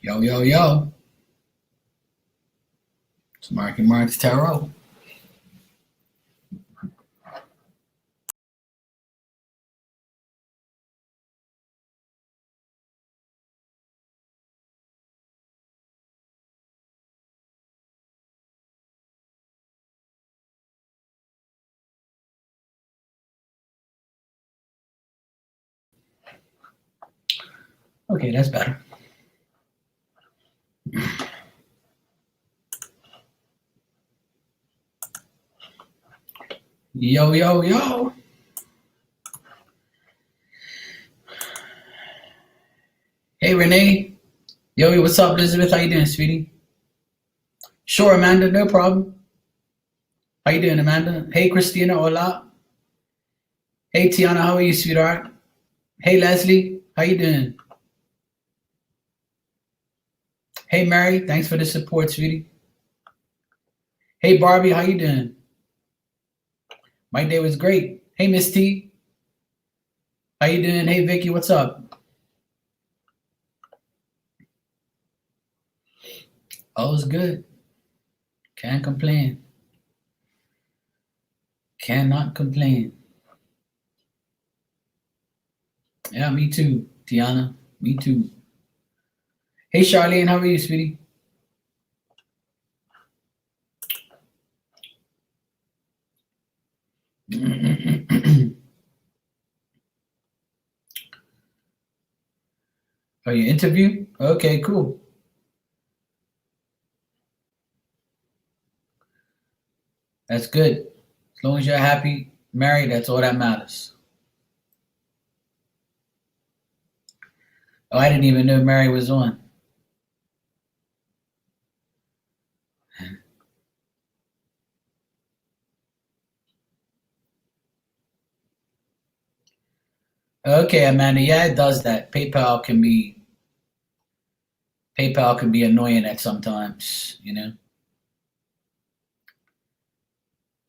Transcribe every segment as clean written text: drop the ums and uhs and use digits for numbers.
Yo, yo, yo. It's Mark's Tarot. Okay, that's better. Yo, yo, yo. Hey, Renee. Yo, what's up, Elizabeth? How you doing, sweetie? Sure, Amanda. No problem. How you doing, Amanda? Hey, Christina. Hola. Hey, Tiana. How are you, sweetheart? Hey, Leslie. How you doing? Hey, Mary. Thanks for the support, sweetie. Hey, Barbie. How you doing? My day was great. Hey, Miss T. How you doing? Hey, Vicky. What's up? Oh, it's good. Can't complain. Cannot complain. Yeah, me too, Tiana. Me too. Hey, Charlene, how are you, sweetie? Oh, you interview? Okay, cool. That's good. As long as you're happy, married, that's all that matters. Oh, I didn't even know Mary was on. Okay, Amanda. Yeah, it does that. PayPal can be annoying at sometimes.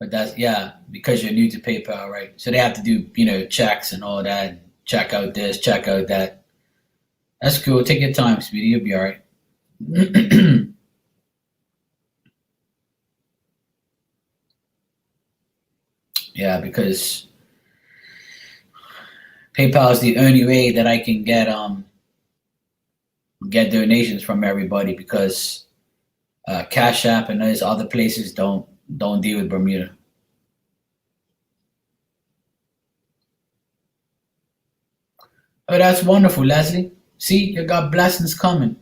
But that's yeah, because you're new to PayPal, right? So they have to do checks and all that. Check out this, check out that. That's cool. Take your time, sweetie. You'll be all right. Yeah, because PayPal is the only way that I can get donations from everybody because Cash App and those other places don't deal with Bermuda. Oh, that's wonderful, Leslie. See, you got blessings coming.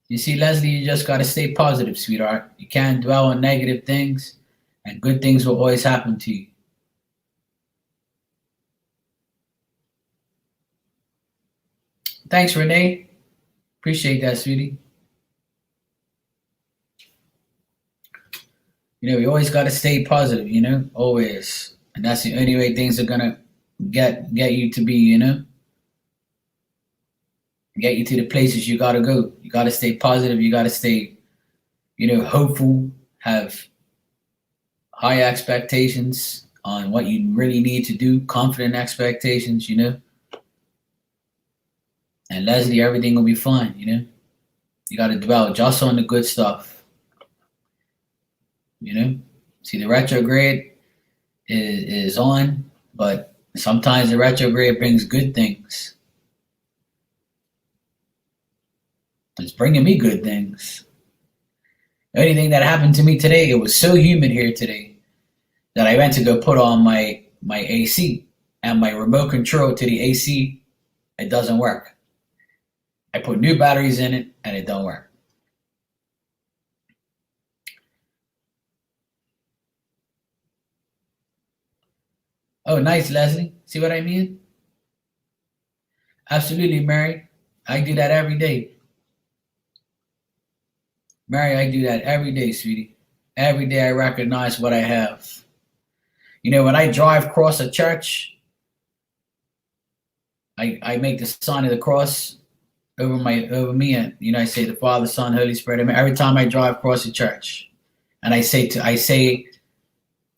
You see, Leslie, you just gotta stay positive, sweetheart. You can't dwell on negative things, and good things will always happen to you. Thanks, Renee. Appreciate that, sweetie. We always gotta stay positive, always, and that's the only way things are gonna get you to get you to the places you gotta go. You gotta stay positive. You gotta stay hopeful. Have high expectations on what you really need to do. Confident expectations. And Leslie, everything will be fine. You gotta dwell just on the good stuff. You know. See, the retrograde is on, but sometimes the retrograde brings good things. It's bringing me good things. Anything that happened to me today, it was so humid here today that I went to go put on my AC, and my remote control to the AC, it doesn't work. I put new batteries in it and it don't work. Oh, nice, Leslie. See what I mean? Absolutely, Mary. I do that every day. Mary, I do that every day, sweetie. Every day I recognize what I have. When I drive across a church, I make the sign of the cross over me, and I say the Father, Son, Holy Spirit. I mean, every time I drive across the church, and I say,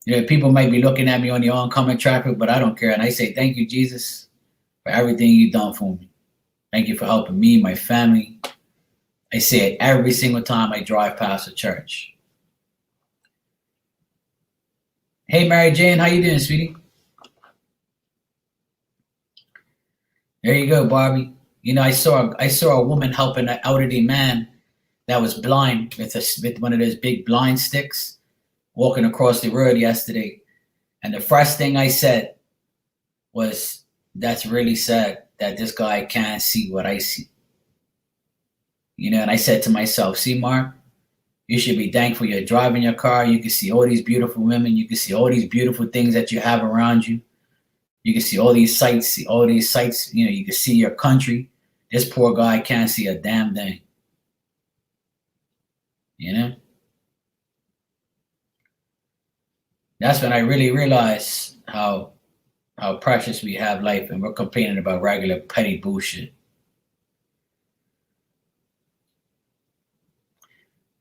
people might be looking at me on the oncoming traffic, but I don't care, and I say, thank you, Jesus, for everything you've done for me. Thank you for helping me, my family. I say it every single time I drive past a church. Hey, Mary Jane, how you doing, sweetie? There you go, Barbie. You know, I saw a woman helping an elderly man that was blind with one of those big blind sticks walking across the road yesterday. And the first thing I said was, "That's really sad that this guy can't see what I see." You know, and I said to myself, "See, Mark, you should be thankful you're driving your car. You can see all these beautiful women. You can see all these beautiful things that you have around you. You can see all these sights, you know, you can see your country. This poor guy can't see a damn thing." You know? That's when I really realized how precious we have life, and we're complaining about regular petty bullshit.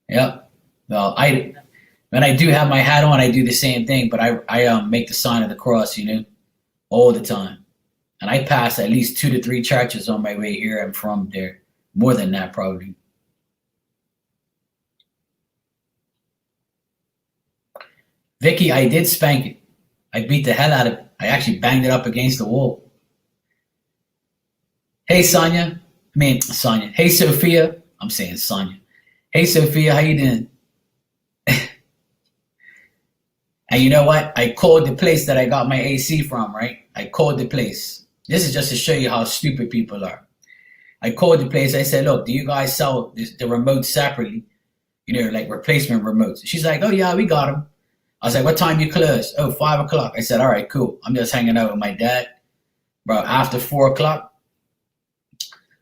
Yep. Well, when I do have my hat on, I do the same thing, but I make the sign of the cross, you know, all the time. And I pass at least 2 to 3 churches on my way here and from there. More than that, probably. Vicky, I did spank it. I beat the hell out of it. I actually banged it up against the wall. Hey, Sonia. I mean, Sonia. Hey, Sophia. I'm saying Sonia. Hey, Sophia, how you doing? And you know what? I called the place that I got my AC from, right? I called the place. This is just to show you how stupid people are. I called the place. I said, "Look, do you guys sell the remotes separately? You know, like replacement remotes?" She's like, "Oh, yeah, we got them." I was like, "What time you close?" "Oh, 5 o'clock." I said, "All right, cool. I'm just hanging out with my dad. Bro, after 4 o'clock,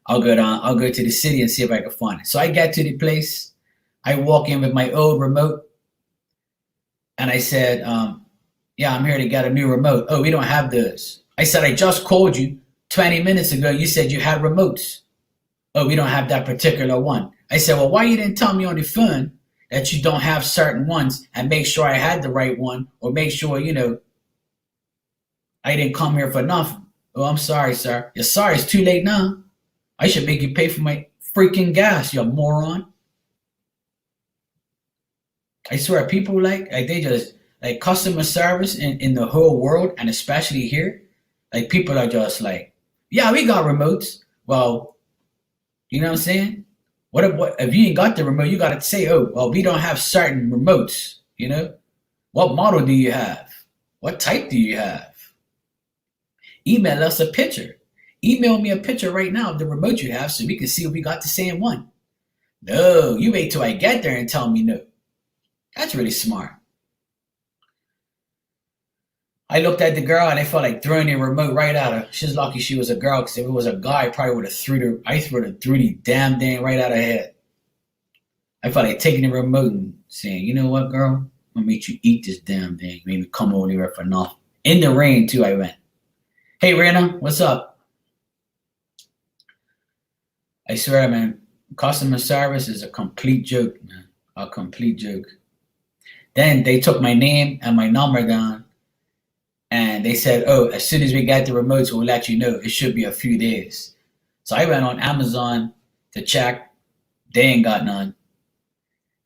I'll go to the city and see if I can find it." So I get to the place. I walk in with my old remote, and I said, "Yeah, I'm here to get a new remote." "Oh, we don't have those." I said, "I just called you 20 minutes ago. You said you had remotes." "Oh, we don't have that particular one." I said, "Well, why you didn't tell me on the phone that you don't have certain ones and make sure I had the right one, or make sure, you know, I didn't come here for nothing?" "Oh, I'm sorry, sir." "You're sorry, it's too late now. I should make you pay for my freaking gas, you moron." I swear, people like they just like customer service in the whole world, and especially here, like people are just like, "Yeah, we got remotes." Well, you know what I'm saying? What if you ain't got the remote? You got to say, "Oh, well, we don't have certain remotes." You know, what model do you have? What type do you have? Email us a picture. Email me a picture right now of the remote you have so we can see if we got the same one. No, you wait till I get there and tell me no. That's really smart. I looked at the girl and I felt like throwing the remote right at her. She's lucky she was a girl, because if it was a guy, I probably would have threw the damn thing right at her head. I felt like taking the remote and saying, "You know what, girl? I'm gonna make you eat this damn thing. Maybe come over here for nothing." In the rain too, I went. Hey, Rana, what's up? I swear, man, customer service is a complete joke, man. A complete joke. Then they took my name and my number down, and they said, "Oh, as soon as we get the remotes, we'll let you know. It should be a few days." So I went on Amazon to check. They ain't got none.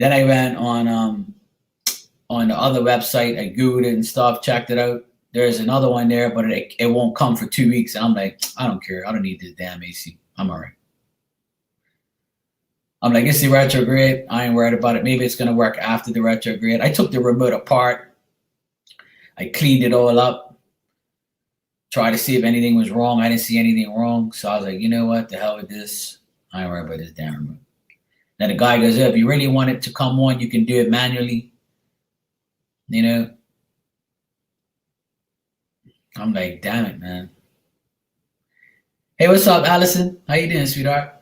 Then I went on the other website. I googled it and stuff, checked it out. There's another one there, but it won't come for 2 weeks. And I'm like, I don't care. I don't need this damn AC. I'm all right. I'm like, it's the retrograde. I ain't worried about it. Maybe it's gonna work after the retrograde. I took the remote apart. I cleaned it all up. Tried to see if anything was wrong. I didn't see anything wrong. So I was like, you know what? The hell with this. I ain't worried about this damn remote. Then the guy goes, "Oh, if you really want it to come on, you can do it manually." You know? I'm like, damn it, man. Hey, what's up, Allison? How you doing, sweetheart?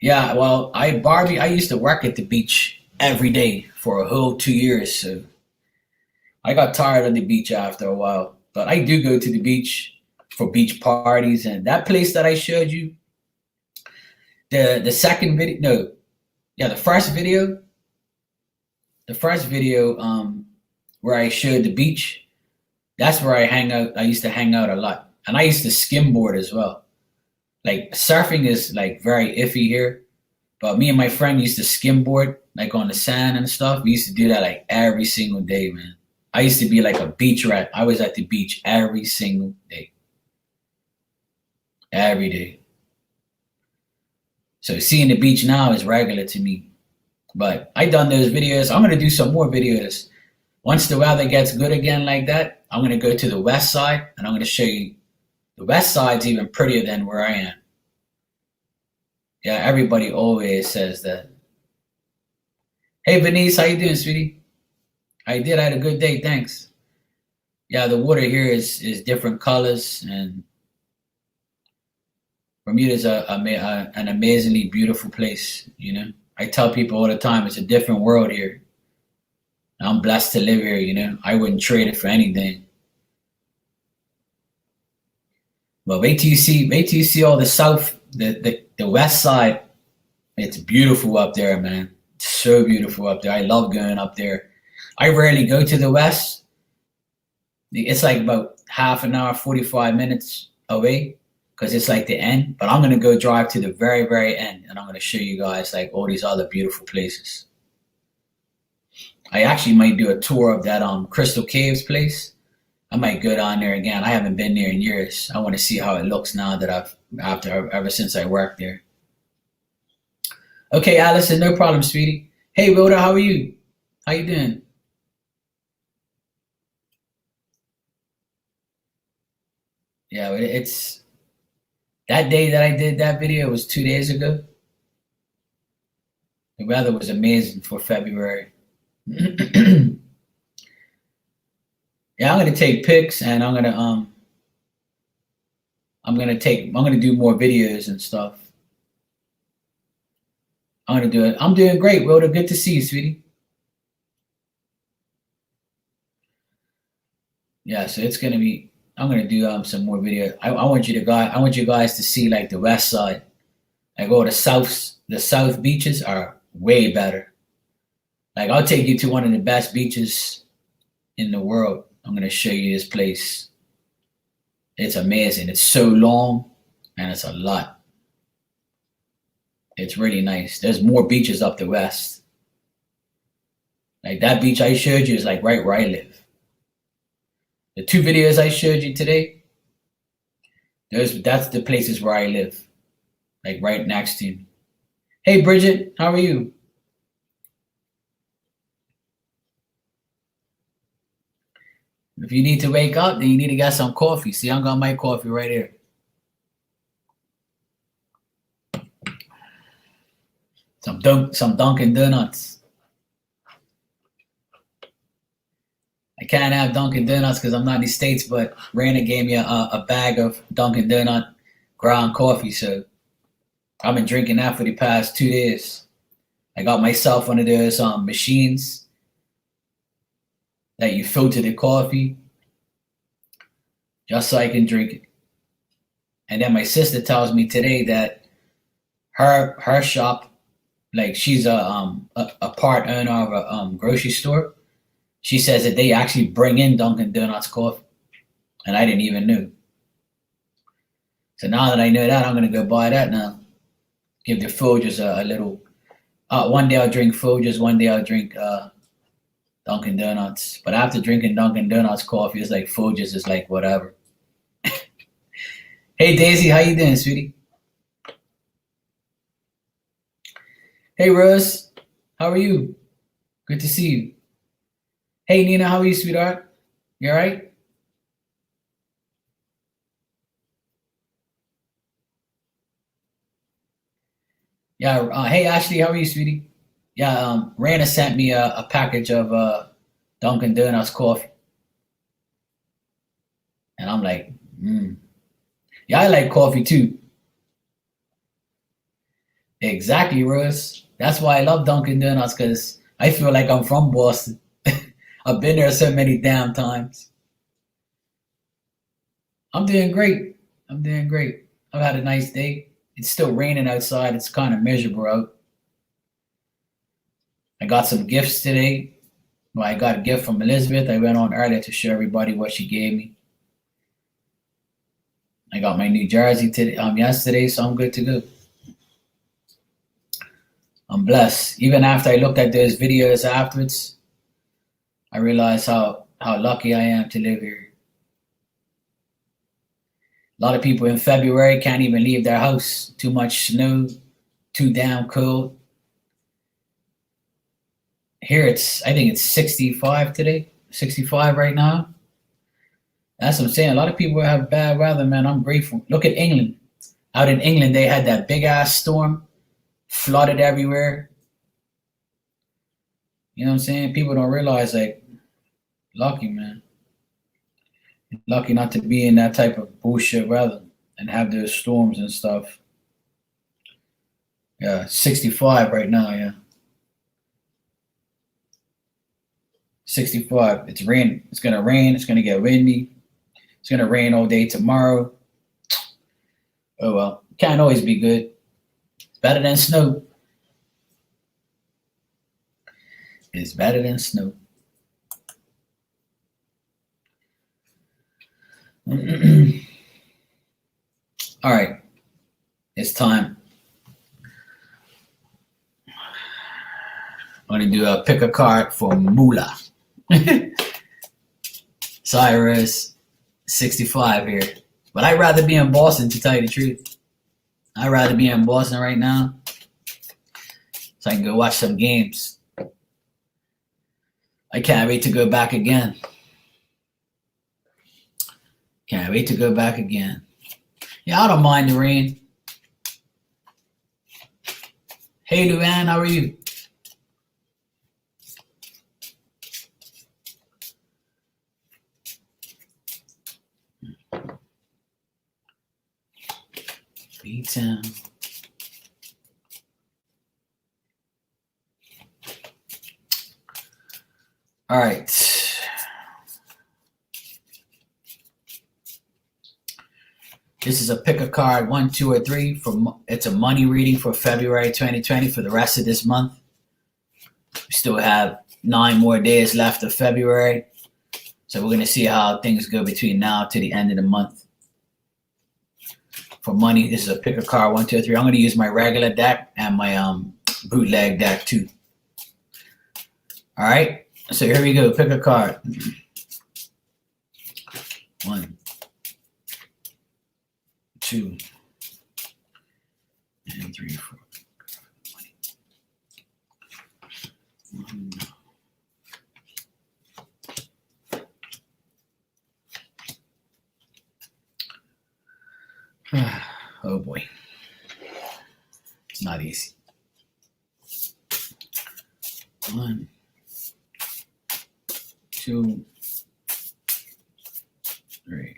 Yeah, well, Barbie, I used to work at the beach every day for a whole 2 years, so I got tired of the beach after a while. But I do go to the beach for beach parties, and that place that I showed you, the second video, no, yeah, the first video where I showed the beach, that's where I hang out. I used to hang out a lot. And I used to skimboard as well. Like surfing is like very iffy here, but me and my friend used to skimboard like on the sand and stuff. We used to do that like every single day, man. I used to be like a beach rat. I was at the beach every single day. Every day. So seeing the beach now is regular to me. But I done those videos. I'm gonna do some more videos. Once the weather gets good again like that, I'm gonna go to the west side and I'm gonna show you the west side's even prettier than where I am. Yeah, everybody always says that. Hey Venice, how you doing, sweetie? I did. I had a good day, thanks. Yeah, the water here is different colors, and Bermuda is an amazingly beautiful place. You know, I tell people all the time, it's a different world here. I'm blessed to live here. You know, I wouldn't trade it for anything. But wait till you see all the south, the west side. It's beautiful up there, man. It's so beautiful up there. I love going up there. I rarely go to the west. It's like about half an hour, 45 minutes away because it's like the end. But I'm going to go drive to the very, very end and I'm going to show you guys like all these other beautiful places. I actually might do a tour of that Crystal Caves place. I might go down there again. I haven't been there in years. I want to see how it looks now that ever since I worked there. Okay, Allison, no problem, sweetie. Hey, Wilda, how are you? How you doing? Yeah, it's that day that I did that video was 2 days ago. The weather was amazing for February. Yeah, I'm gonna take pics and I'm gonna do more videos and stuff. I'm gonna do it. I'm doing great, Wilda. Good to see you, sweetie. Yeah, so it's gonna be. I'm gonna do some more videos. I want you guys to see like the west side. Like all the south beaches are way better. Like I'll take you to one of the best beaches in the world. I'm gonna show you this place. It's amazing. It's so long and it's a lot. It's really nice. There's more beaches up the west. Like that beach I showed you is like right where I live. The 2 videos I showed you today, that's the places where I live. Like right next to me. Hey Bridget, how are you? If you need to wake up, then you need to get some coffee. See, I got my coffee right here. Some Dunkin' Donuts. I can't have Dunkin' Donuts because I'm not in the States, but Rana gave me a bag of Dunkin' Donut ground coffee, so I've been drinking that for the past 2 days. I got myself one of those machines that you filter the coffee just so I can drink it. And then my sister tells me today that her shop, like she's a part owner of a grocery store. She says that they actually bring in Dunkin' Donuts coffee, and I didn't even know. So now that I know that, I'm gonna go buy that now. Give the Folgers a little. One day I'll drink Folgers, one day I'll drink Dunkin' Donuts. But after drinking Dunkin' Donuts coffee, it's like Folgers is like whatever. Hey Daisy, how you doing, sweetie? Hey Rose, how are you? Good to see you. Hey Nina, how are you, sweetheart? You all right? Yeah. Hey Ashley, how are you, sweetie? Yeah. Rana sent me a package of Dunkin' Donuts coffee, and I'm like, yeah, I like coffee too. Exactly, Rose. That's why I love Dunkin' Donuts because I feel like I'm from Boston. I've been there so many damn times. I'm doing great. I'm doing great. I've had a nice day. It's still raining outside. It's kind of miserable out. I got some gifts today. Well, I got a gift from Elizabeth. I went on earlier to show everybody what she gave me. I got my new jersey yesterday, so I'm good to go. I'm blessed. Even after I looked at those videos afterwards, I realized how lucky I am to live here. A lot of people in February can't even leave their house. Too much snow, too damn cold. Here I think it's 65 today, 65 right now. That's what I'm saying. A lot of people have bad weather, man. I'm grateful. Look at England. Out in England, they had that big ass storm, flooded everywhere. You know what I'm saying? People don't realize, like, lucky, man. Lucky not to be in that type of bullshit weather and have those storms and stuff. Yeah, 65 right now, yeah. 65. It's raining. It's gonna rain. It's gonna get windy. It's gonna rain all day tomorrow. Oh well. Can't always be good. It's better than snow. It's better than snow. All right. It's time. I'm gonna do a pick a card for Moolah. Cyrus 65 here. But I'd rather be in Boston, to tell you the truth. I'd rather be in Boston right now so I can go watch some games. I can't wait to go back again. Can't wait to go back again. Yeah, I don't mind the rain. Hey, Luann, how are you? B-Town. All right. This is a pick a card, 1, 2, or 3. It's a money reading for February 2020 for the rest of this month. We still have 9 more days left of February. So we're going to see how things go between now to the end of the month. For money, this is a pick a card, 1, 2, or 3. I'm going to use my regular deck and my bootleg deck too. All right. So here we go. Pick a card. 1, 2, and 3, 4. Oh boy. It's not easy. 1, 2, 3.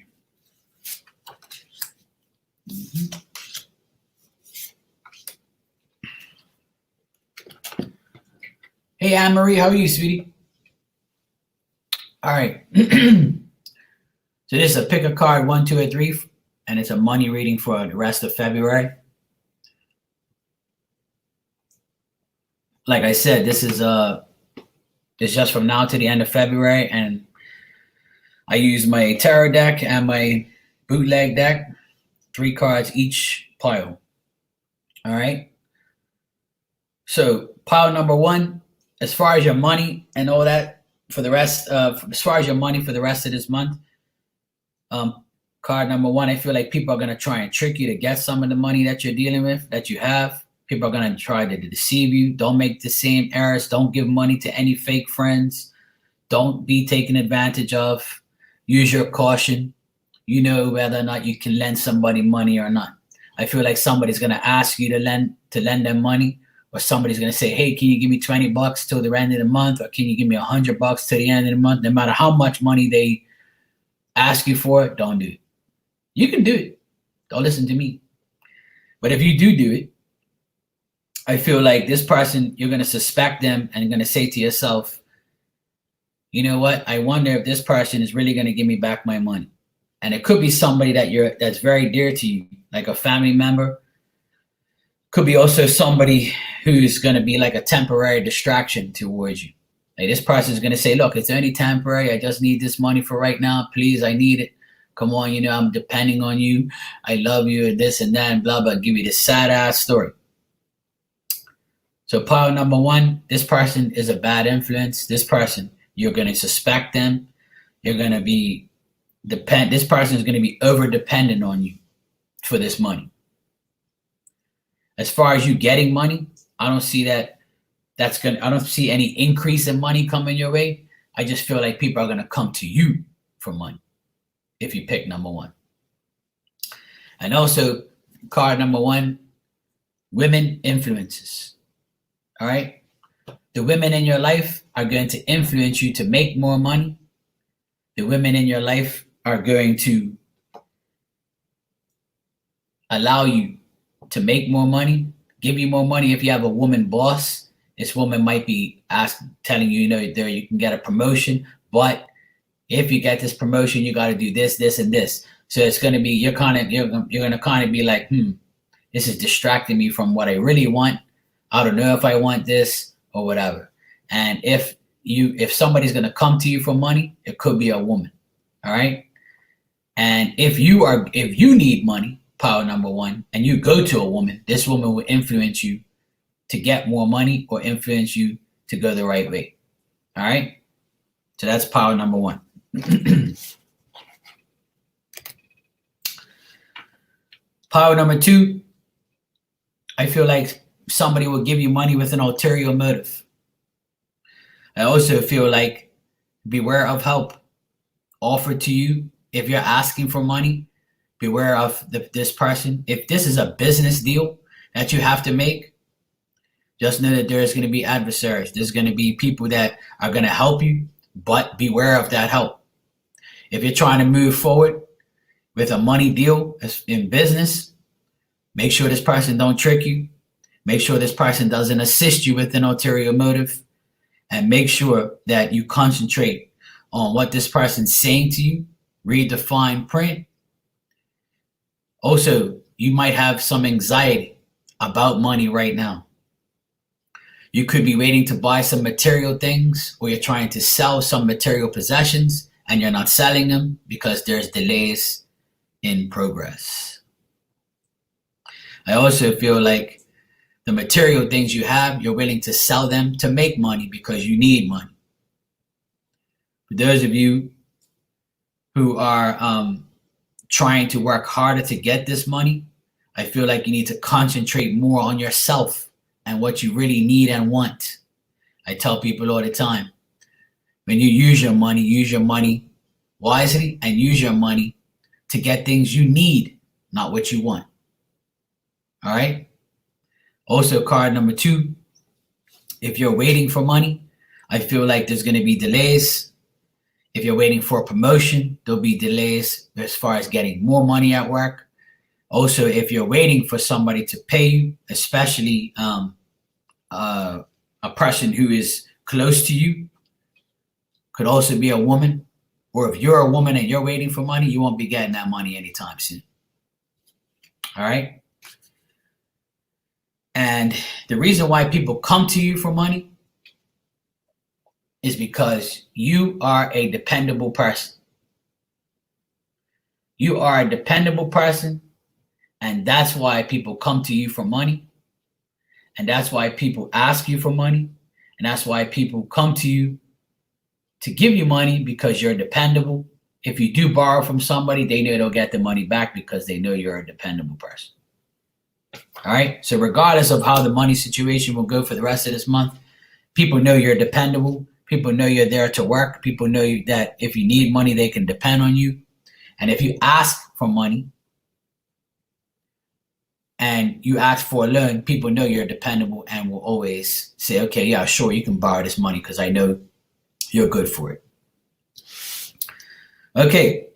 Hey, Anne-Marie, how are you, sweetie? All right. So this is a pick a card, 1, 2, or 3, and it's a money reading for the rest of February. Like I said, this is it's just from now to the end of February, and I use my tarot deck and my bootleg deck, 3 cards each pile. All right. So pile number 1, as far as your money and all that for the rest, as far as your money for the rest of this month, card number 1, I feel like people are going to try and trick you to get some of the money that you're dealing with, that you have. People are going to try to deceive you. Don't make the same errors. Don't give money to any fake friends. Don't be taken advantage of. Use your caution. You know whether or not you can lend somebody money or not. I feel like somebody's going to ask you to lend them money, or somebody's going to say, hey, can you give me $20 till the end of the month? Or can you give me $100 till the end of the month? No matter how much money they ask you for it, don't do it. You can do it. Don't listen to me. But if you do it, I feel like this person, you're going to suspect them and you're going to say to yourself, you know what? I wonder if this person is really going to give me back my money. And it could be somebody that's very dear to you, like a family member. Could be also somebody who's going to be like a temporary distraction towards you. Like this person is going to say, look, it's only temporary. I just need this money for right now. Please, I need it. Come on, I'm depending on you. I love you, and this and that, and blah, blah. Give you this sad ass story. So pile number one, this person is a bad influence. This person, you're going to suspect them. You're going to be this person is going to be over dependent on you for this money. As far as you getting money, I don't see I don't see any increase in money coming your way. I just feel like people are going to come to you for money if you pick number one. And also, card number one, women influences. All right? The women in your life are going to influence you to make more money. The women in your life are going to allow you to make more money, give you more money. If you have a woman boss, this woman might be telling you, there you can get a promotion, but if you get this promotion, you got to do this, this, and this. So it's going to be you're going to kind of be like, this is distracting me from what I really want. I don't know if I want this or whatever. And if somebody's going to come to you for money, it could be a woman. All right. And if you need money, pile number one, and you go to a woman, this woman will influence you to get more money or influence you to go the right way. All right. So that's pile number one. Pile number two, I feel like somebody will give you money with an ulterior motive. I also feel like beware of help offered to you. If you're asking for money, beware of this person. If this is a business deal that you have to make, just know that there's going to be adversaries. There's going to be people that are going to help you, but beware of that help. If you're trying to move forward with a money deal in business, make sure this person don't trick you. Make sure this person doesn't assist you with an ulterior motive. And make sure that you concentrate on what this person's saying to you. Read the fine print. Also, you might have some anxiety about money right now. You could be waiting to buy some material things, or you're trying to sell some material possessions and you're not selling them because there's delays in progress. I also feel like the material things you have, you're willing to sell them to make money because you need money. For those of you who are trying to work harder to get this money, I feel like you need to concentrate more on yourself and what you really need and want. I tell people all the time, when you use your money wisely and use your money to get things you need, not what you want. All right? Also, card number two, if you're waiting for money, I feel like there's going to be delays. If you're waiting for a promotion, there'll be delays as far as getting more money at work. Also, if you're waiting for somebody to pay you, especially a person who is close to you, could also be a woman. Or if you're a woman and you're waiting for money, you won't be getting that money anytime soon. All right? And the reason why people come to you for money is because you are a dependable person. You are a dependable person, and that's why people come to you for money. And that's why people ask you for money. And that's why people come to you to give you money, because you're dependable. If you do borrow from somebody, they know they'll get the money back because they know you're a dependable person. All right. So regardless of how the money situation will go for the rest of this month, people know you're dependable. People know you're there to work. People know that if you need money, they can depend on you. And if you ask for money and you ask for a loan, people know you're dependable and will always say, okay, yeah, sure, you can borrow this money because I know you're good for it. Okay.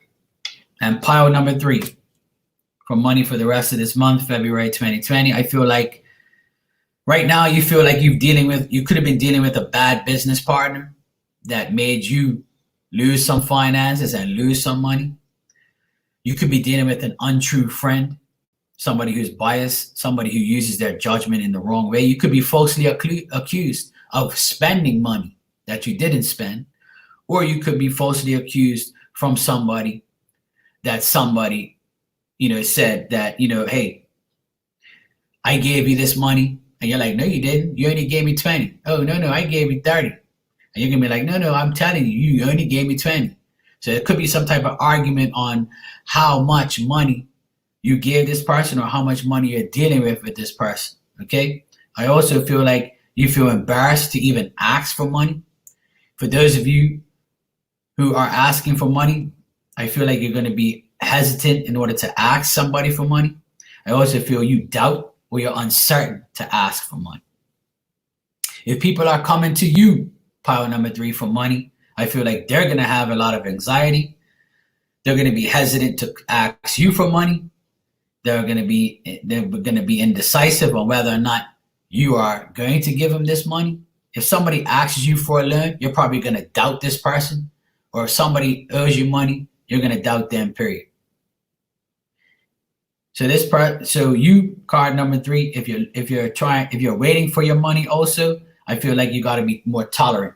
And pile number three, for money for the rest of this month, February 2020, I feel like right now you feel like you could have been dealing with a bad business partner that made you lose some finances and lose some money. You could be dealing with an untrue friend, somebody who's biased, somebody who uses their judgment in the wrong way. You could be falsely accused of spending money that you didn't spend, or you could be falsely accused from somebody that somebody, said that, hey, I gave you this money. And you're like, no, you didn't. You only gave me 20. Oh, no, I gave you 30. And you're going to be like, no, I'm telling you, you only gave me 20. So it could be some type of argument on how much money you give this person or how much money you're dealing with this person. Okay. I also feel like you feel embarrassed to even ask for money. For those of you who are asking for money, I feel like you're going to be hesitant in order to ask somebody for money. I also feel you doubt or you're uncertain to ask for money. If people are coming to you, pile number 3, for money, I feel like they're going to have a lot of anxiety. They're going to be hesitant to ask you for money. They're going to be indecisive on whether or not you are going to give them this money. If somebody asks you for a loan, you're probably going to doubt this person. Or if somebody owes you money, you're going to doubt them, period. So you, card number 3, if you're waiting for your money also, I feel like you got to be more tolerant.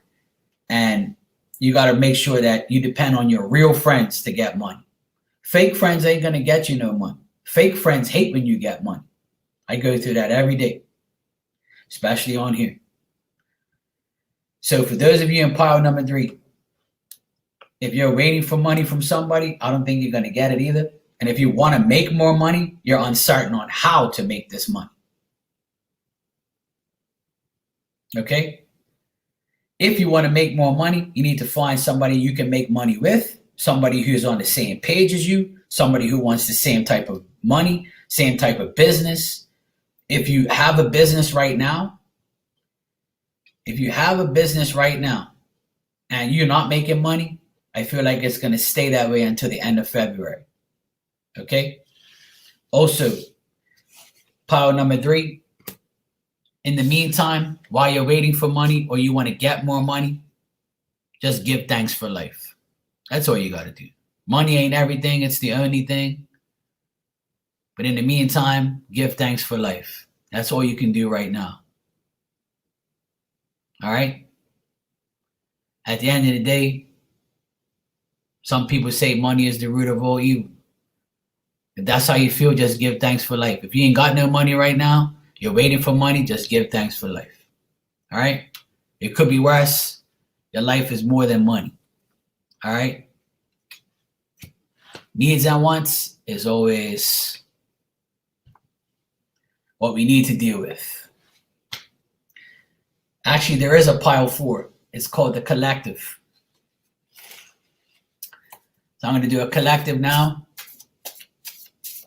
And you got to make sure that you depend on your real friends to get money. Fake friends ain't going to get you no money. Fake friends hate when you get money. I go through that every day, especially on here. So for those of you in pile number 3, if you're waiting for money from somebody, I don't think you're going to get it either. And if you want to make more money, you're uncertain on how to make this money. Okay? If you want to make more money, you need to find somebody you can make money with, somebody who's on the same page as you, somebody who wants the same type of money, same type of business. If you have a business right now, and you're not making money, I feel like it's going to stay that way until the end of February. Okay? Also, pile number 3, in the meantime, while you're waiting for money or you want to get more money, just give thanks for life. That's all you got to do. Money ain't everything. It's the only thing. But in the meantime, give thanks for life. That's all you can do right now. All right? At the end of the day, some people say money is the root of all evil. If that's how you feel, just give thanks for life. If you ain't got no money right now, you're waiting for money, just give thanks for life. All right? It could be worse. Your life is more than money. All right? Needs and wants is always what we need to deal with. Actually, there is a pile 4. It's called the collective. So I'm going to do a collective now.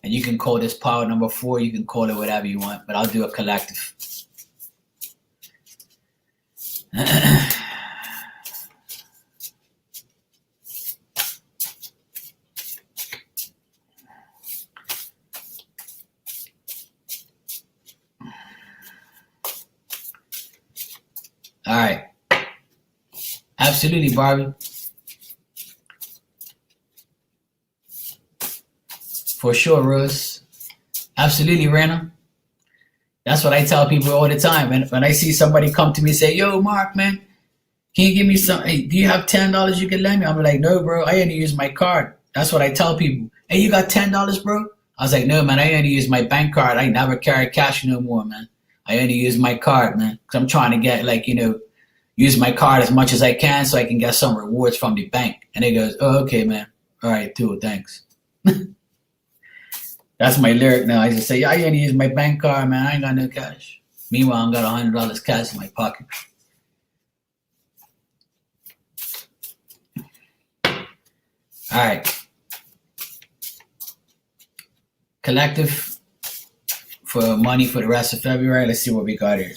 And you can call this pile number 4. You can call it whatever you want, but I'll do a collective. All right. Absolutely, Barbie. For sure, Rose. Absolutely, Rana. That's what I tell people all the time. And when I see somebody come to me and say, yo, Mark, man, can you give me some, hey, do you have $10 you can lend me? I'm like, no, bro, I only use my card. That's what I tell people. Hey, you got $10, bro? I was like, no, man, I only use my bank card. I never carry cash no more, man. I only use my card, man. Because I'm trying to get, use my card as much as I can so I can get some rewards from the bank. And he goes, oh, okay, man. All right, cool, thanks. That's my lyric now. I just say, yeah, I only use my bank card, man. I ain't got no cash. Meanwhile, I got $100 cash in my pocket. All right. Collective for money for the rest of February. Let's see what we got here.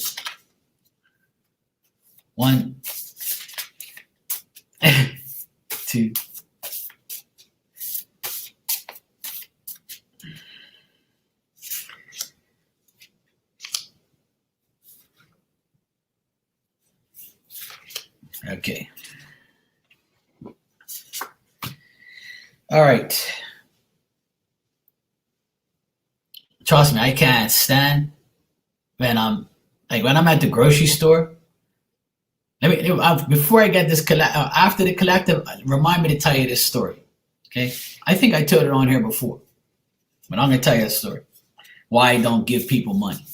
1, 2. Okay. All right. Trust me, I can't stand when I'm at the grocery store. Before I get this after the collective, remind me to tell you this story. Okay, I think I told it on here before, but I'm gonna tell you a story. Why I don't give people money.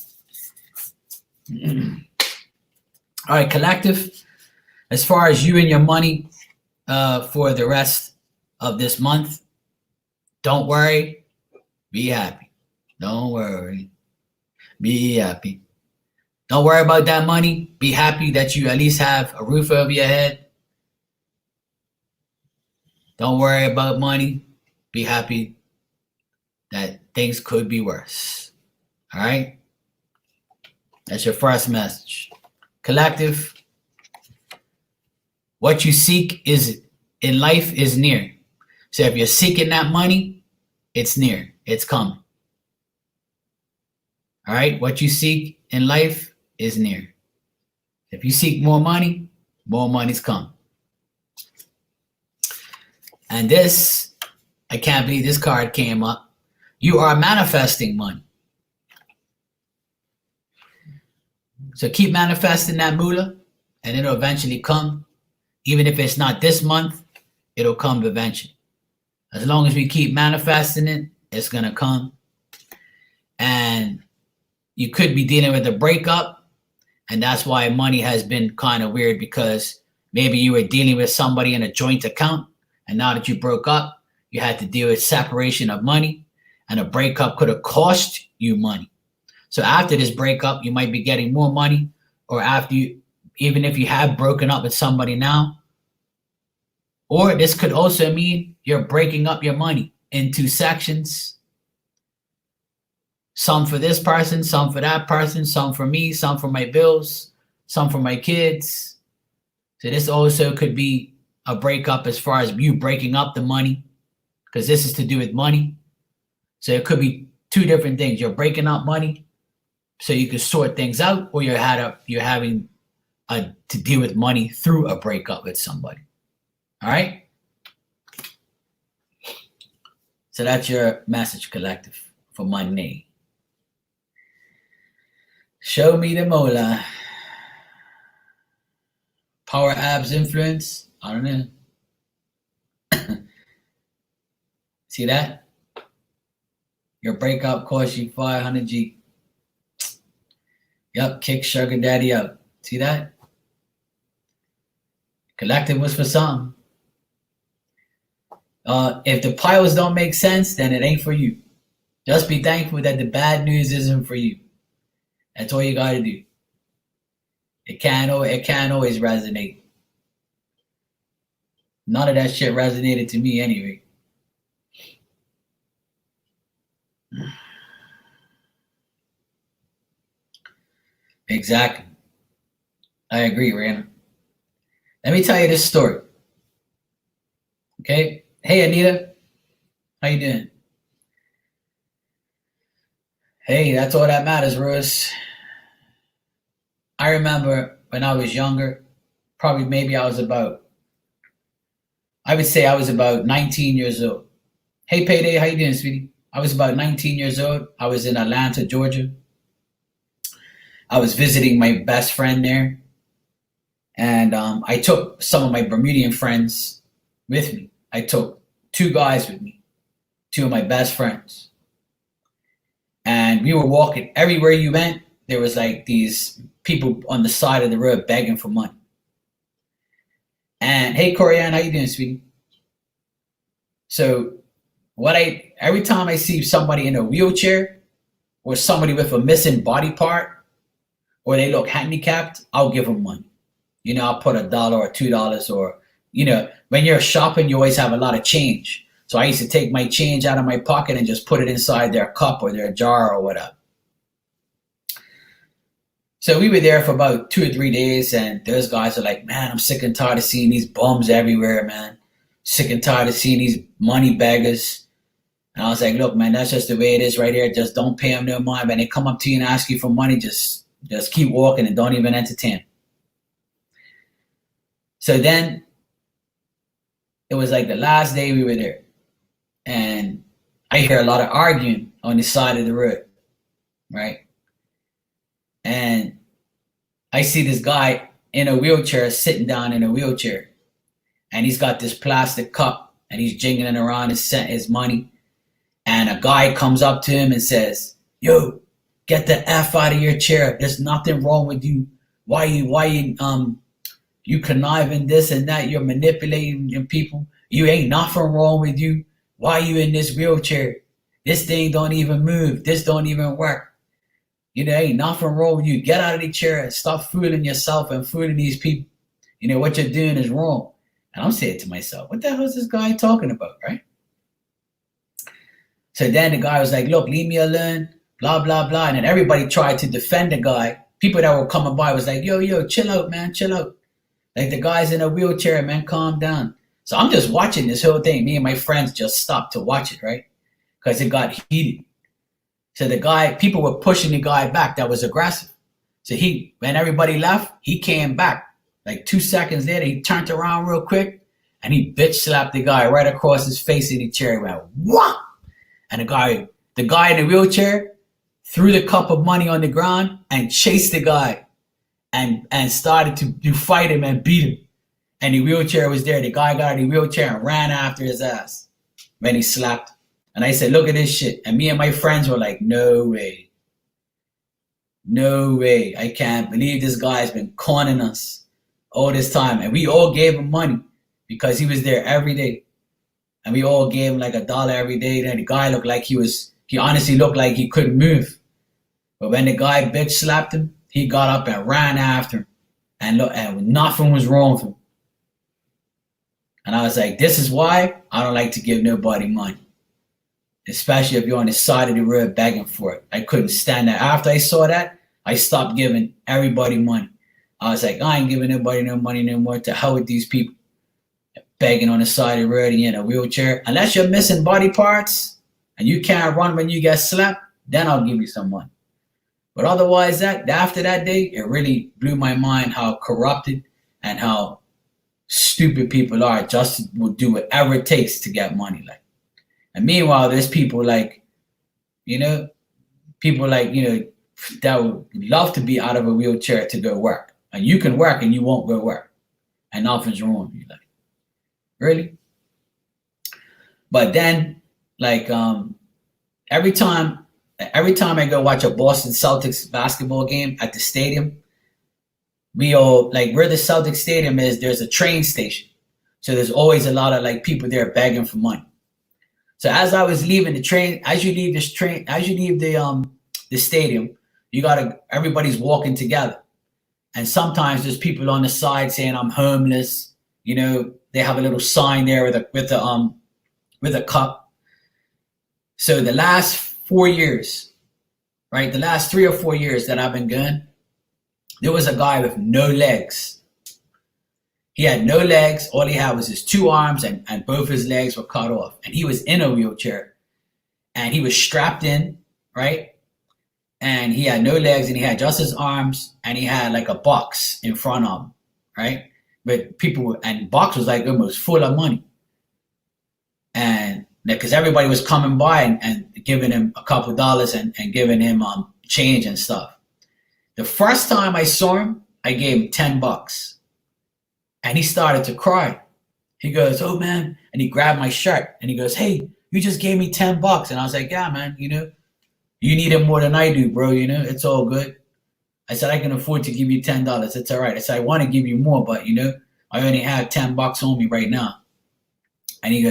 All right, collective. As far as you and your money for the rest of this month, don't worry. Be happy. Don't worry. Be happy. Don't worry about that money. Be happy that you at least have a roof over your head. Don't worry about money. Be happy that things could be worse. All right? That's your first message. Collective, what you seek is in life is near. So if you're seeking that money, it's near. It's coming. All right? What you seek in life is near. If you seek more money's coming. And this, I can't believe this card came up. You are manifesting money. So keep manifesting that moolah, and it'll eventually come. Even if it's not this month, it'll come eventually. As long as we keep manifesting it, it's going to come. And you could be dealing with a breakup, and that's why money has been kind of weird, because maybe you were dealing with somebody in a joint account, and now that you broke up, you had to deal with separation of money, and a breakup could have cost you money. So after this breakup, you might be getting more money, or after you, even if you have broken up with somebody now. Or this could also mean you're breaking up your money into sections. Some for this person, some for that person, some for me, some for my bills, some for my kids. So this also could be a breakup as far as you breaking up the money, because this is to do with money. So it could be two different things. You're breaking up money so you can sort things out, or you're having to deal with money through a breakup with somebody. All right? So that's your message, collective, for money. Show me the mola. Power abs influence. I don't know. See that? Your breakup cost you 500 G. Yep, kick sugar daddy out. See that? Collective was for some. If the piles don't make sense, then it ain't for you. Just be thankful that the bad news isn't for you. That's all you got to do. It can't always resonate. None of that shit resonated to me anyway. Exactly. I agree, Rihanna. Let me tell you this story. Okay? Hey, Anita. How you doing? Hey, that's all that matters, Rose. I remember when I was younger, probably maybe I would say I was about 19 years old. Hey, Payday, how you doing, sweetie? I was about 19 years old. I was in Atlanta, Georgia. I was visiting my best friend there. And I took some of my Bermudian friends with me. I took 2 guys with me, 2 of my best friends. And we were walking. Everywhere you went, there was like these people on the side of the road begging for money. And hey, Corianne, how you doing, sweetie? So every time I see somebody in a wheelchair or somebody with a missing body part or they look handicapped, I'll give them money. You know, I'll put $1 or $2 or, you know, when you're shopping, you always have a lot of change. So I used to take my change out of my pocket and just put it inside their cup or their jar or whatever. So we were there for about 2 or 3 days, and those guys are like, man, I'm sick and tired of seeing these bums everywhere, man. Sick and tired of seeing these money beggars. And I was like, look, man, that's just the way it is right here. Just don't pay them no mind. When they come up to you and ask you for money, just keep walking and don't even entertain. So then it was like the last day we were there. And I hear a lot of arguing on the side of the road, right? And I see this guy in a wheelchair sitting down in a wheelchair. And he's got this plastic cup and he's jingling around his money. And a guy comes up to him and says, "Yo, get the F out of your chair. There's nothing wrong with you. You conniving this and that. You're manipulating people. You ain't nothing wrong with you. Why you in this wheelchair? This thing don't even move. This don't even work. Ain't nothing wrong with you. Get out of the chair and stop fooling yourself and fooling these people. What you're doing is wrong." And I'm saying to myself, what the hell is this guy talking about, right? So then the guy was like, "Look, leave me alone, blah, blah, blah." And then everybody tried to defend the guy. People that were coming by was like, yo, chill out, man, chill out. Like, the guy's in a wheelchair, man, calm down. So I'm just watching this whole thing. Me and my friends just stopped to watch it, right? Because it got heated. So people were pushing the guy back that was aggressive. So when everybody left, he came back. Like 2 seconds later, he turned around real quick and he bitch slapped the guy right across his face in the chair. He went, "What?" And the guy in the wheelchair threw the cup of money on the ground and chased the guy and started to fight him and beat him. And the wheelchair was there. The guy got out of the wheelchair and ran after his ass when he slapped. And I said, "Look at this shit." And me and my friends were like, "No way. No way. I can't believe this guy's been conning us all this time." And we all gave him money because he was there every day. And we all gave him like $1 every day. Then the guy looked like he honestly looked like he couldn't move. But when the guy bitch slapped him, he got up and ran after him. And nothing was wrong with him. And I was like, this is why I don't like to give nobody money. Especially if you're on the side of the road begging for it. I couldn't stand that. After I saw that, I stopped giving everybody money. I was like, I ain't giving nobody no money no more. To hell with these people begging on the side of the road and in a wheelchair. Unless you're missing body parts and you can't run when you get slapped, then I'll give you some money. But otherwise, after that day, it really blew my mind how corrupted and how stupid people are. Just will do whatever it takes to get money. And meanwhile, there's people that would love to be out of a wheelchair to go work. And you can work and you won't go work. And nothing's wrong with you. Really? But then, every time I go watch a Boston Celtics basketball game at the stadium, where the Celtics stadium is, there's a train station. So there's always a lot of people there begging for money. So as I was leaving the train, as you leave the stadium, everybody's walking together. And sometimes there's people on the side saying, "I'm homeless." They have a little sign there with a cup. So the last 4 years, right? The last 3 or 4 years that I've been going, there was a guy with no legs. He had no legs. All he had was his 2 arms and both his legs were cut off. And he was in a wheelchair and he was strapped in, right? And he had no legs and he had just his arms and he had a box in front of him, right? But box was almost full of money. And because everybody was coming by and giving him a couple dollars and giving him change and stuff. The first time I saw him, I gave him $10. And he started to cry. He goes, "Oh man," and he grabbed my shirt and he goes, "Hey, you just gave me $10." And I was like, "Yeah, man, you need it more than I do, bro. It's all good." I said, "I can afford to give you $10. It's all right." I said, "I want to give you more, but I only have $10 on me right now." And he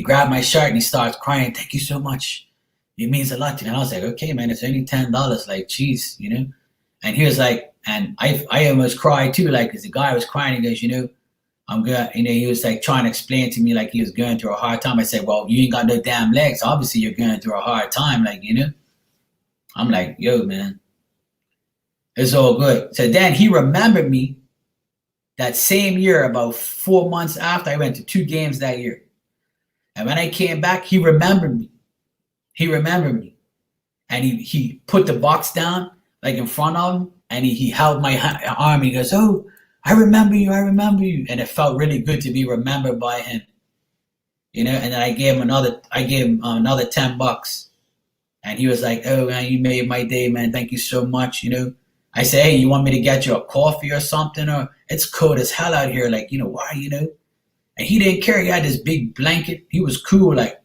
grabbed my shirt and he starts crying. "Thank you so much. It means a lot to me." And I was like, "Okay, man, it's only $10. Jeez, And he was like, and I almost cried too, because the guy was crying. He goes, "I'm good." He was trying to explain to me he was going through a hard time. I said, "Well, you ain't got no damn legs. Obviously, you're going through a hard time, I'm like, "Yo, man, it's all good." So then he remembered me that same year, about 4 months after. I went to 2 games that year. And when I came back, he remembered me. And he put the box down in front of him and he held my arm and he goes, "Oh, I remember you. And it felt really good to be remembered by him. And then I gave him another $10. And he was like, "Oh man, you made my day, man. Thank you so much." I said, "Hey, you want me to get you a coffee or something? Or it's cold as hell out here. Why, And and he didn't care. He had this big blanket. He was cool, like,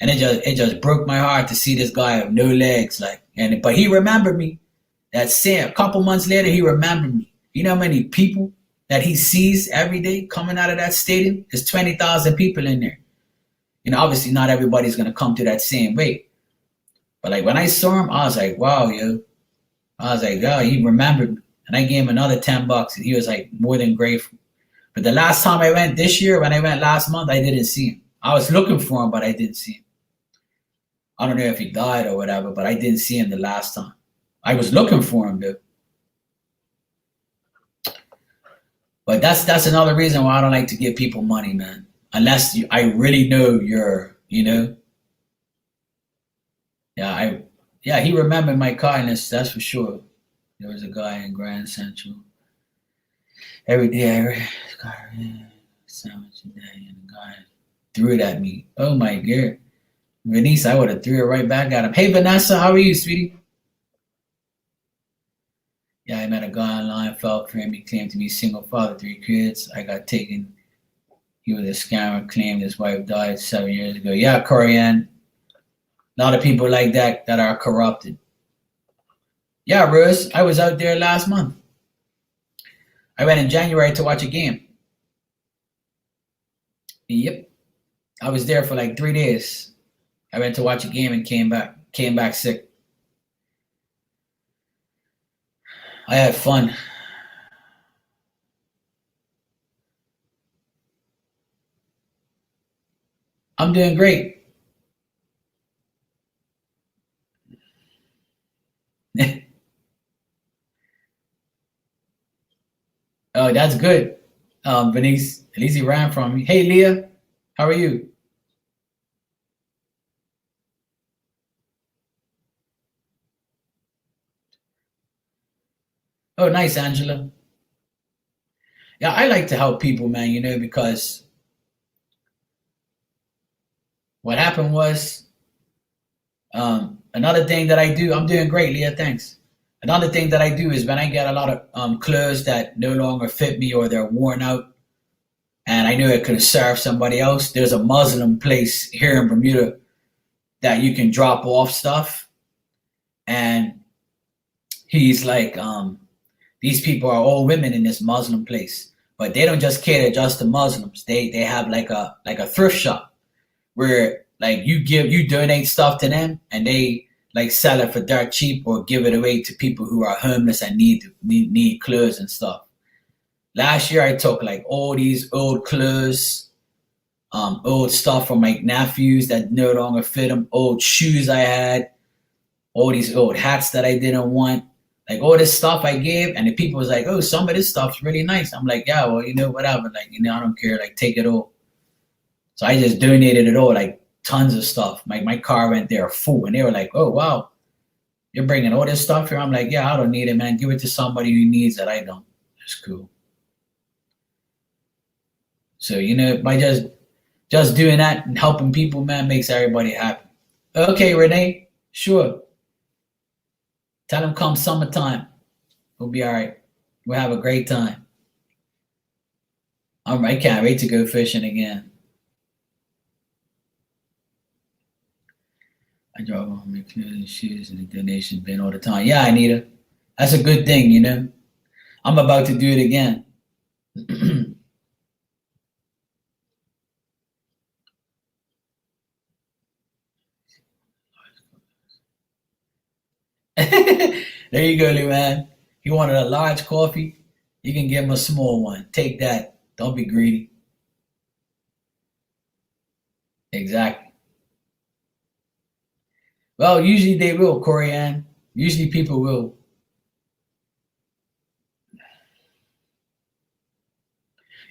and it just broke my heart to see this guy with no legs, like, but he remembered me. That same a couple months later, he remembered me. You know how many people that he sees every day coming out of that stadium? There's 20,000 people in there. Obviously not everybody's gonna come to that same weight, but like when I saw him, I was like, wow, yo. I was like, yo, he remembered me, and I gave him another $10, and he was like more than grateful. But the last time I went this year, when I went last month, I didn't see him. I was looking for him, but I didn't see him. I don't know if he died or whatever, but I didn't see him the last time. I was looking for him, though. But that's another reason why I don't like to give people money, man. Unless I really know yeah, he remembered my kindness, that's for sure. There was a guy in Grand Central. Every day I got a sandwich a day, and the guy threw it at me. Oh my god. Venice, I would have threw it right back at him. Hey Vanessa, how are you, sweetie? Yeah, I met a guy online, fell for him. He claimed to be single father, 3 kids. I got taken. He was a scammer, claimed his wife died 7 years ago. Yeah, Corianne. A lot of people like that are corrupted. Yeah, Rose, I was out there last month. I went in January to watch a game. Yep. I was there for like 3 days. I went to watch a game and came back sick. I had fun. I'm doing great. Oh, that's good. Venice, at least he ran from me. Hey, Leah, how are you? Oh, nice, Angela. Yeah, I like to help people, man, because what happened was another thing that I do, I'm doing great, Leah, thanks. Another thing that I do is when I get a lot of clothes that no longer fit me or they're worn out, and I know it could serve somebody else, there's a Muslim place here in Bermuda that you can drop off stuff. And he's like, these people are all women in this Muslim place, but they don't just cater just to Muslims. They have like a thrift shop where like you donate stuff to them, and they like sell it for dirt cheap or give it away to people who are homeless and need clothes and stuff. Last year I took like all these old clothes, old stuff from my nephews that no longer fit them, old shoes I had, all these old hats that I didn't want, like all this stuff I gave, and the people was like, "Oh, some of this stuff's really nice." I'm like, "Yeah, well, whatever. Like, I don't care. Like, take it all." So I just donated it all, like tons of stuff. My car went there full, and they were like, "Oh, wow, you're bringing all this stuff here." I'm like, "Yeah, I don't need it, man. Give it to somebody who needs it. I don't." It's cool. So by just doing that and helping people, man, makes everybody happy. Okay, Renee, sure. Tell them come summertime. We'll be all right. We'll have a great time. I can't wait to go fishing again. I drove home my clothes and shoes in the donation bin all the time. Yeah, Anita, that's a good thing. I'm about to do it again. There you go, Lou man. He wanted a large coffee. You can give him a small one. Take that. Don't be greedy. Exactly. Well, usually they will, Corianne. Usually people will.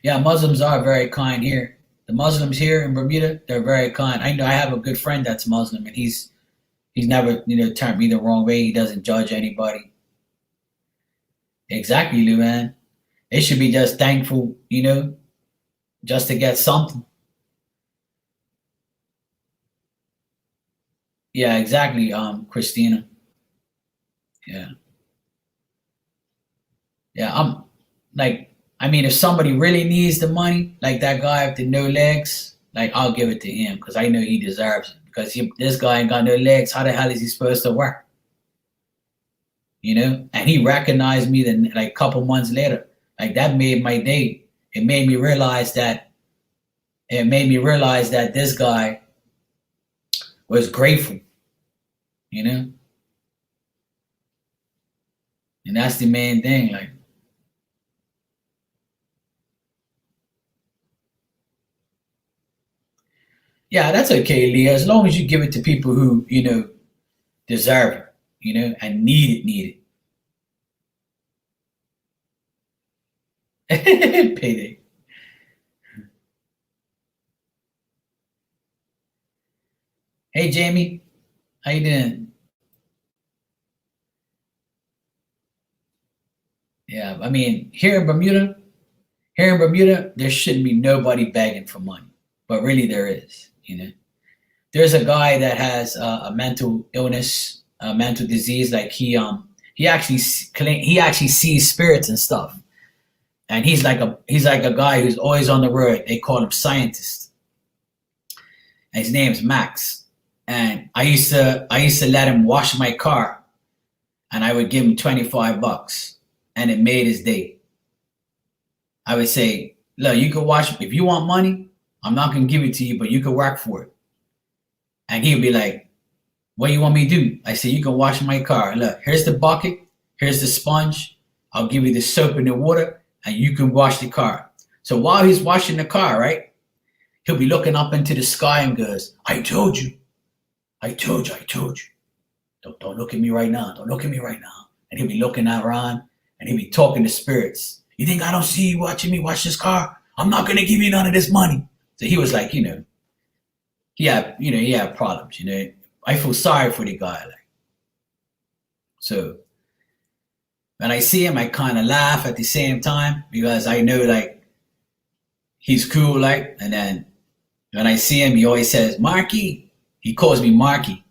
Yeah, Muslims are very kind here. The Muslims here in Bermuda, they're very kind. I know I have a good friend that's Muslim, and he's never turned me the wrong way. He doesn't judge anybody. Exactly, Lou man. They should be just thankful, just to get something. Yeah, exactly, Christina. Yeah. Yeah, I'm like I mean, if somebody really needs the money, like that guy with the no legs, like I'll give it to him because I know he deserves it. Because this guy ain't got no legs. How the hell is he supposed to work? You know? And he recognized me then, like a couple months later. Like that made my day. It made me realize that. It made me realize that this guy was grateful. You know? And that's the main thing. Like. Yeah, that's okay, Leah. As long as you give it to people who, deserve it, and need it. Payday. Hey, Jamie. How you doing? Yeah, I mean, here in Bermuda, there shouldn't be nobody begging for money. But really there is. There's a guy that has a mental illness, a mental disease. Like he actually sees spirits and stuff. And he's like a guy who's always on the road. They call him scientist. And his name's Max. And I used to let him wash my car, and I would give him $25, and it made his day. I would say, "Look, you can wash if you want money. I'm not gonna give it to you, but you can work for it." And he'd be like, "What do you want me to do?" I say, "You can wash my car. Look, here's the bucket, here's the sponge. I'll give you the soap and the water, and you can wash the car." So while he's washing the car, right, he'll be looking up into the sky and goes, "I told you. I told you, I told you. Don't look at me right now. Don't look at me right now." And he'll be looking around and he'll be talking to spirits. "You think I don't see you watching me wash this car? I'm not gonna give you none of this money." So he was like, he had problems. I feel sorry for the guy. So when I see him, I kind of laugh at the same time because I know like he's cool, and then when I see him, he always says, "Marky." He calls me Marky.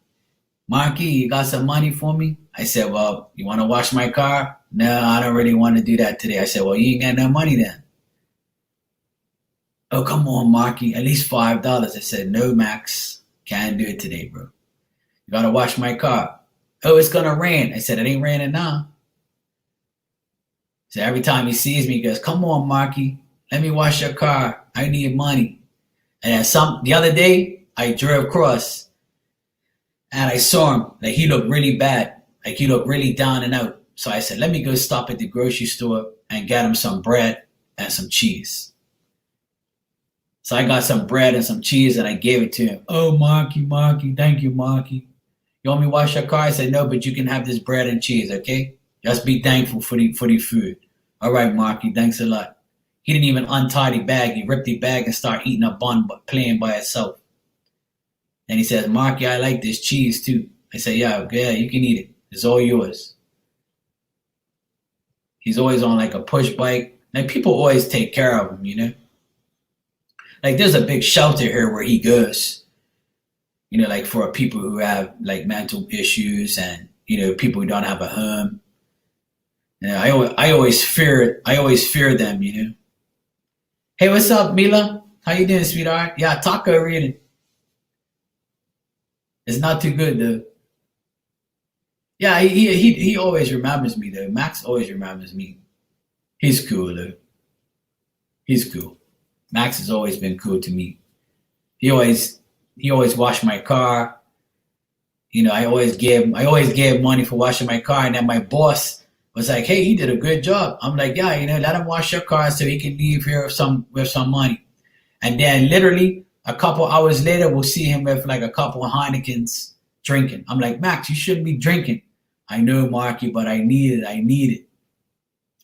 "Marky, you got some money for me?" I said, "Well, you want to wash my car?" "No, I don't really want to do that today." I said, "Well, you ain't got no money then." "Oh, come on, Marky, at least $5." I said, "No, Max, can't do it today, bro. You got to wash my car." "Oh, it's going to rain." I said, "It ain't raining now." So every time he sees me, he goes, "Come on, Marky, let me wash your car. I need money." And then the other day, I drove across and I saw him. Like he looked really bad. Like he looked really down and out. So I said, let me go stop at the grocery store and get him some bread and some cheese. So I got some bread and some cheese and I gave it to him. "Oh, Marky, thank you, Marky. You want me to wash your car?" I said, "No, but you can have this bread and cheese, okay? Just be thankful for the food." "All right, Marky, thanks a lot." He didn't even untie the bag. He ripped the bag and started eating a bun, but playing by itself. And he says, "Marky, I like this cheese too." I said, "Yeah, you can eat it. It's all yours." He's always on like a push bike. Like people always take care of him. Like there's a big shelter here where he goes, like for people who have like mental issues and, people who don't have a home. I always fear them. Hey, what's up, Mila? How you doing, sweetheart? Yeah, taco reading. It's not too good though. Yeah, he always remembers me though. Max always remembers me. He's cool though. He's cool. Max has always been cool to me. He always washed my car. I always gave money for washing my car, and then my boss was like, "Hey, he did a good job." I'm like, "Yeah, let him wash your car so he can leave here with some money." And then literally a couple hours later, we'll see him with like a couple of Heinekens drinking. I'm like, "Max, you shouldn't be drinking." "I know, Marky, but I need it. I need it."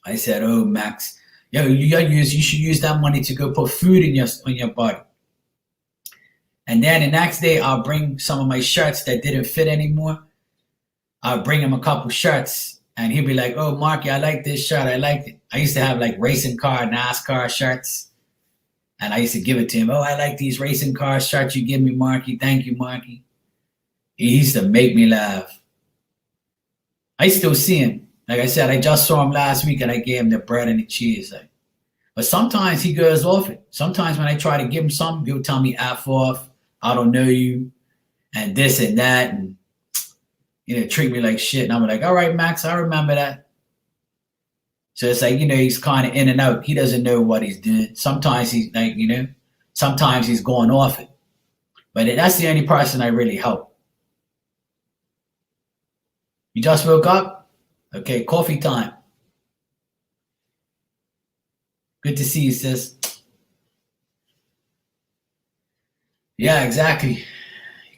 I said, "Oh, Max, yo, you should use that money to go put food in your body." And then the next day, I'll bring some of my shirts that didn't fit anymore. I'll bring him a couple shirts, and he'll be like, "Oh, Marky, I like this shirt. I like it." I used to have like racing car, NASCAR shirts, and I used to give it to him. "Oh, I like these racing car shirts you give me, Marky. Thank you, Marky." He used to make me laugh. I still see him. Like I said, I just saw him last week, and I gave him the bread and the cheese. Like, But sometimes he goes off it. Sometimes when I try to give him something, he'll tell me F off, I don't know you, and this and that, and treat me like shit. And I'm like, all right, Max, I remember that. So it's like, he's kind of in and out. He doesn't know what he's doing. Sometimes he's like, sometimes he's going off it. But that's the only person I really help. You just woke up? Okay, coffee time. Good to see you, sis. Yeah, exactly.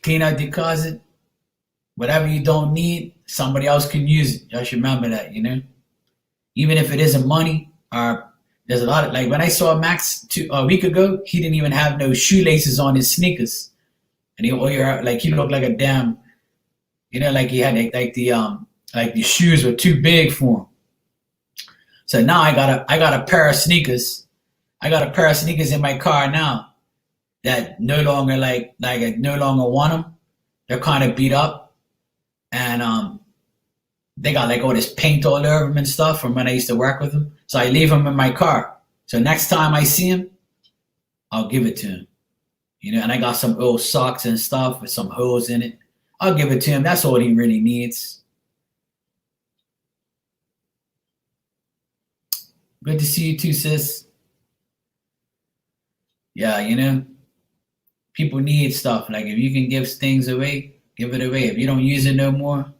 Clean out the closet. Whatever you don't need, somebody else can use it. Just remember that, Even if it isn't money, or there's a lot of, like when I saw Max a week ago, he didn't even have no shoelaces on his sneakers. And he looked like a damn, like he had like the shoes were too big for him. So now I got a pair of sneakers. I got a pair of sneakers in my car now that no longer like I no longer want them. They're kind of beat up, and they got like all this paint all over them and stuff from when I used to work with them. So I leave them in my car. So next time I see him, I'll give it to him. And I got some old socks and stuff with some holes in it. I'll give it to him. That's all he really needs. Good to see you too, sis. Yeah, people need stuff. Like if you can give things away, give it away. If you don't use it no more,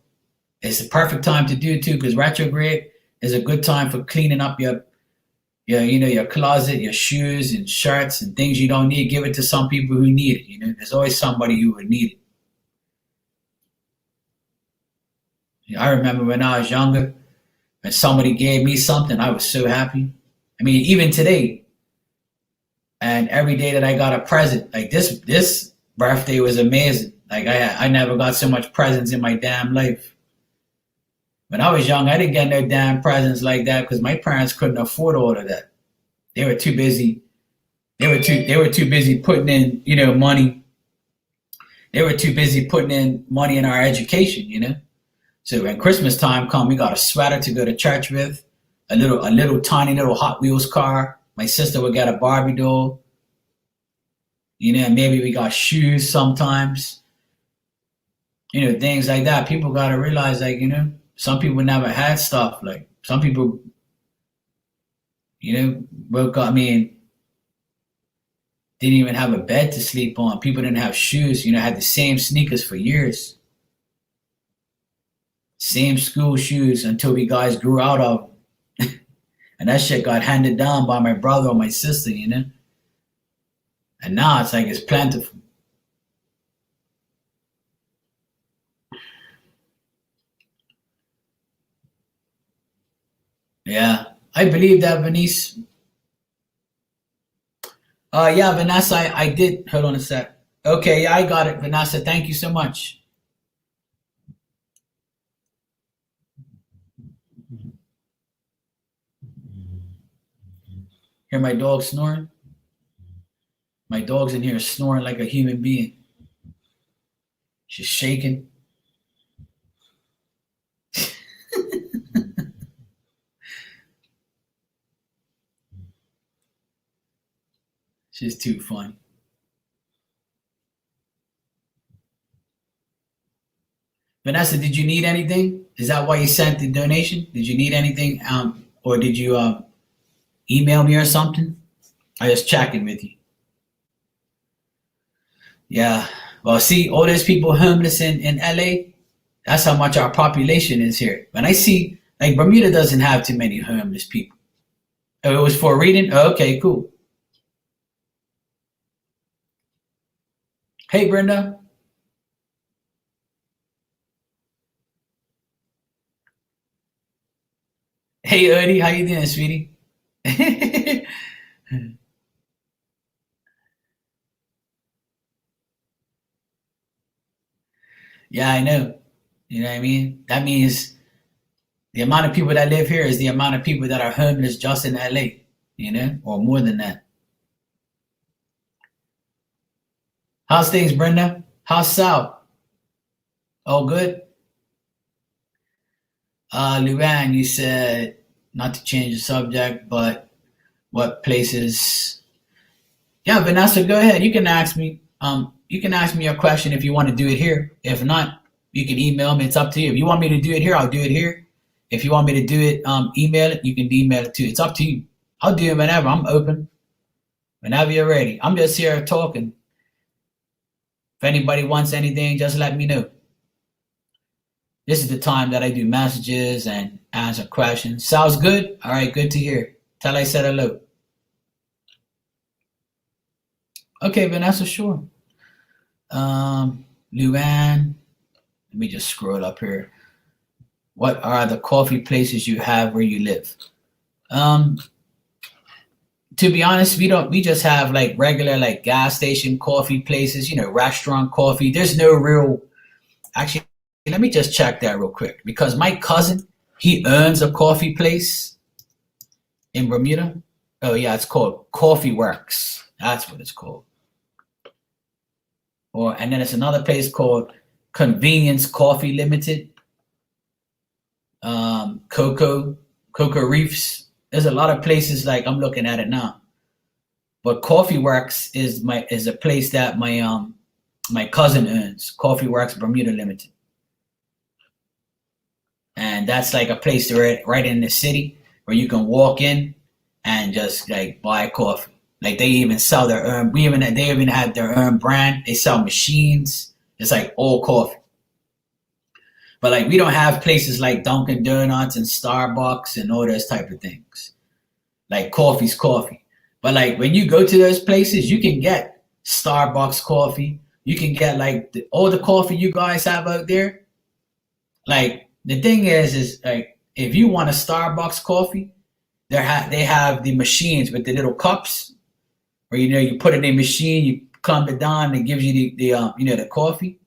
it's the perfect time to do it too, because retrograde is a good time for cleaning up your closet, your shoes and shirts and things you don't need. Give it to some people who need it. There's always somebody who would need it. I remember when I was younger, when somebody gave me something, I was so happy. I mean, even today, and every day that I got a present, like this birthday was amazing. Like I never got so much presents in my damn life. When I was young, I didn't get no damn presents like that because my parents couldn't afford all of that. They were too busy. They were too busy putting in, money. They were too busy putting in money in our education. So when Christmas time come, we got a sweater to go to church with, a little tiny little Hot Wheels car. My sister would get a Barbie doll. Maybe we got shoes sometimes. Things like that. People got to realize, like, some people never had stuff. Like some people, woke up. I mean, didn't even have a bed to sleep on. People didn't have shoes. Had the same sneakers for years, same school shoes until we guys grew out of them. And that shit got handed down by my brother or my sister. And now it's like it's plentiful. Yeah, I believe that, Venice. Yeah, Vanessa, I did. Hold on a sec. Okay, yeah, I got it, Vanessa. Thank you so much. Hear my dog snoring? My dog's in here snoring like a human being. She's shaking. She's too funny. Vanessa, did you need anything? Is that why you sent the donation? Did you need anything? Or did you email me or something? I just checking with you. Yeah. Well, see, all those people homeless in LA, that's how much our population is here. When I see, like, Bermuda doesn't have too many homeless people. Oh, it was for reading? Oh, okay, cool. Hey, Brenda. Hey, Ernie. How you doing, sweetie? Yeah, I know. You know what I mean? That means the amount of people that live here is the amount of people that are homeless just in LA, or more than that. How's things, Brenda? How's Sal? All good? Luann, you said not to change the subject, but what places? Yeah, Vanessa, go ahead. You can ask me. You can ask me a question if you want to do it here. If not, you can email me. It's up to you. If you want me to do it here, I'll do it here. If you want me to do it, email it. You can email it too. It's up to you. I'll do it whenever. I'm open. Whenever you're ready. I'm just here talking. If anybody wants anything, just let me know. This is the time that I do messages and answer questions. Sounds good? All right, good to hear. Tell I said hello. Okay, Vanessa, sure. Luann, let me just scroll up here. What are the coffee places you have where you live? To be honest, we just have like regular like gas station coffee places, restaurant coffee. There's no real, actually, let me just check that real quick because my cousin, he owns a coffee place in Bermuda. Oh yeah, it's called Coffee Works. That's what it's called. And then it's another place called Convenience Coffee Limited. Cocoa Reefs. There's a lot of places like I'm looking at it now. But Coffee Works is a place that my cousin owns. Coffee Works Bermuda Limited. And that's like a place right in the city where you can walk in and just like buy coffee. Like they even sell their own. They even have their own brand. They sell machines. It's like all coffee. But like we don't have places like Dunkin' Donuts and Starbucks and all those type of things. Like coffee's coffee. But like when you go to those places, you can get Starbucks coffee. You can get like all the coffee you guys have out there. Like the thing is like if you want a Starbucks coffee, they have the machines with the little cups. Or you put it in a machine, you clamp it down, and it gives you the coffee.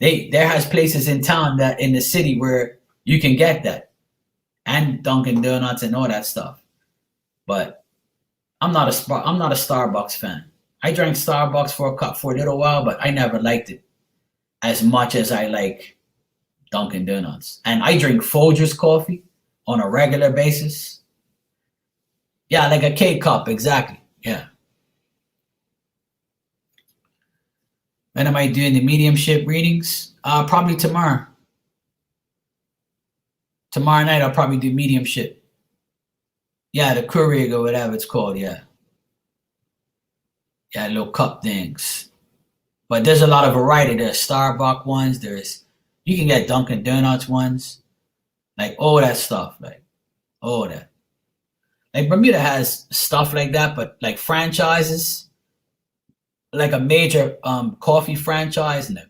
There has places in town that in the city where you can get that, and Dunkin' Donuts and all that stuff. But I'm not a Starbucks fan. I drank Starbucks for a little while, but I never liked it as much as I like Dunkin' Donuts. And I drink Folgers coffee on a regular basis. Yeah, like a K-cup, exactly. Yeah. When am I doing the mediumship readings? Probably tomorrow. Tomorrow night I'll probably do mediumship. Yeah, the Keurig or whatever it's called, yeah. Yeah, little cup things. But there's a lot of variety. There's Starbucks ones, you can get Dunkin' Donuts ones. Like all that stuff, like all that. Like Bermuda has stuff like that, but like franchises, like a major coffee franchise, no.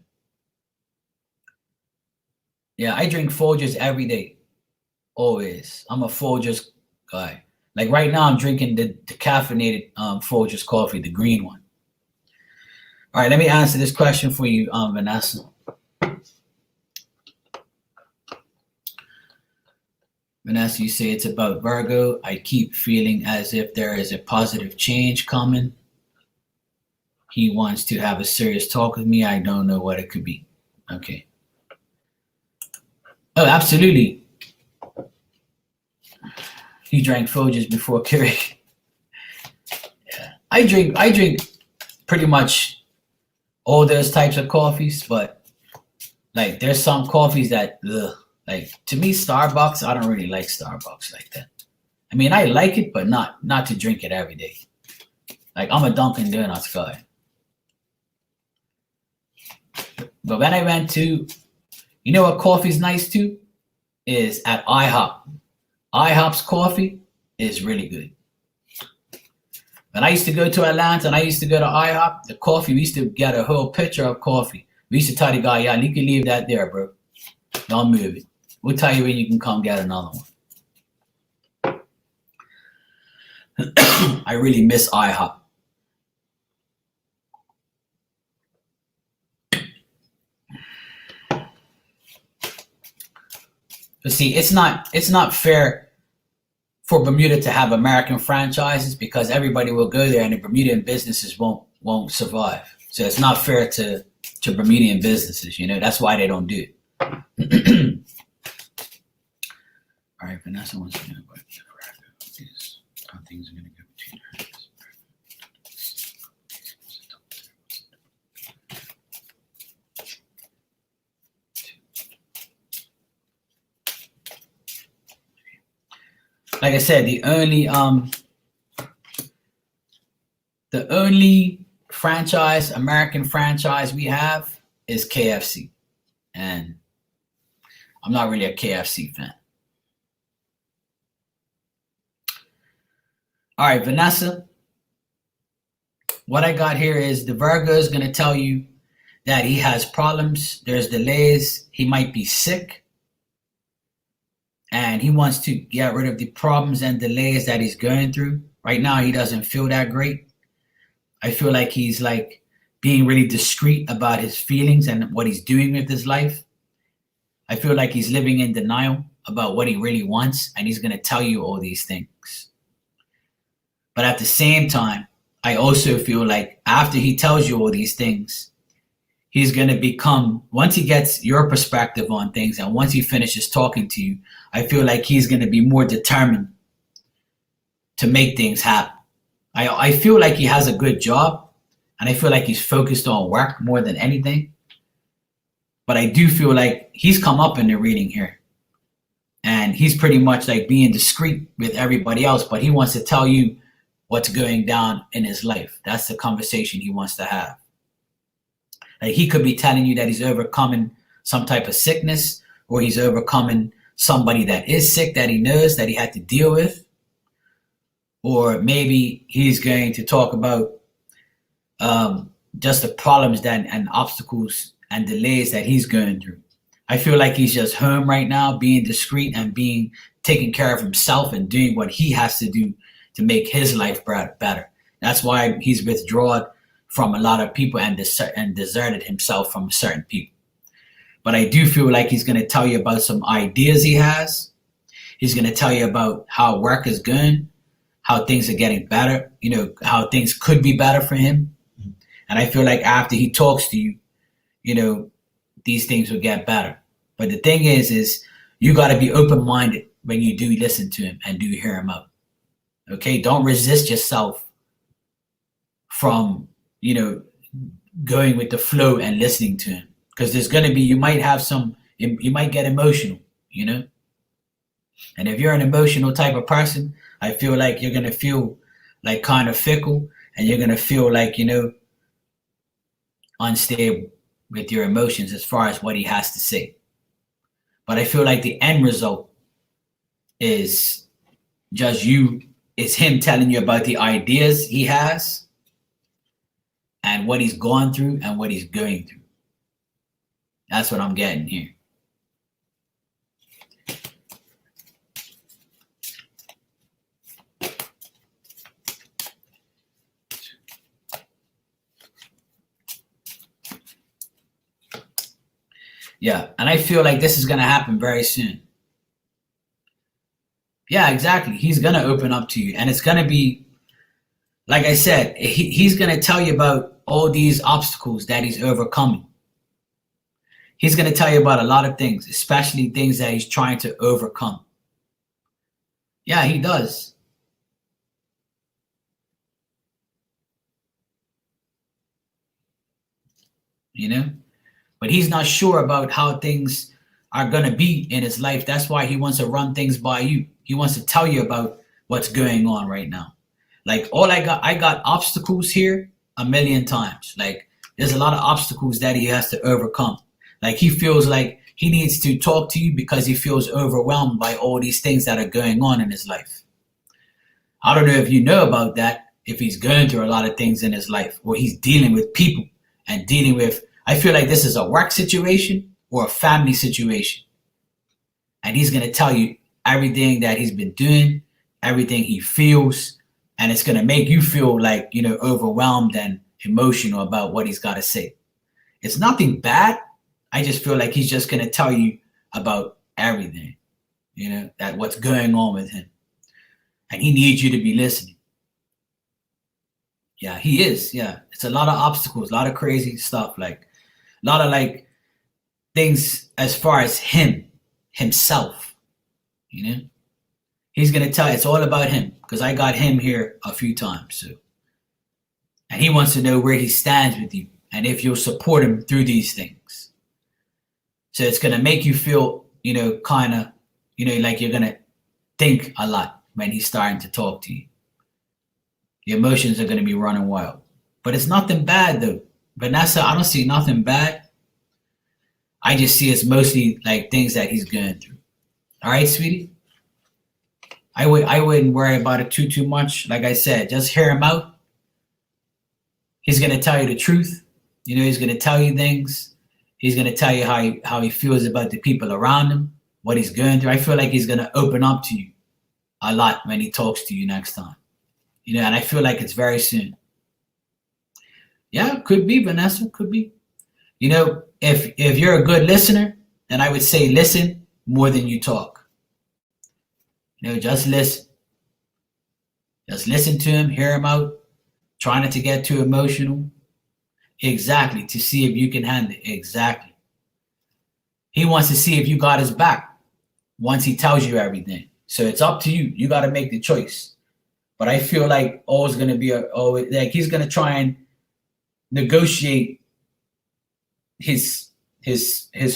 Yeah, I drink Folgers every day. Always. I'm a Folgers guy. Like right now I'm drinking the caffeinated Folgers coffee, the green one. All right, let me answer this question for you, Vanessa. Vanessa, you say it's about Virgo. I keep feeling as if there is a positive change coming. He wants to have a serious talk with me. I don't know what it could be. Okay. Oh, absolutely. You drank Folgers before Keurig. Yeah. I drink pretty much all those types of coffees, but like there's some coffees that like to me Starbucks, I don't really like Starbucks like that. I mean, I like it, but not to drink it every day. Like I'm a Dunkin' Donuts guy. But when I went to, what coffee's nice too? Is at IHOP. IHOP's coffee is really good. When I used to go to Atlanta and I used to go to IHOP, the coffee, we used to get a whole pitcher of coffee. We used to tell the guy, yeah, you can leave that there, bro. Don't move it. We'll tell you when you can come get another one. I really miss IHOP. But see, it's not fair for Bermuda to have American franchises because everybody will go there and the Bermudian businesses won't survive. So it's not fair to Bermudian businesses, That's why they don't do it. All right, Vanessa wants to know about how things are going to go Like I said, the only franchise, American franchise we have is KFC. And I'm not really a KFC fan. All right, Vanessa, what I got here is the Virgo is going to tell you that he has problems. There's delays. He might be sick. And he wants to get rid of the problems and delays that he's going through. Right now, he doesn't feel that great. I feel like he's like being really discreet about his feelings and what he's doing with his life. I feel like he's living in denial about what he really wants, and he's going to tell you all these things. But at the same time, I also feel like after he tells you all these things, he's going to become, once he gets your perspective on things and once he finishes talking to you, I feel like he's going to be more determined to make things happen. I feel like he has a good job, and I feel like he's focused on work more than anything. But I do feel like he's come up in the reading here, and he's pretty much like being discreet with everybody else, but he wants to tell you what's going down in his life. That's the conversation he wants to have. Like he could be telling you that he's overcoming some type of sickness, or he's overcoming somebody that is sick that he knows that he had to deal with. Or maybe he's going to talk about just the problems that and obstacles and delays that he's going through. I feel like he's just home right now, being discreet and being taking care of himself and doing what he has to do to make his life better. That's why he's withdrawn from a lot of people and deserted himself from certain people. But I do feel like he's going to tell you about some ideas he has. He's going to tell you about how work is going, how things are getting better, how things could be better for him. And I feel like after he talks to you, these things will get better. But the thing is you got to be open-minded when you do listen to him and do hear him out. Okay? Don't resist yourself from, going with the flow and listening to him. Because there's going to be, you might get emotional, And if you're an emotional type of person, I feel like you're going to feel like kind of fickle, and you're going to feel like, unstable with your emotions as far as what he has to say. But I feel like the end result is just it's him telling you about the ideas he has and what he's gone through and what he's going through. That's what I'm getting here. Yeah, and I feel like this is going to happen very soon. Yeah, exactly. He's going to open up to you, and it's going to be, like I said, he's going to tell you about all these obstacles that he's overcoming. He's going to tell you about a lot of things, especially things that he's trying to overcome. Yeah, he does. But he's not sure about how things are going to be in his life. That's why he wants to run things by you. He wants to tell you about what's going on right now. Like I got obstacles here a million times. Like there's a lot of obstacles that he has to overcome. Like he feels like he needs to talk to you because he feels overwhelmed by all these things that are going on in his life. I don't know if you know about that, if he's going through a lot of things in his life, or he's dealing with people and dealing with, I feel like this is a work situation or a family situation. And he's going to tell you everything that he's been doing, everything he feels, and it's going to make you feel like, overwhelmed and emotional about what he's got to say. It's nothing bad. I just feel like he's just going to tell you about everything, that what's going on with him. And he needs you to be listening. Yeah, he is. Yeah. It's a lot of obstacles, a lot of crazy stuff, like a lot of like things as far as himself, He's going to tell you it's all about him because I got him here a few times. So, and he wants to know where he stands with you and if you'll support him through these things. So it's going to make you feel, kind of, like you're going to think a lot when he's starting to talk to you. Your emotions are going to be running wild. But it's nothing bad, though. Vanessa, I don't see nothing bad. I just see it's mostly like things that he's going through. All right, sweetie? I wouldn't worry about it too much. Like I said, just hear him out. He's going to tell you the truth. He's going to tell you things. He's going to tell you how he feels about the people around him, what he's going through. I feel like he's going to open up to you a lot when he talks to you next time. And I feel like it's very soon. Yeah, could be, Vanessa, could be. If you're a good listener, then I would say listen more than you talk. Just listen. Just listen to him, hear him out, try not to get too emotional. Exactly, to see if you can handle it. Exactly. He wants to see if you got his back once he tells you everything. So it's up to you. You got to make the choice. But I feel like always going to be like he's going to try and negotiate his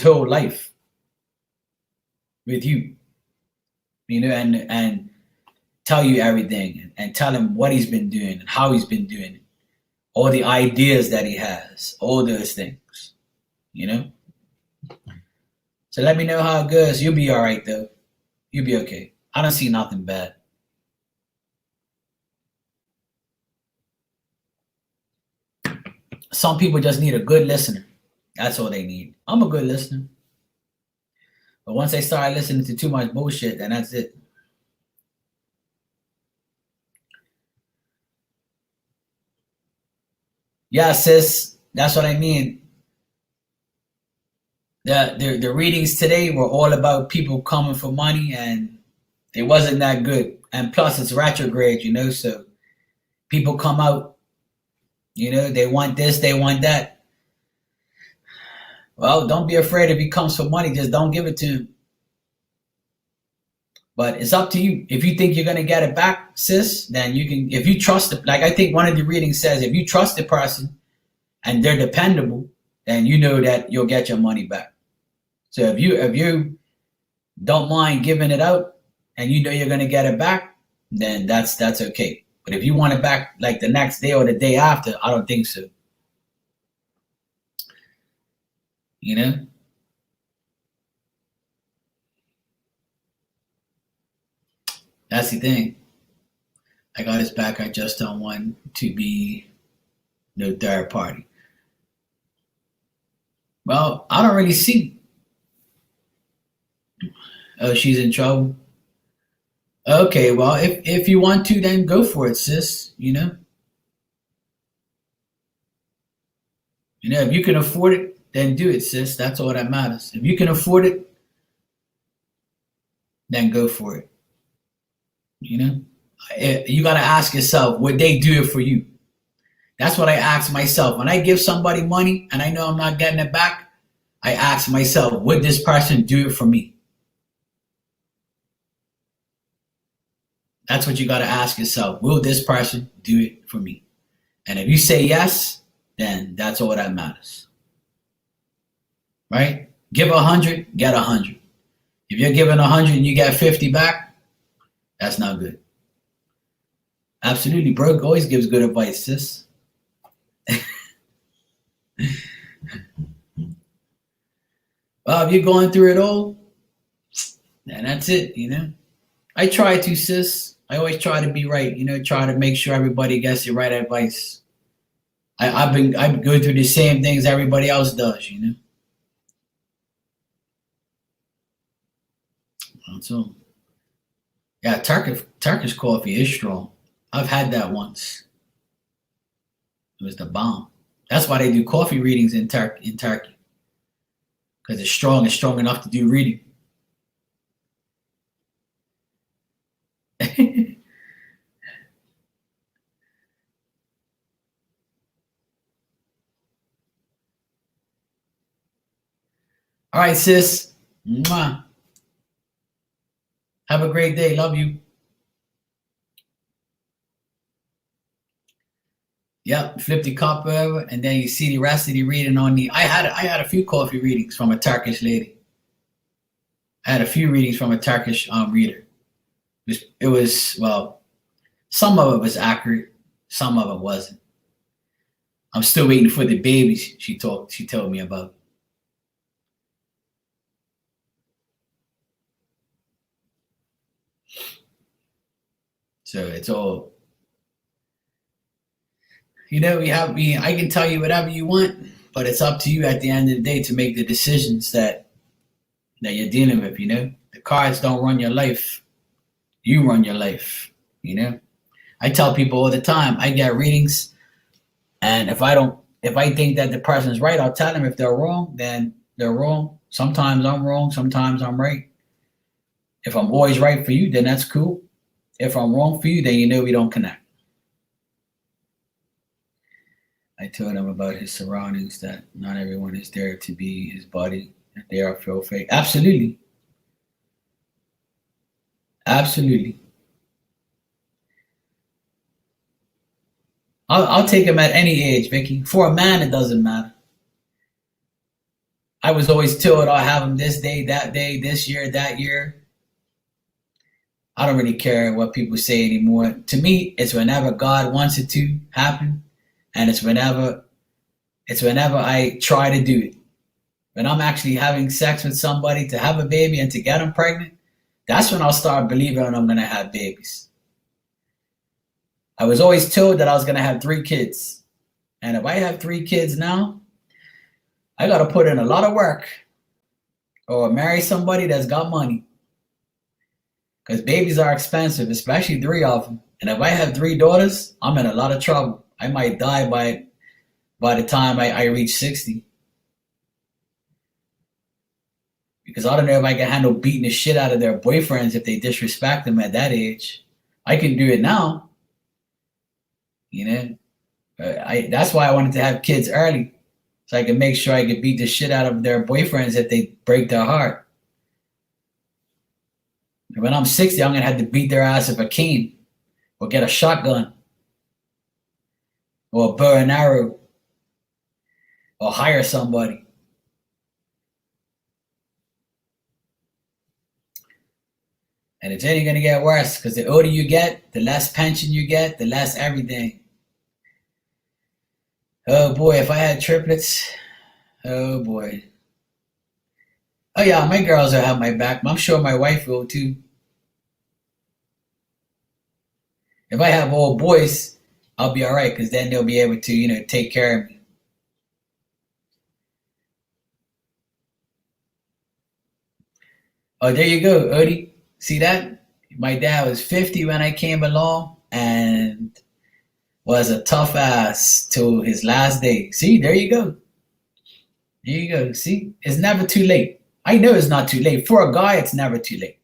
whole life with you, and tell you everything and tell him what he's been doing and how he's been doing it, all the ideas that he has, all those things, So let me know how it goes. You'll be all right, though. You'll be okay. I don't see nothing bad. Some people just need a good listener. That's all they need. I'm a good listener. But once they start listening to too much bullshit, then that's it. Yeah, sis. That's what I mean. The readings today were all about people coming for money, and it wasn't that good. And plus, it's retrograde, so people come out, they want this, they want that. Well, don't be afraid if he comes for money. Just don't give it to him. But it's up to you. If you think you're going to get it back, sis, then you can. If you trust it, like I think one of the readings says, if you trust the person and they're dependable, then you know that you'll get your money back. So if you don't mind giving it out and you know you're going to get it back, then that's okay. But if you want it back like the next day or the day after, I don't think so. That's the thing. I got his back. I just don't want to be no third party. Well, I don't really see. Oh, she's in trouble. Okay, well, if you want to, then go for it, sis. If you can afford it, then do it, sis. That's all that matters. If you can afford it, then go for it. You got to ask yourself, would they do it for you? That's what I ask myself. When I give somebody money and I know I'm not getting it back, I ask myself, would this person do it for me? That's what you got to ask yourself. Will this person do it for me? And if you say yes, then that's all that matters. Right? Give 100, get 100. If you're giving 100 and you get 50 back, that's not good. Absolutely. Broke always gives good advice, sis. Well, if you're going through it all, then that's it, I try to, sis. I always try to be right, try to make sure everybody gets the right advice. I go through the same things everybody else does, So, yeah, Turkish coffee is strong. I've had that once. It was the bomb. That's why they do coffee readings in Turkey. Because it's strong enough to do reading. All right, sis. Mwah. Have a great day. Love you. Yep, flip the cup over, and then you see the rest of the reading on the. I had a few coffee readings from a Turkish lady. I had a few readings from a Turkish reader. It was well, some of it was accurate, some of it wasn't. I'm still waiting for the babies she told me about. So it's all I can tell you whatever you want, but it's up to you at the end of the day to make the decisions that you're dealing with, The cards don't run your life. You run your life, I tell people all the time, I get readings, and if I think that the person's right, I'll tell them. If they're wrong, then they're wrong. Sometimes I'm wrong, sometimes I'm right. If I'm always right for you, then that's cool. If I'm wrong for you, then we don't connect. I told him about his surroundings, that not everyone is there to be his body, that they are feel fake. Absolutely. Absolutely. I'll take him at any age, Vicky. For a man, it doesn't matter. I was always told I'll have him this day, this year, that year. I don't really care what people say anymore. To me, it's whenever God wants it to happen, and it's whenever I try to do it. When I'm actually having sex with somebody to have a baby and to get them pregnant, that's when I'll start believing I'm going to have babies. I was always told that I was going to have 3 kids. And if I have 3 kids now, I got to put in a lot of work or marry somebody that's got money. Because babies are expensive, especially 3 of them. And if I have 3 daughters, I'm in a lot of trouble. I might die by the time I reach 60. Because I don't know if I can handle beating the shit out of their boyfriends if they disrespect them at that age. I can do it now. That's why I wanted to have kids early. So I can make sure I could beat the shit out of their boyfriends if they break their heart. And when I'm 60, I'm going to have to beat their ass with a cane or get a shotgun or a bow and arrow or hire somebody. And it's only going to get worse because the older you get, the less pension you get, the less everything. Oh boy, if I had triplets, oh boy. Oh yeah, my girls will have my back. I'm sure my wife will too. If I have all boys, I'll be all right because then they'll be able to, take care of me. Oh, there you go, Odie. See that? My dad was 50 when I came along and was a tough ass till his last day. See, there you go. There you go. See, it's never too late. I know it's not too late. For a guy, it's never too late.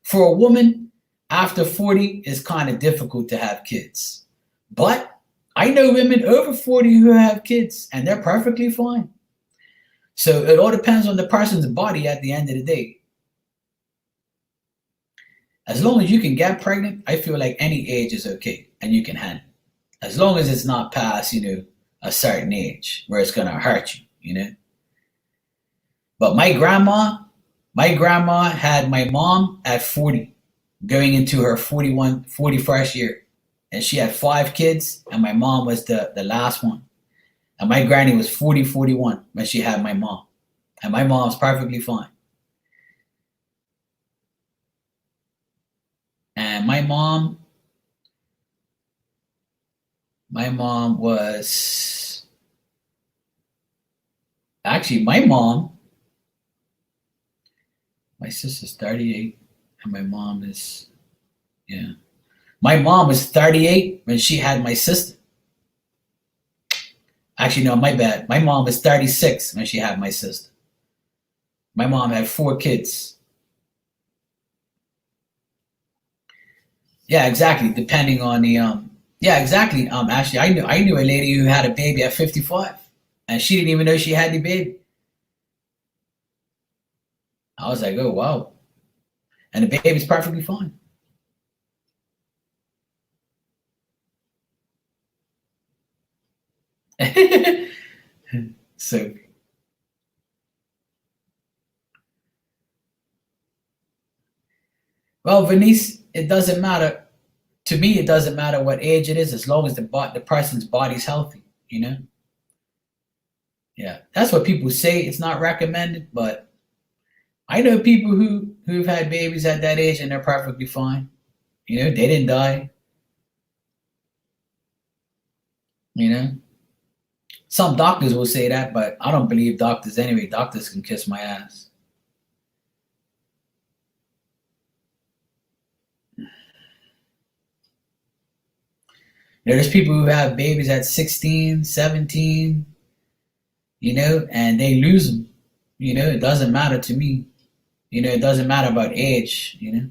For a woman, after 40, it's kind of difficult to have kids. But I know women over 40 who have kids, and they're perfectly fine. So it all depends on the person's body at the end of the day. As long as you can get pregnant, I feel like any age is okay, and you can handle it. As long as it's not past, a certain age where it's going to hurt you. But my grandma had my mom at 40, going into her 41st year. And she had 5 kids, and my mom was the last one. And my granny was 41 when she had my mom. And my mom's perfectly fine. And my mom was actually my sister's 38 and my mom is, yeah. My mom was 38 when she had my sister. Actually, no, my bad. My mom was 36 when she had my sister. My mom had 4 kids. Yeah, exactly. Depending on the yeah, exactly. Actually, I knew a lady who had a baby at 55, and she didn't even know she had the baby. I was like, oh wow, and the baby's perfectly fine. So, well, Venice, it doesn't matter. To me, it doesn't matter what age it is, as long as the person's body's healthy. You know, yeah, that's what people say. It's not recommended, but I know people who've had babies at that age and they're perfectly fine. You know, they didn't die. You know, some doctors will say that, but I don't believe doctors anyway. Doctors can kiss my ass. There's people who have babies at 16, 17, you know, and they lose them. You know, it doesn't matter to me. You know, it doesn't matter about age, you know.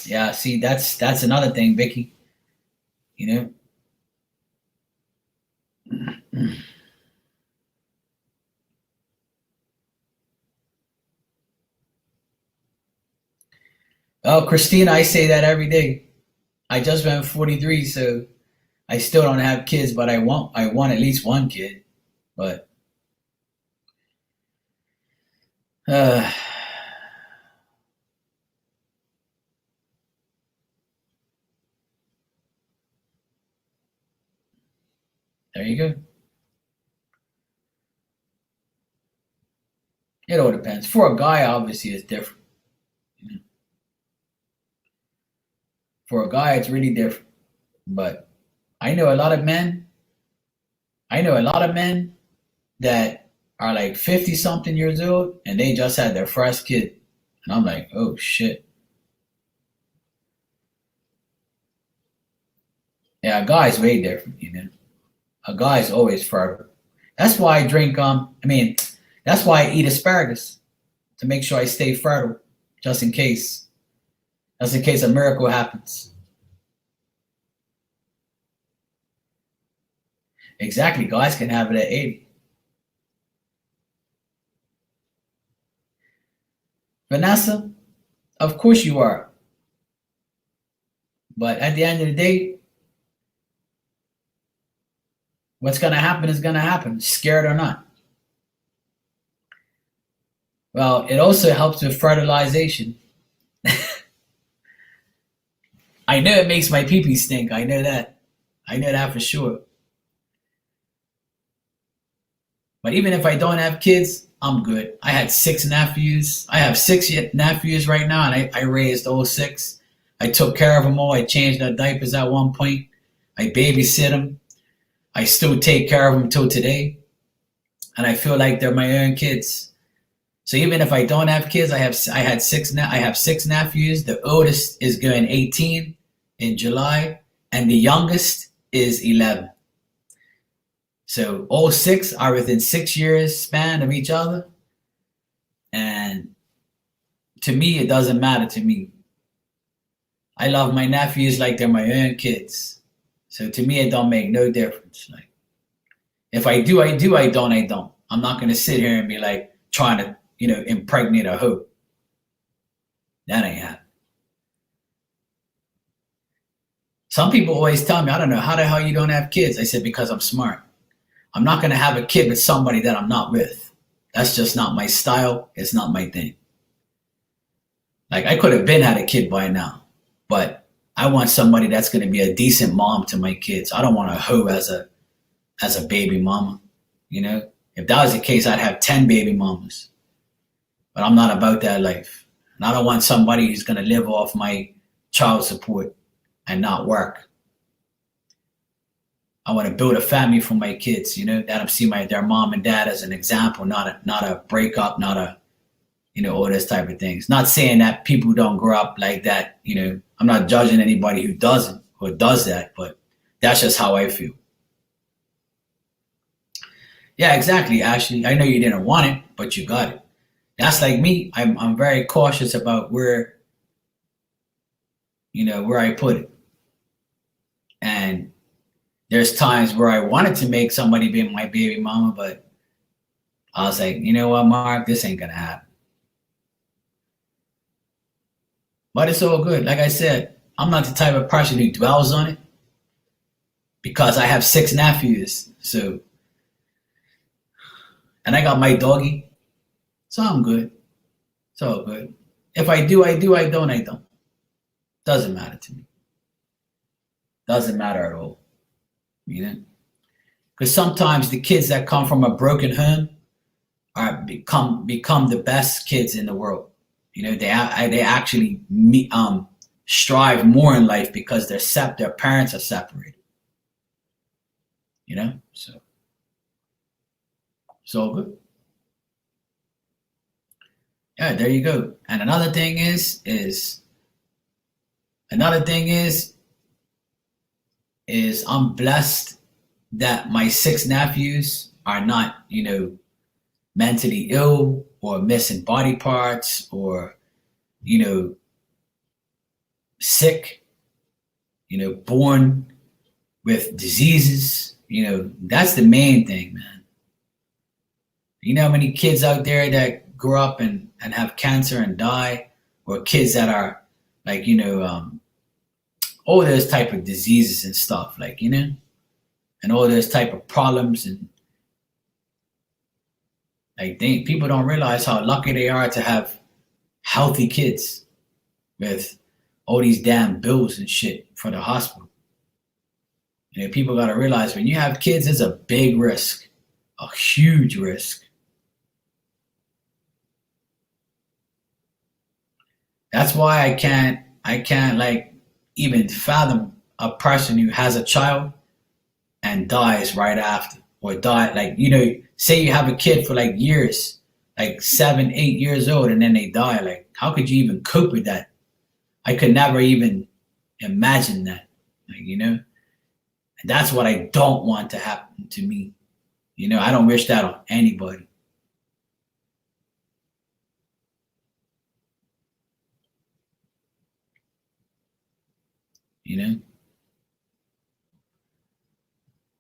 Yeah, see, that's another thing, Vicky. You know, oh, Christina, I say that every day. I just went 43, so I still don't have kids, but I want at least one kid. But uh, there you go. It all depends. For a guy, obviously, it's different. You know? For a guy, it's really different. But I know a lot of men. I know a lot of men that are like 50 something years old and they just had their first kid. And I'm like, oh shit. Yeah, a guy's way different, you know. A guy's always fertile. That's why I drink that's why I eat asparagus to make sure I stay fertile, just in case. Just in case a miracle happens. Exactly, guys can have it at 80. Vanessa, of course you are. But at the end of the day, what's gonna happen is gonna happen, scared or not. Well, it also helps with fertilization. I know it makes my pee pee stink. I know that. I know that for sure. But even if I don't have kids, I'm good. I had six nephews. I have six nephews right now, and I raised all six. I took care of them all. I changed their diapers at one point. I babysit them. I still take care of them till today, and I feel like they're my own kids. So even if I don't have kids, I have six nephews. The oldest is going 18 in July, and the youngest is 11. So all six are within 6 years span of each other. And to me, it doesn't matter to me. I love my nephews like they're my own kids. So to me, it don't make no difference. Like if I do, I do. I don't, I don't. I'm not gonna sit here and be like trying to, impregnate a hoe. That ain't happening. Some people always tell me, I don't know how the hell you don't have kids. I said because I'm smart. I'm not gonna have a kid with somebody that I'm not with. That's just not my style. It's not my thing. Like I could have been had a kid by now, but I want somebody that's going to be a decent mom to my kids. I don't want a hoe as a baby mama. You know, if that was the case, I'd have 10 baby mamas. But I'm not about that life, and I don't want somebody who's going to live off my child support and not work. I want to build a family for my kids. You know, that I see their mom and dad as an example, not a breakup, not a all this type of things. Not saying that people don't grow up like that. I'm not judging anybody who doesn't or does that, but that's just how I feel. Yeah, exactly, Ashley. I know you didn't want it, but you got it. That's like me. I'm very cautious about where I put it. And there's times where I wanted to make somebody be my baby mama, but I was like, you know what, Mark, this ain't gonna happen. But it's all good. Like I said, I'm not the type of person who dwells on it because I have 6 nephews. So, and I got my doggy, so I'm good. It's all good. If I do, I do. I don't, I don't. Doesn't matter to me. Doesn't matter at all. You know, because sometimes the kids that come from a broken home are become the best kids in the world. You know, they actually strive more in life because their parents are separated. You know, so it's all good. Yeah, there you go. And another thing is I'm blessed that my 6 nephews are not, mentally ill or missing body parts or, you know, sick, born with diseases. That's the main thing, man. You know how many kids out there that grow up and have cancer and die, or kids that are like, all those type of diseases and stuff, like, and all those type of problems. And like people don't realize how lucky they are to have healthy kids with all these damn bills and shit for the hospital. People got to realize when you have kids, it's a big risk, a huge risk. That's why I can't like even fathom a person who has a child and dies right after, or die, like, say you have a kid for like years, like 7, 8 years old, and then they die. Like, how could you even cope with that? I could never even imagine that, like, and that's what I don't want to happen to me. I don't wish that on anybody.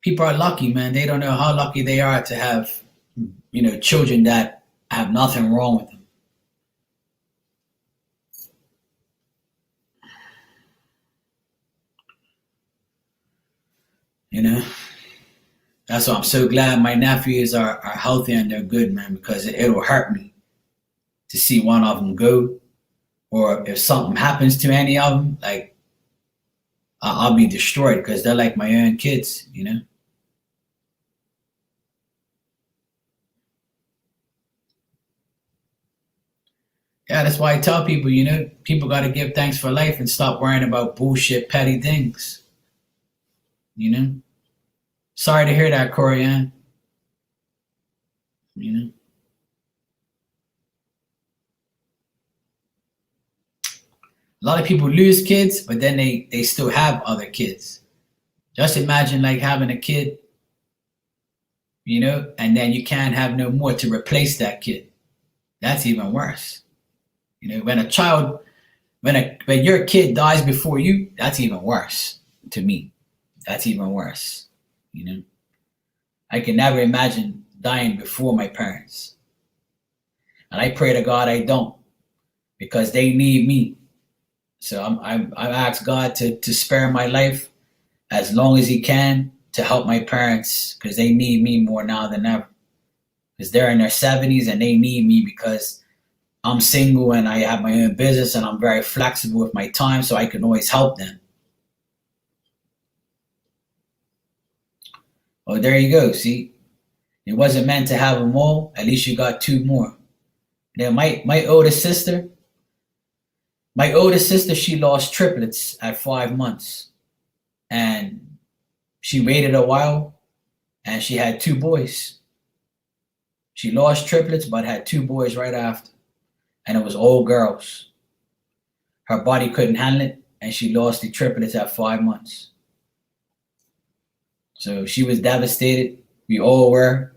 People are lucky, man. They don't know how lucky they are to have, children that have nothing wrong with them. That's why I'm so glad my nephews are healthy and they're good, man, because it'll hurt me to see one of them go, or if something happens to any of them, like, I'll be destroyed because they're like my own kids. Yeah, that's why I tell people, people got to give thanks for life and stop worrying about bullshit, petty things. Sorry to hear that, Corianne. A lot of people lose kids, but then they still have other kids. Just imagine like having a kid, and then you can't have no more to replace that kid. That's even worse. When a child, when your kid dies before you, that's even worse to me. That's even worse. I can never imagine dying before my parents. And I pray to God I don't, because they need me. So I ask God to spare my life as long as He can to help my parents, because they need me more now than ever. Because they're in their 70s and they need me because I'm single and I have my own business and I'm very flexible with my time, so I can always help them. Well, there you go. See, it wasn't meant to have them all. At least you got 2 more. Then my oldest sister, she lost triplets at 5 months, and she waited a while, and she had 2 boys. She lost triplets, but had 2 boys right after, and it was all girls. Her body couldn't handle it, and she lost the triplets at 5 months. So she was devastated. We all were,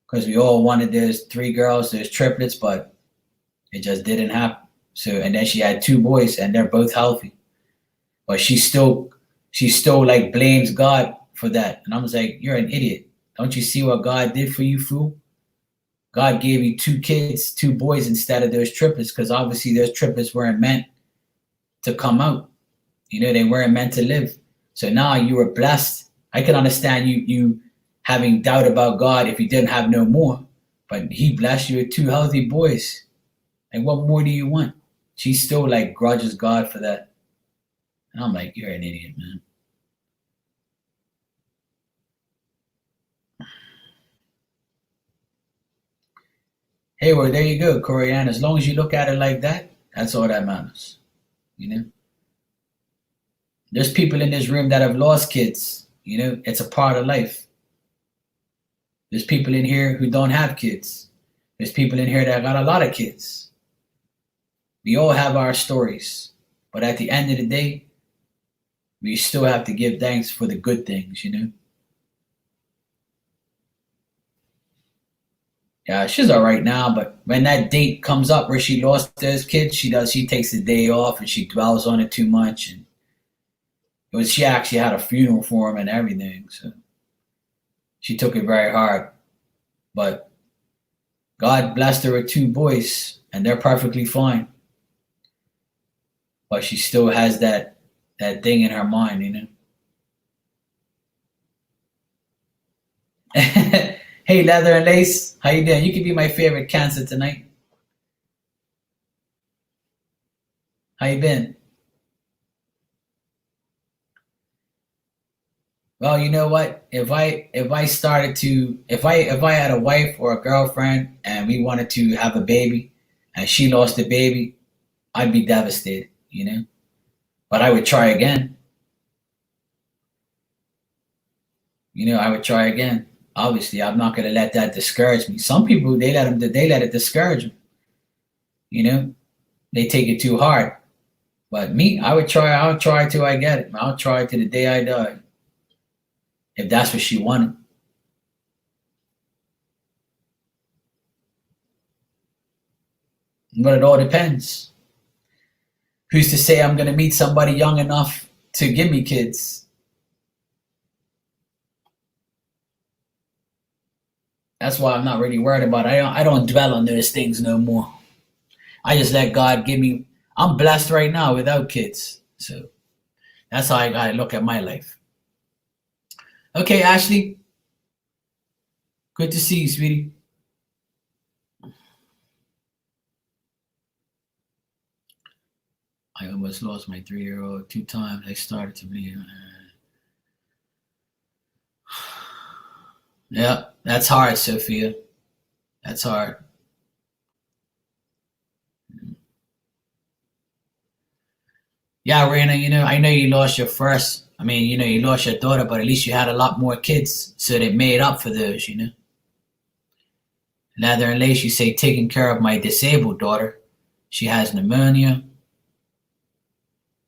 because we all wanted those 3 girls, those triplets, but it just didn't happen. So, and then she had 2 boys, and they're both healthy, but she still like blames God for that. And I was like, you're an idiot. Don't you see what God did for you, fool? God gave you 2 kids, 2 boys instead of those triplets, because obviously those triplets weren't meant to come out. They weren't meant to live. So now you were blessed. I can understand you having doubt about God if you didn't have no more. But he blessed you with two healthy boys. Like, what more do you want? She still like grudges God for that. And I'm like, you're an idiot, man. Hey, well, there you go, Corianne. As long as you look at it like that, that's all that matters. You know, there's people in this room that have lost kids. It's a part of life. There's people in here who don't have kids. There's people in here that got a lot of kids. We all have our stories. But at the end of the day, we still have to give thanks for the good things. Yeah, she's all right now, but when that date comes up where she lost those kids, she takes the day off and she dwells on it too much. And she actually had a funeral for him and everything, so she took it very hard. But God blessed her with two boys, and they're perfectly fine. But she still has that thing in her mind. Hey, Leather and Lace, how you doing? You could be my favorite Cancer tonight. How you been? Well, you know what? If I started to if I had a wife or a girlfriend and we wanted to have a baby and she lost the baby, I'd be devastated. But I would try again. I would try again. Obviously, I'm not going to let that discourage me. Some people they let it discourage them. You know, they take it too hard. But me, I would try. I'll try till I get it. I'll try till the day I die, if that's what she wanted. But it all depends. Who's to say I'm going to meet somebody young enough to give me kids? That's why I'm not really worried about it. I don't dwell on those things no more. I just let God give me. I'm blessed right now without kids, so that's how I gotta look at my life. Okay, Ashley, good to see you, sweetie. I almost lost my 3-year-old two times. I started to bleed. Yeah, that's hard, Sophia. That's hard. Yeah, Raina, I know you lost your first. I mean, you lost your daughter, but at least you had a lot more kids, so they made up for those. Leather and Lace, you say, taking care of my disabled daughter. She has pneumonia.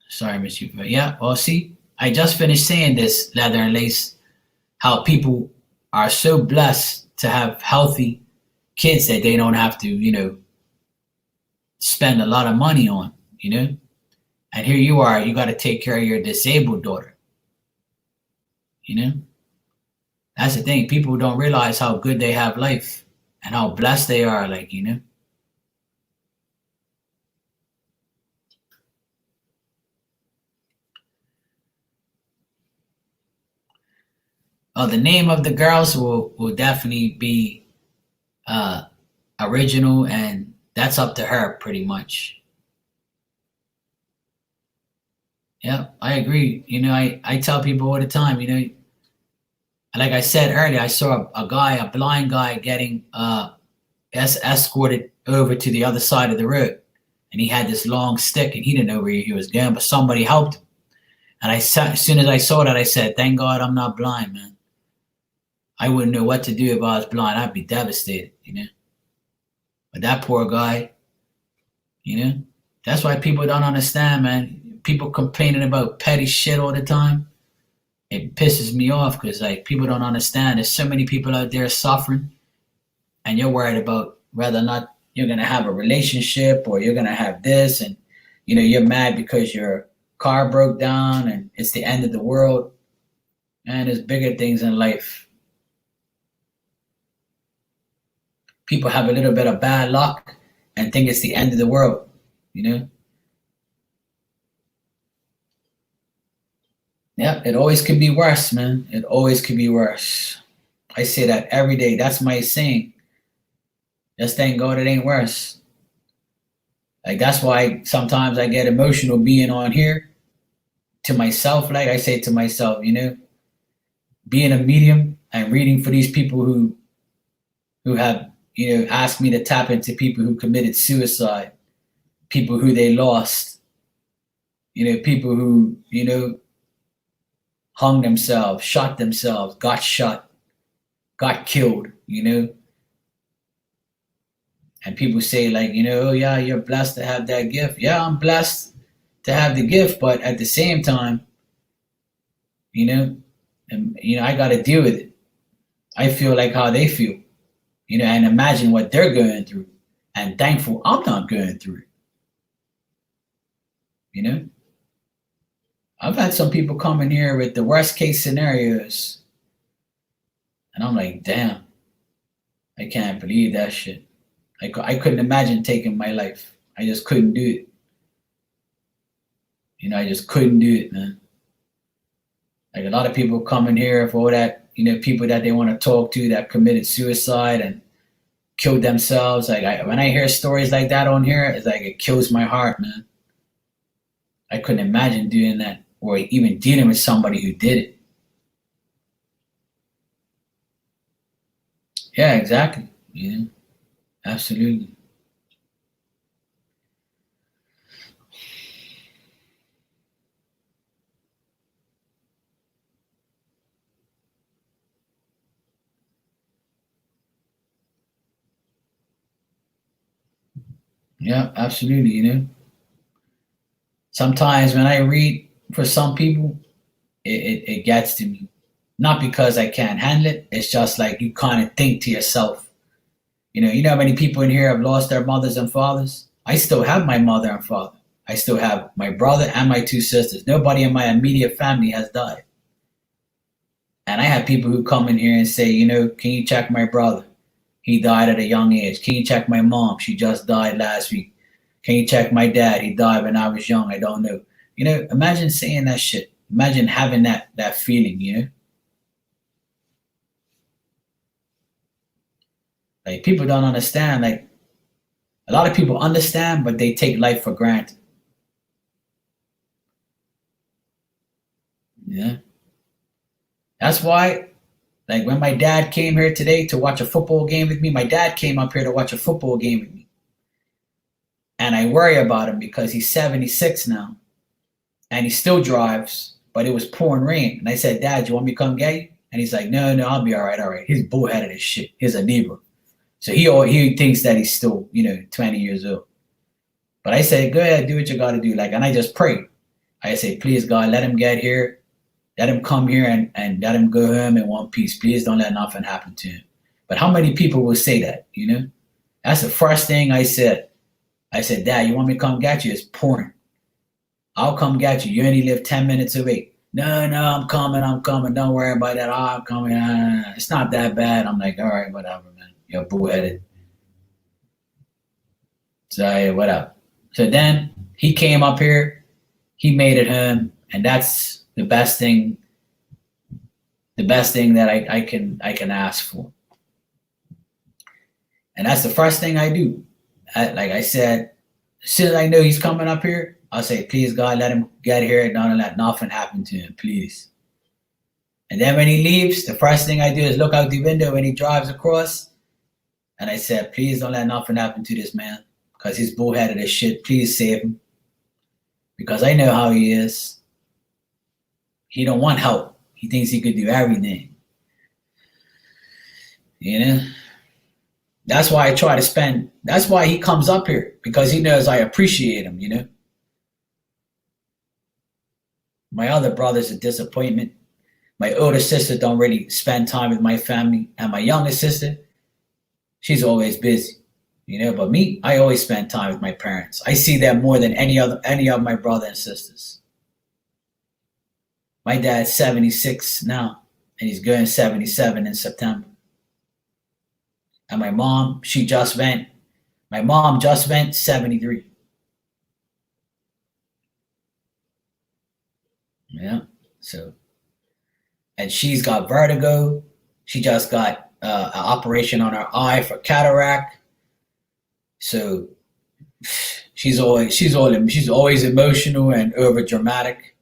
Sorry, Miss you. Yeah, well, see, I just finished saying this, Leather and Lace, how people are so blessed to have healthy kids that they don't have to, spend a lot of money on. And here you are, you got to take care of your disabled daughter. You know, that's the thing. People don't realize how good they have life and how blessed they are. Like. Oh, the name of the girls will definitely be uh, original, and that's up to her pretty much. Yeah, I agree. I tell people all the time. Like I said earlier, I saw a blind guy, getting escorted over to the other side of the road, and he had this long stick, and he didn't know where he was going, but somebody helped him. And as soon as I saw that, I said, "Thank God I'm not blind, man. I wouldn't know what to do if I was blind. I'd be devastated." But that poor guy, you know, that's why people don't understand, man. People complaining about petty shit all the time. It pisses me off because like people don't understand. There's so many people out there suffering, and you're worried about whether or not you're gonna have a relationship or you're gonna have this, and you're mad because your car broke down and it's the end of the world. And there's bigger things in life. People have a little bit of bad luck and think it's the end of the world. You know, Yeah, it always could be worse, man. It always could be worse. I say that every day. That's my saying. Just thank God it ain't worse. Like that's why sometimes I get emotional being on here to myself. Like I say to myself, being a medium and reading for these people who have asked me to tap into people who committed suicide, people who they lost, people who hung themselves, shot themselves, got shot, got killed, and people say like, oh yeah, you're blessed to have that gift. Yeah, I'm blessed to have the gift, but at the same time, you know, I got to deal with it. I feel like how they feel, and imagine what they're going through, and thankful I'm not going through it. You know, I've had some people come in here with the worst case scenarios, and I'm like, damn, I can't believe that shit. I couldn't imagine taking my life. I just couldn't do it. I just couldn't do it, man. Like a lot of people come in here for all that, people that they want to talk to that committed suicide and killed themselves. Like when I hear stories like that on here, it's like it kills my heart, man. I couldn't imagine doing that or even dealing with somebody who did it. Yeah, exactly. Absolutely. Yeah, absolutely. Sometimes when I read for some people, it gets to me. Not because I can't handle it. It's just like you kind of think to yourself. How many people in here have lost their mothers and fathers? I still have my mother and father. I still have my brother and my two sisters. Nobody in my immediate family has died. And I have people who come in here and say, can you check my brother? He died at a young age. Can you check my mom? She just died last week. Can you check my dad? He died when I was young. I don't know. Imagine saying that shit. Imagine having that feeling. Like people don't understand. Like a lot of people understand, but they take life for granted. Yeah. That's why, like when my dad came here today to watch a football game with me, my dad came up here to watch a football game with me. And I worry about him because he's 76 now and he still drives, but it was pouring rain. And I said, Dad, you want me to come get you? And he's like, no, no, I'll be all right, all right. He's bullheaded as shit. He's a neighbor. So he thinks that he's still, 20 years old. But I said, go ahead, do what you got to do. Like, and I just pray. I say, please, God, let him get here. Let him come here and let him go home in one piece. Please don't let nothing happen to him. But how many people will say that, That's the first thing I said. I said, Dad, you want me to come get you? It's pouring. I'll come get you. You only live 10 minutes away. No, no, I'm coming. Don't worry about that. Oh, I'm coming. It's not that bad. I'm like, all right, whatever, man. You're bullheaded. So, yeah, whatever. So then he came up here. He made it home. And that's the best thing that I can ask for. And that's the first thing I do. Like I said, as soon as I know he's coming up here, I'll say, please God, let him get here and don't let nothing happen to him, please. And then when he leaves, the first thing I do is look out the window when he drives across, and I said, please don't let nothing happen to this man, because he's bullheaded as shit. Please save him, because I know how he is. He don't want help. He thinks he could do everything. You know? That's why I try to spend. That's why he comes up here, because he knows I appreciate him. My other brother's a disappointment. My older sister don't really spend time with my family, and my younger sister, she's always busy. But me, I always spend time with my parents. I see them more than any of my brother and sisters. My dad's 76 now, and he's going 77 in September. And my mom, she just went. My mom just went 73. Yeah. So, and she's got vertigo. She just got an operation on her eye for cataract. So she's always emotional and over dramatic.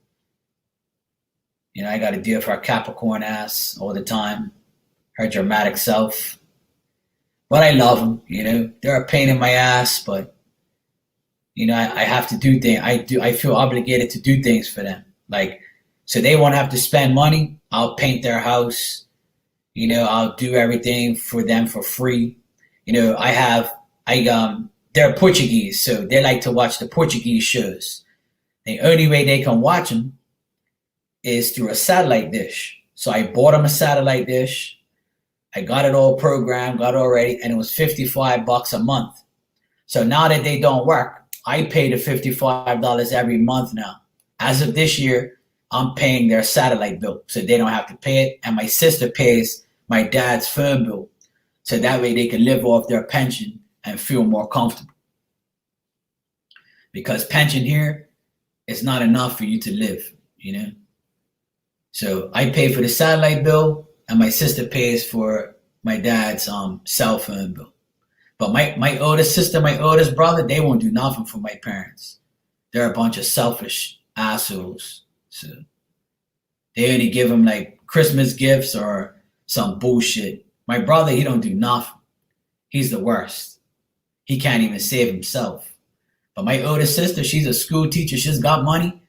You know, I got to deal with her Capricorn ass all the time, her dramatic self. But I love them. You know, they're a pain in my ass, but you know, I have to do things. I feel obligated to do things for them. Like, so they won't have to spend money. I'll paint their house. You know, I'll do everything for them for free. You know, they're Portuguese, so they like to watch the Portuguese shows. The only way they can watch them is through a satellite dish. So I bought them a satellite dish. I got it all programmed, got it all ready, and it was $55 a month. So now that they don't work, I pay the $55 every month now. As of this year, I'm paying their satellite bill, so they don't have to pay it. And my sister pays my dad's phone bill, so that way they can live off their pension and feel more comfortable. Because pension here is not enough for you to live, you know? So I pay for the satellite bill, and my sister pays for my dad's cell phone bill. But my oldest sister, my oldest brother, they won't do nothing for my parents. They're a bunch of selfish assholes. So they only give them like Christmas gifts or some bullshit. My brother, he don't do nothing. He's the worst. He can't even save himself. But my oldest sister, she's a school teacher. She's got money,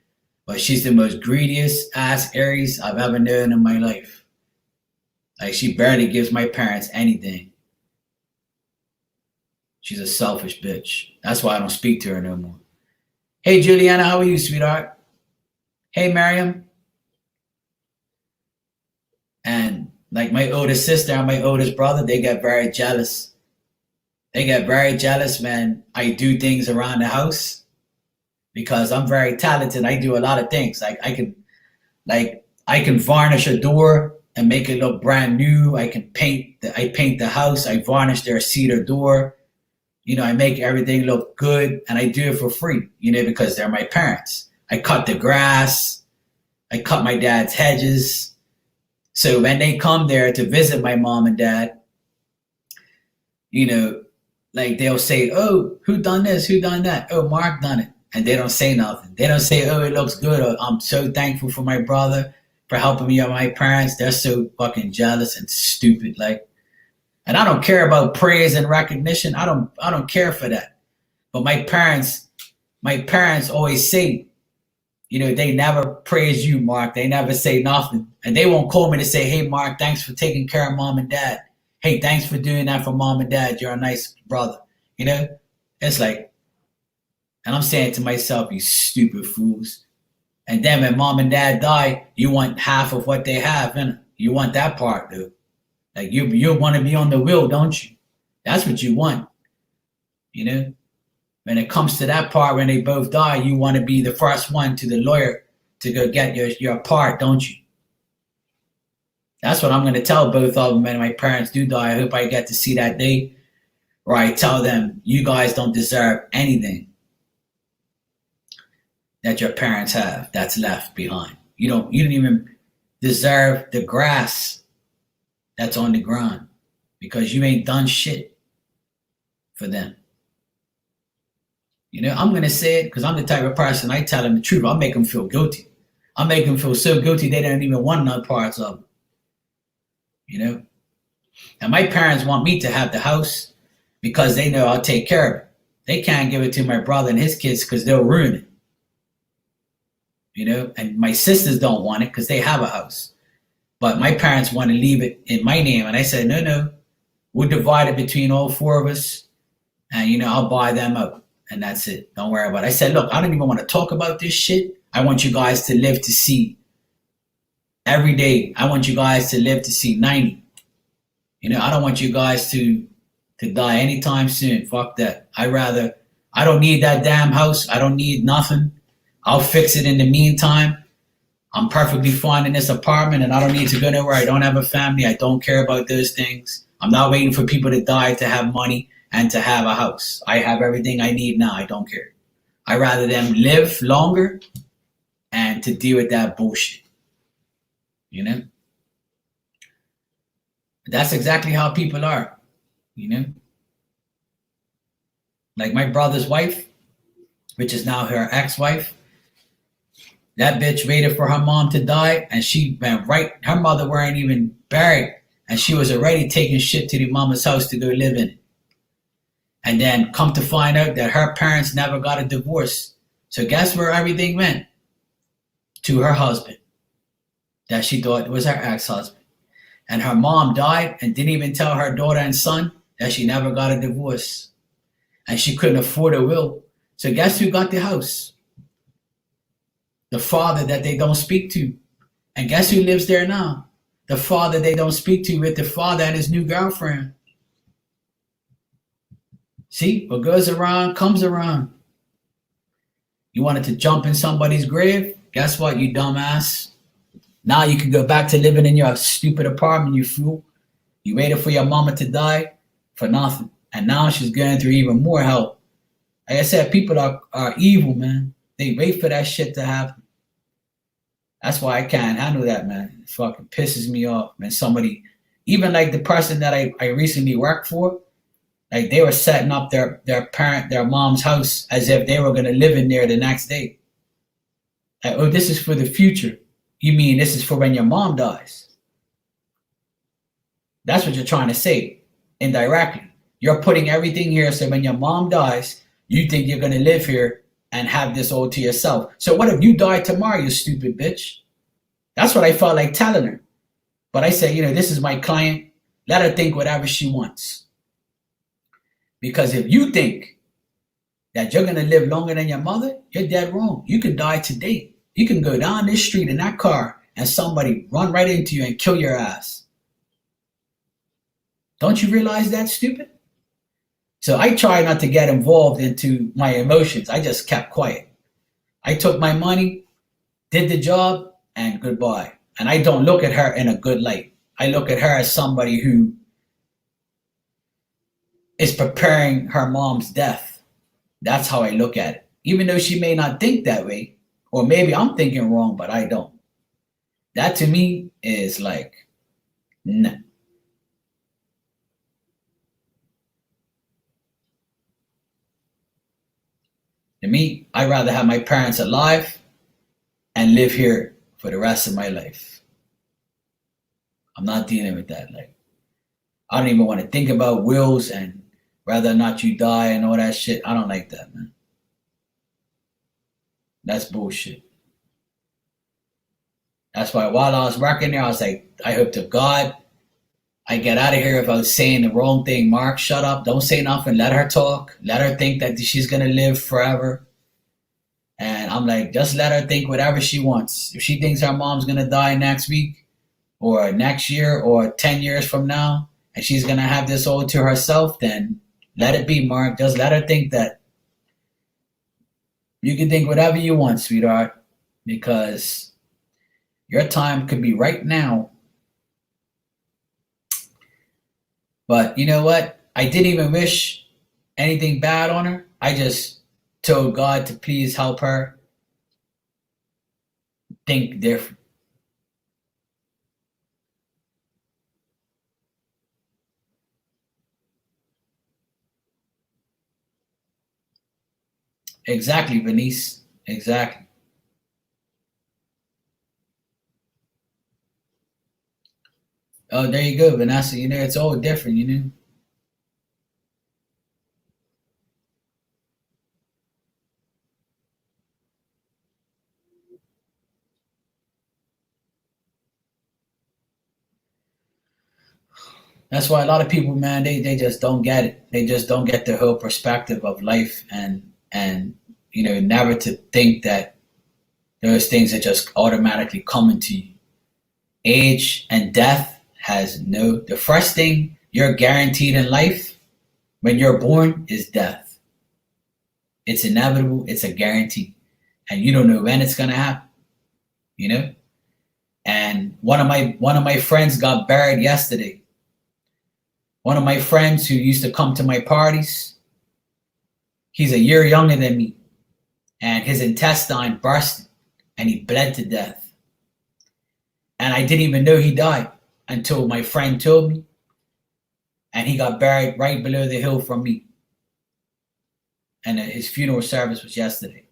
but she's the most greediest ass Aries I've ever known in my life. Like, she barely gives my parents anything. She's a selfish bitch. That's why I don't speak to her no more. Hey, Juliana, how are you, sweetheart? Hey, Miriam. And like my oldest sister and my oldest brother, they get very jealous. They get very jealous when I do things around the house because I'm very talented. I do a lot of things. Like I can varnish a door and make it look brand new. I paint the house. I varnish their cedar door. You know, I make everything look good, and I do it for free, you know, because they're my parents. I cut the grass. I cut my dad's hedges. So when they come there to visit my mom and dad, you know, like they'll say, oh, who done this? Who done that? Oh, Mark done it. And they don't say nothing. They don't say, oh, it looks good. Or I'm so thankful for my brother for helping me and my parents. They're so fucking jealous and stupid. Like, and I don't care about praise and recognition. I don't care for that. But my parents always say, you know, they never praise you, Mark. They never say nothing. And they won't call me to say, hey, Mark, thanks for taking care of mom and dad. Hey, thanks for doing that for mom and dad. You're a nice brother. You know, it's like, and I'm saying to myself, you stupid fools. And then when mom and dad die, you want half of what they have, and you want that part, dude. Like you want to be on the will, don't you? That's what you want. You know, when it comes to that part, when they both die, you want to be the first one to the lawyer to go get your part, don't you? That's what I'm going to tell both of them when my parents do die. I hope I get to see that day where I tell them, you guys don't deserve anything that your parents have that's left behind. You don't even deserve the grass that's on the ground because you ain't done shit for them. You know, I'm going to say it because I'm the type of person, I tell them the truth. I'll make them feel guilty. I'll make them feel so guilty they don't even want none parts of it. You know? And my parents want me to have the house because they know I'll take care of it. They can't give it to my brother and his kids because they'll ruin it. You know? And my sisters don't want it because they have a house. But my parents want to leave it in my name. And I said, no. We'll divide it between all four of us. And, you know, I'll buy them up. And that's it. Don't worry about it. I said, look, I don't even want to talk about this shit. I want you guys to live to see every day. I want you guys to live to see 90. You know, I don't want you guys to die anytime soon. Fuck that. I don't need that damn house. I don't need nothing. I'll fix it in the meantime. I'm perfectly fine in this apartment and I don't need to go nowhere. I don't have a family. I don't care about those things. I'm not waiting for people to die to have money and to have a house. I have everything I need now. I don't care. I'd rather them live longer and to deal with that bullshit. you know. That's exactly how people are, you know. Like my brother's wife, which is now her ex-wife, that bitch waited for her mom to die, and she went right. Her mother weren't even buried, and she was already taking shit to the mama's house to go live in it. And then come to find out that her parents never got a divorce. So guess where everything went? To her husband, that she thought was her ex-husband. And her mom died and didn't even tell her daughter and son that she never got a divorce. And she couldn't afford a will. So guess who got the house? The father that they don't speak to. And guess who lives there now? The father they don't speak to with the father and his new girlfriend. See, what goes around comes around. You wanted to jump in somebody's grave? Guess what, you dumbass? Now you can go back to living in your stupid apartment, you fool. You waited for your mama to die for nothing. And now she's going through even more hell. Like I said, people are evil, man. They wait for that shit to happen. That's why I can't handle that, man. It fucking pisses me off, man. Somebody, even like the person that I recently worked for, like they were setting up their mom's house as if they were gonna live in there the next day. Like, oh, this is for the future. You mean this is for when your mom dies? That's what you're trying to say, indirectly. You're putting everything here so when your mom dies, you think you're gonna live here and have this all to yourself. So what if you die tomorrow, you stupid bitch? That's what I felt like telling her. But I said, this is my client. Let her think whatever she wants. Because if you think that you're going to live longer than your mother, you're dead wrong. You could die today. You can go down this street in that car and somebody run right into you and kill your ass. Don't you realize that, stupid? So I try not to get involved into my emotions. I just kept quiet. I took my money, did the job, and goodbye. And I don't look at her in a good light. I look at her as somebody who is preparing her mom's death. That's how I look at it. Even though she may not think that way, or maybe I'm thinking wrong, but I don't. That to me is like, nah. To me, I'd rather have my parents alive and live here for the rest of my life. I'm not dealing with that. Like, I don't even want to think about wills and whether or not you die and all that shit. I don't like that, man. That's bullshit. That's why while I was working there, I was like, I hope to God I get out of here if I was saying the wrong thing. Mark, shut up. Don't say nothing. Let her talk. Let her think that she's going to live forever. And I'm like, just let her think whatever she wants. If she thinks her mom's going to die next week or next year or 10 years from now, and she's going to have this all to herself, then let it be, Mark. Just let her think that. You can think whatever you want, sweetheart, because your time could be right now. But you know what? I didn't even wish anything bad on her. I just told God to please help her think different. Exactly, Venice. Exactly. Oh, there you go, Vanessa. It's all different. That's why a lot of people, man, they just don't get it. They just don't get the whole perspective of life and never to think that those things are just automatically coming to you. Age and death has the first thing you're guaranteed in life when you're born is death. It's inevitable, it's a guarantee. And you don't know when it's gonna happen, you know? And one of my friends got buried yesterday. One of my friends who used to come to my parties, he's a year younger than me, and his intestine burst and he bled to death. And I didn't even know he died until my friend told me. And he got buried right below the hill from me. And his funeral service was yesterday.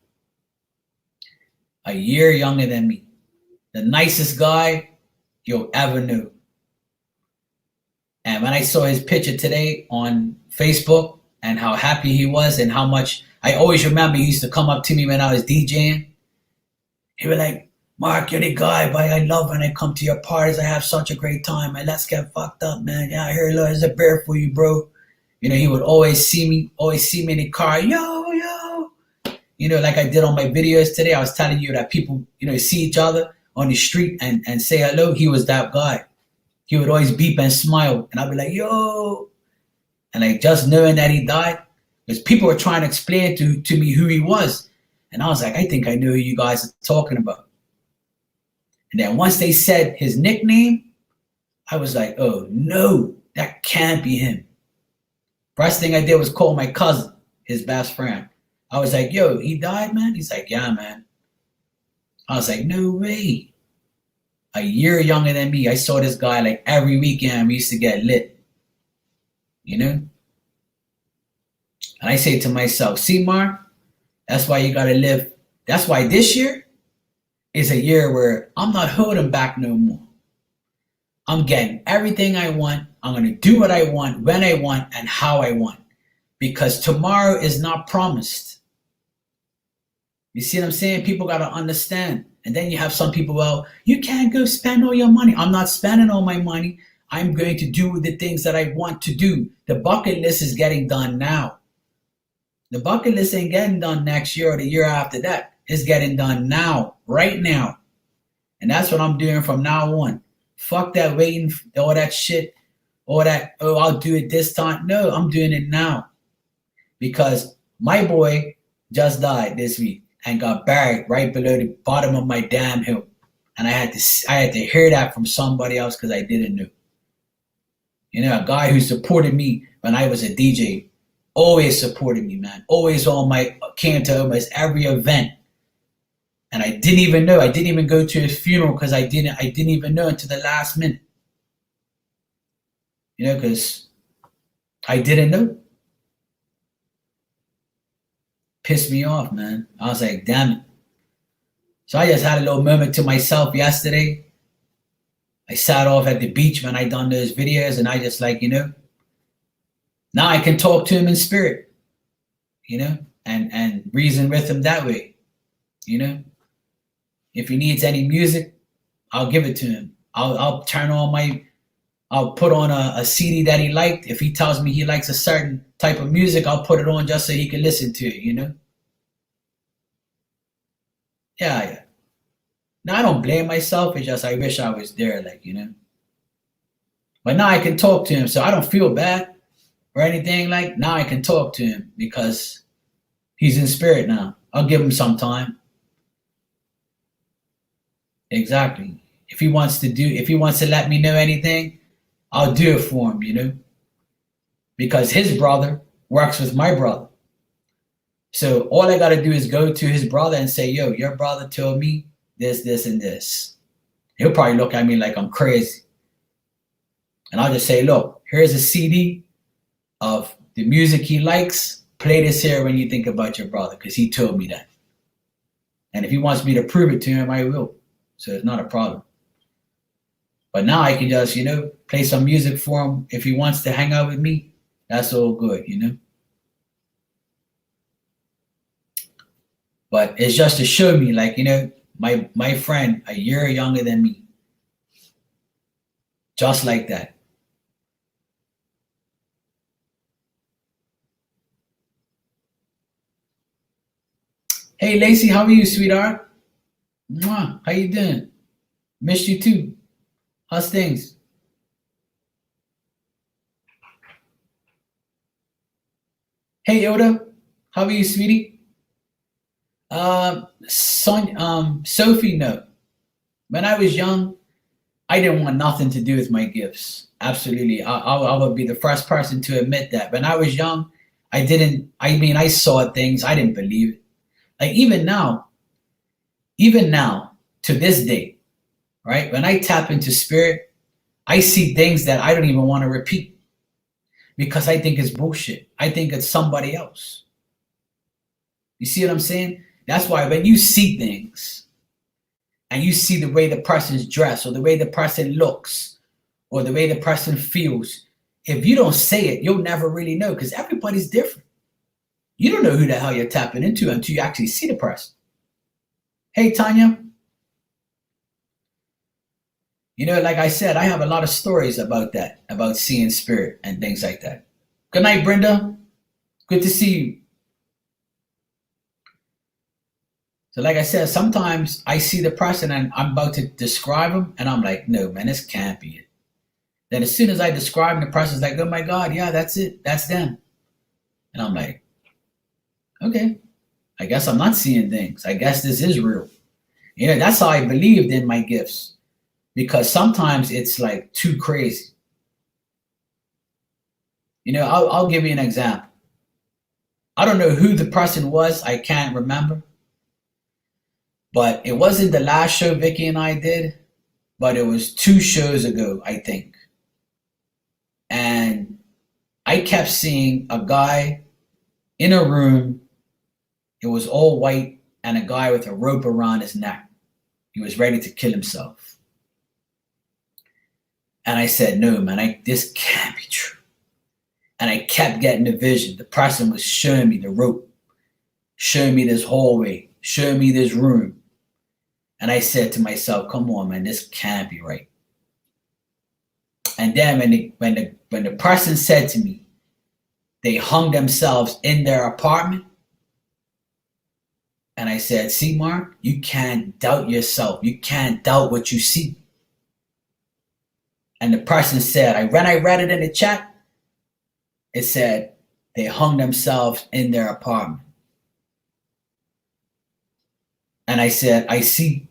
A year younger than me. The nicest guy you'll ever know. And when I saw his picture today on Facebook and how happy he was and how much, I always remember he used to come up to me when I was DJing. He was like, Mark, you're the guy, but I love when I come to your parties. I have such a great time, man. Let's get fucked up, man. Yeah, here, look, there's a beer for you, bro. You know, he would always see me in the car. Yo. You know, like I did on my videos today, I was telling you that people, you know, see each other on the street and say hello. He was that guy. He would always beep and smile. And I'd be like, yo. And like just knowing that he died, because people were trying to explain to me who he was. And I was like, I think I know who you guys are talking about. And then once they said his nickname, I was like, oh no, that can't be him. First thing I did was call my cousin, his best friend. I was like, yo, he died, man? He's like, yeah, man. I was like, no way. A year younger than me. I saw this guy like every weekend. We used to get lit. You know? And I say to myself, see, Mark, that's why you got to live. That's why this year is a year where I'm not holding back no more. I'm getting everything I want. I'm going to do what I want, when I want, and how I want. Because tomorrow is not promised. You see what I'm saying? People got to understand. And then you have some people, well, you can't go spend all your money. I'm not spending all my money. I'm going to do the things that I want to do. The bucket list is getting done now. The bucket list ain't getting done next year or the year after that. It's getting done now, right now. And that's what I'm doing from now on. Fuck that waiting, all that shit, all that, oh, I'll do it this time. No, I'm doing it now. Because my boy just died this week and got buried right below the bottom of my damn hill. And I had to hear that from somebody else because I didn't know. You know, a guy who supported me when I was a DJ, always supported me, man. Always came to almost every event. And I didn't even know. I didn't even go to his funeral because I didn't even know until the last minute. You know, because I didn't know. Pissed me off, man. I was like, damn it. So I just had a little moment to myself yesterday. I sat off at the beach when I done those videos and I just like, you know, now I can talk to him in spirit, you know, and reason with him that way, you know. If he needs any music, I'll give it to him. I'll put on a CD that he liked. If he tells me he likes a certain type of music, I'll put it on just so he can listen to it, you know? Yeah. Now, I don't blame myself. It's just I wish I was there, like, you know? But now I can talk to him, so I don't feel bad or anything. Like, now I can talk to him because he's in spirit now. I'll give him some time. Exactly. If he wants to let me know anything, I'll do it for him, you know? Because his brother works with my brother. So all I got to do is go to his brother and say, yo, your brother told me this, this, and this. He'll probably look at me like I'm crazy. And I'll just say, look, here's a CD of the music he likes. Play this here when you think about your brother because he told me that. And if he wants me to prove it to him, I will. So it's not a problem. But now I can just, you know, play some music for him. If he wants to hang out with me, that's all good, you know. But it's just to show me, like, you know, my friend, a year younger than me. Just like that. Hey, Lacey, how are you, sweetheart? Mwah, how you doing? Missed you too. How's things? Hey, Yoda, how are you, sweetie? Sophie, no. When I was young, I didn't want nothing to do with my gifts. Absolutely. I would be the first person to admit that. When I was young, I saw things, I didn't believe it. Like even now, to this day, right? When I tap into spirit, I see things that I don't even want to repeat because I think it's bullshit. I think it's somebody else. You see what I'm saying? That's why when you see things and you see the way the person's dressed or the way the person looks or the way the person feels, if you don't say it, you'll never really know because everybody's different. You don't know who the hell you're tapping into until you actually see the person. Hey, Tanya. You know, like I said, I have a lot of stories about that, about seeing spirit and things like that. Good night, Brenda. Good to see you. So like I said, sometimes I see the person and I'm about to describe them and I'm like, no, man, this can't be it. Then as soon as I describe them, the person's like, oh my God, yeah, that's it. That's them. And I'm like, okay, I guess I'm not seeing things. I guess this is real. You know, that's how I believed in my gifts because sometimes it's like too crazy. You know, I'll give you an example. I don't know who the person was. I can't remember. But it wasn't the last show Vicky and I did, but it was 2 shows ago, I think. And I kept seeing a guy in a room. It was all white and a guy with a rope around his neck. He was ready to kill himself. And I said, no, man, this can't be true. And I kept getting the vision. The person was showing me the rope, showing me this hallway, showing me this room. And I said to myself, come on, man, this can't be right. And then when the person said to me, they hung themselves in their apartment. And I said, see, Mark, you can't doubt yourself. You can't doubt what you see. And the person said, when I read it in the chat, it said they hung themselves in their apartment. And I said, I see.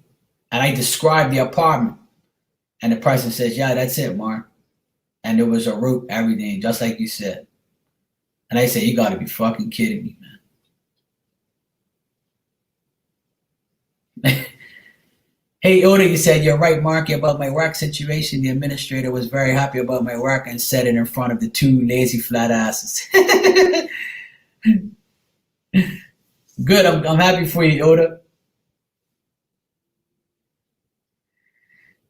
And I described the apartment. And the person says, yeah, that's it, Mark. And there was a rope, everything, just like you said. And I said, you got to be fucking kidding me, man. Hey, Oda, you said, you're right, Marky, about my work situation. The administrator was very happy about my work and said it in front of the 2 lazy flat asses. Good, I'm happy for you, Oda.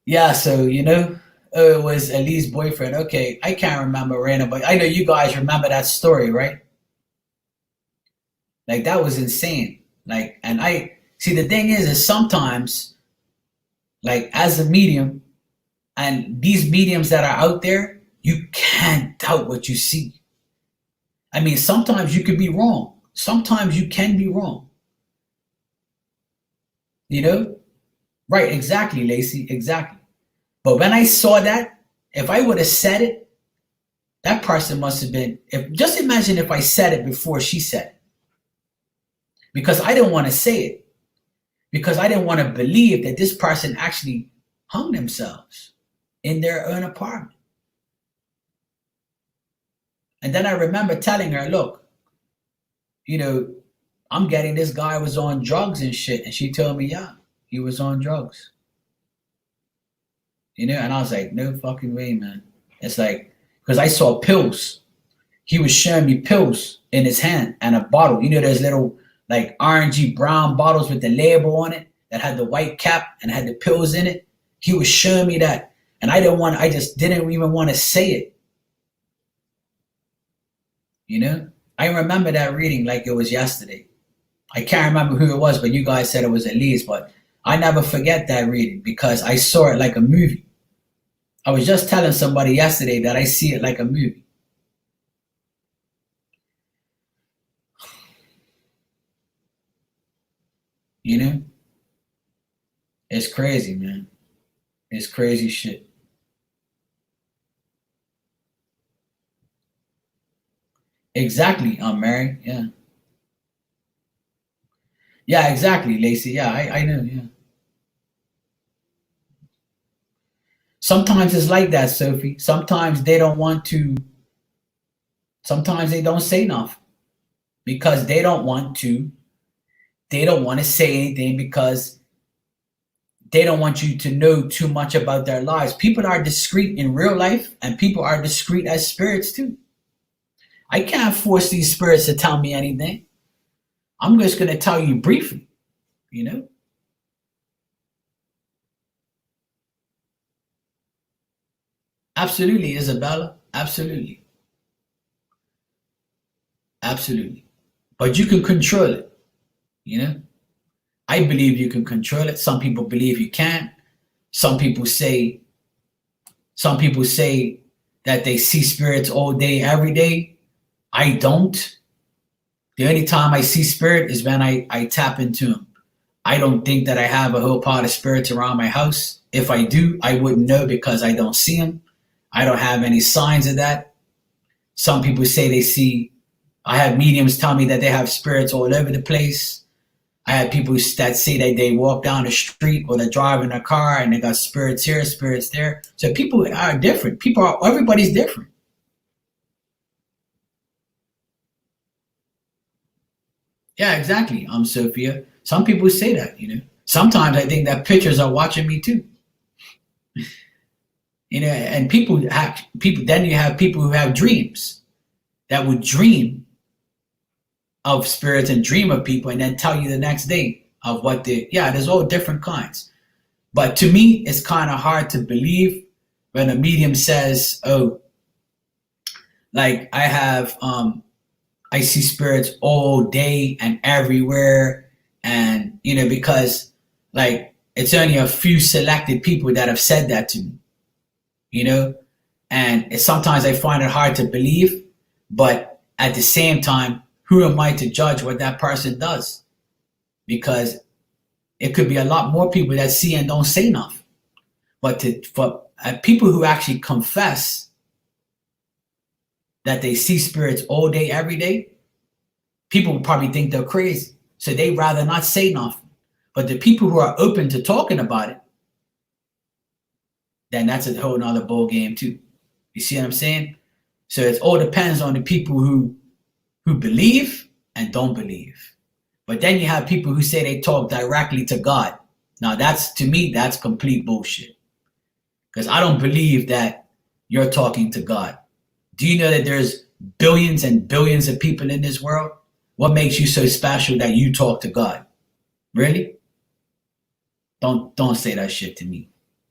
Yeah, so, you know, it was Elie's boyfriend. Okay, I can't remember random, but I know you guys remember that story, right? Like, that was insane. Like, and I, see, the thing is sometimes, like, as a medium, and these mediums that are out there, you can't doubt what you see. I mean, sometimes you could be wrong. Sometimes you can be wrong. You know? Right, exactly, Lacey, exactly. But when I saw that, if I would have said it, that person must have been, just imagine if I said it before she said it. Because I didn't want to say it. Because I didn't want to believe that this person actually hung themselves in their own apartment. And then I remember telling her, look, you know, I'm getting this guy was on drugs and shit. And she told me, yeah, he was on drugs. You know, and I was like, no fucking way, man. It's like, because I saw pills. He was showing me pills in his hand and a bottle. You know, there's little like orangey brown bottles with the label on it that had the white cap and had the pills in it. He was showing me that. And I just didn't even want to say it. You know, I remember that reading like it was yesterday. I can't remember who it was, but you guys said it was Elise. But I never forget that reading because I saw it like a movie. I was just telling somebody yesterday that I see it like a movie. You know? It's crazy, man. It's crazy shit. Exactly, Mary. Yeah. Yeah, exactly, Lacey. Yeah, I know, yeah. Sometimes it's like that, Sophie. Sometimes they don't want to, sometimes they don't say nothing because they don't want to say anything because they don't want you to know too much about their lives. People are discreet in real life, and people are discreet as spirits too. I can't force these spirits to tell me anything. I'm just going to tell you briefly, you know? Absolutely, Isabella. Absolutely. Absolutely. But you can control it, you know? I believe you can control it. Some people believe you can't. Some people say some people say that they see spirits all day, every day. I don't. The only time I see spirit is when I tap into them. I don't think that I have a whole pot of spirits around my house. If I do, I wouldn't know because I don't see them. I don't have any signs of that. Some people say they see, I have mediums tell me that they have spirits all over the place. I have people that say that they walk down the street or they're driving a car and they got spirits here, spirits there. So people are different. Everybody's different. Yeah, exactly. Sophia. Some people say that, you know. Sometimes I think that pictures are watching me too. You know, and people. Then you have people who have dreams that would dream of spirits and dream of people, and then tell you the next day of what they. Yeah, there's all different kinds. But to me, it's kind of hard to believe when a medium says, "Oh, like I see spirits all day and everywhere," and you know, because like it's only a few selected people that have said that to me, you know, and sometimes I find it hard to believe, but at the same time, who am I to judge what that person does? Because it could be a lot more people that see and don't say nothing. But for people who actually confess that they see spirits all day, every day, people will probably think they're crazy. So they rather not say nothing. But the people who are open to talking about it, then that's a whole nother ball game too. You see what I'm saying? So it all depends on the people who believe and don't believe. But then you have people who say they talk directly to God. Now that's, to me, that's complete bullshit. Because I don't believe that you're talking to God. Do you know that there's billions and billions of people in this world? What makes you so special that you talk to God? Really? Don't say that shit to me.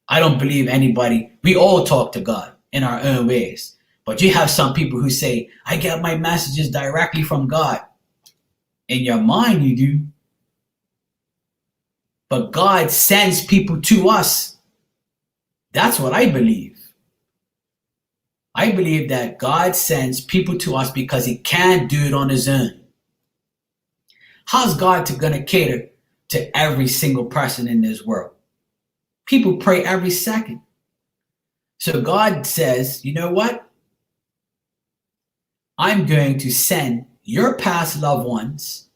I don't believe anybody. We all talk to God in our own ways. But you have some people who say, I get my messages directly from God. In your mind, you do. But God sends people to us. That's what I believe. I believe that God sends people to us because he can't do it on his own. How's God going to cater to every single person in this world? People pray every second. So God says, you know what? I'm going to send your past loved ones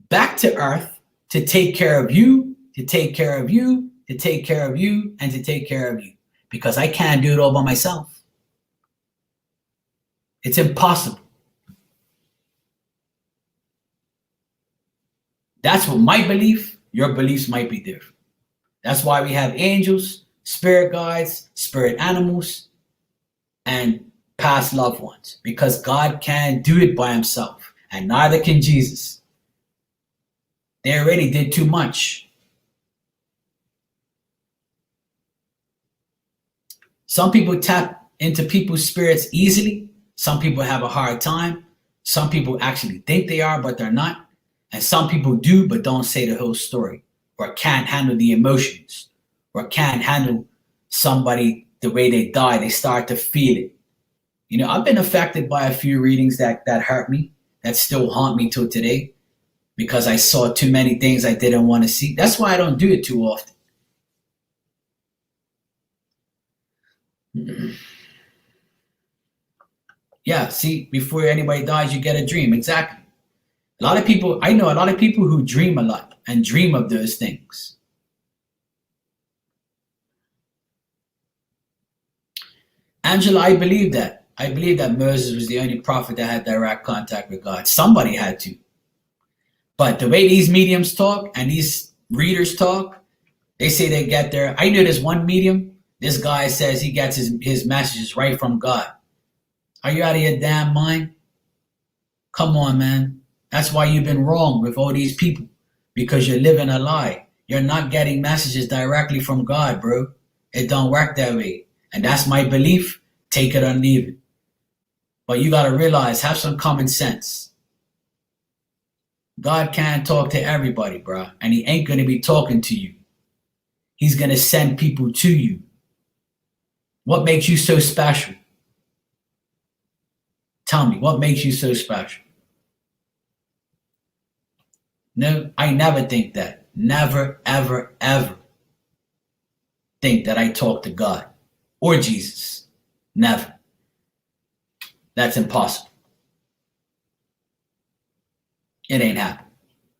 back to earth to take care of you, to take care of you, to take care of you, and to take care of you. Because I can't do it all by myself. It's impossible. That's what my belief, your beliefs might be different. That's why we have angels, spirit guides, spirit animals, and past loved ones. Because God can't do it by himself. And neither can Jesus. They already did too much. Some people tap into people's spirits easily. Some people have a hard time. Some people actually think they are, but they're not. And some people do, but don't say the whole story, or can't handle the emotions, or can't handle somebody the way they die. They start to feel it. You know, I've been affected by a few readings that hurt me, that still haunt me till today, because I saw too many things I didn't want to see. That's why I don't do it too often. Yeah, see, before anybody dies, you get a dream. Exactly. A lot of people, I know a lot of people who dream a lot and dream of those things. Angela, I believe that. I believe that Moses was the only prophet that had direct contact with God. Somebody had to. But the way these mediums talk and these readers talk, They say they get there. I knew this one medium. This guy says he gets his messages right from God. Are you out of your damn mind? Come on, man. That's why you've been wrong with all these people, because you're living a lie. You're not getting messages directly from God, bro. It don't work that way. And that's my belief. Take it or leave it. But you got to realize, have some common sense. God can't talk to everybody, bro. And he ain't going to be talking to you. He's going to send people to you. What makes you so special? Tell me, what makes you so special? No, I never think that. Never, ever, ever think that I talk to God or Jesus. Never. That's impossible. It ain't happening.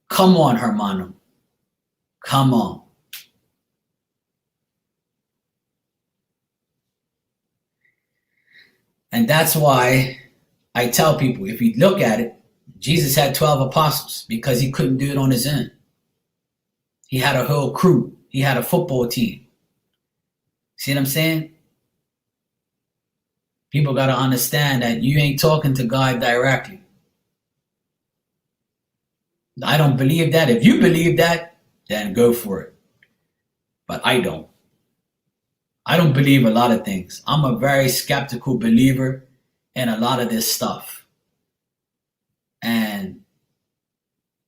Come on, hermano. Come on. And that's why I tell people, if you look at it, Jesus had 12 apostles because he couldn't do it on his own. He had a whole crew. He had a football team. See what I'm saying? People got to understand that you ain't talking to God directly. I don't believe that. If you believe that, then go for it. But I don't. I don't believe a lot of things. I'm a very skeptical believer in a lot of this stuff. And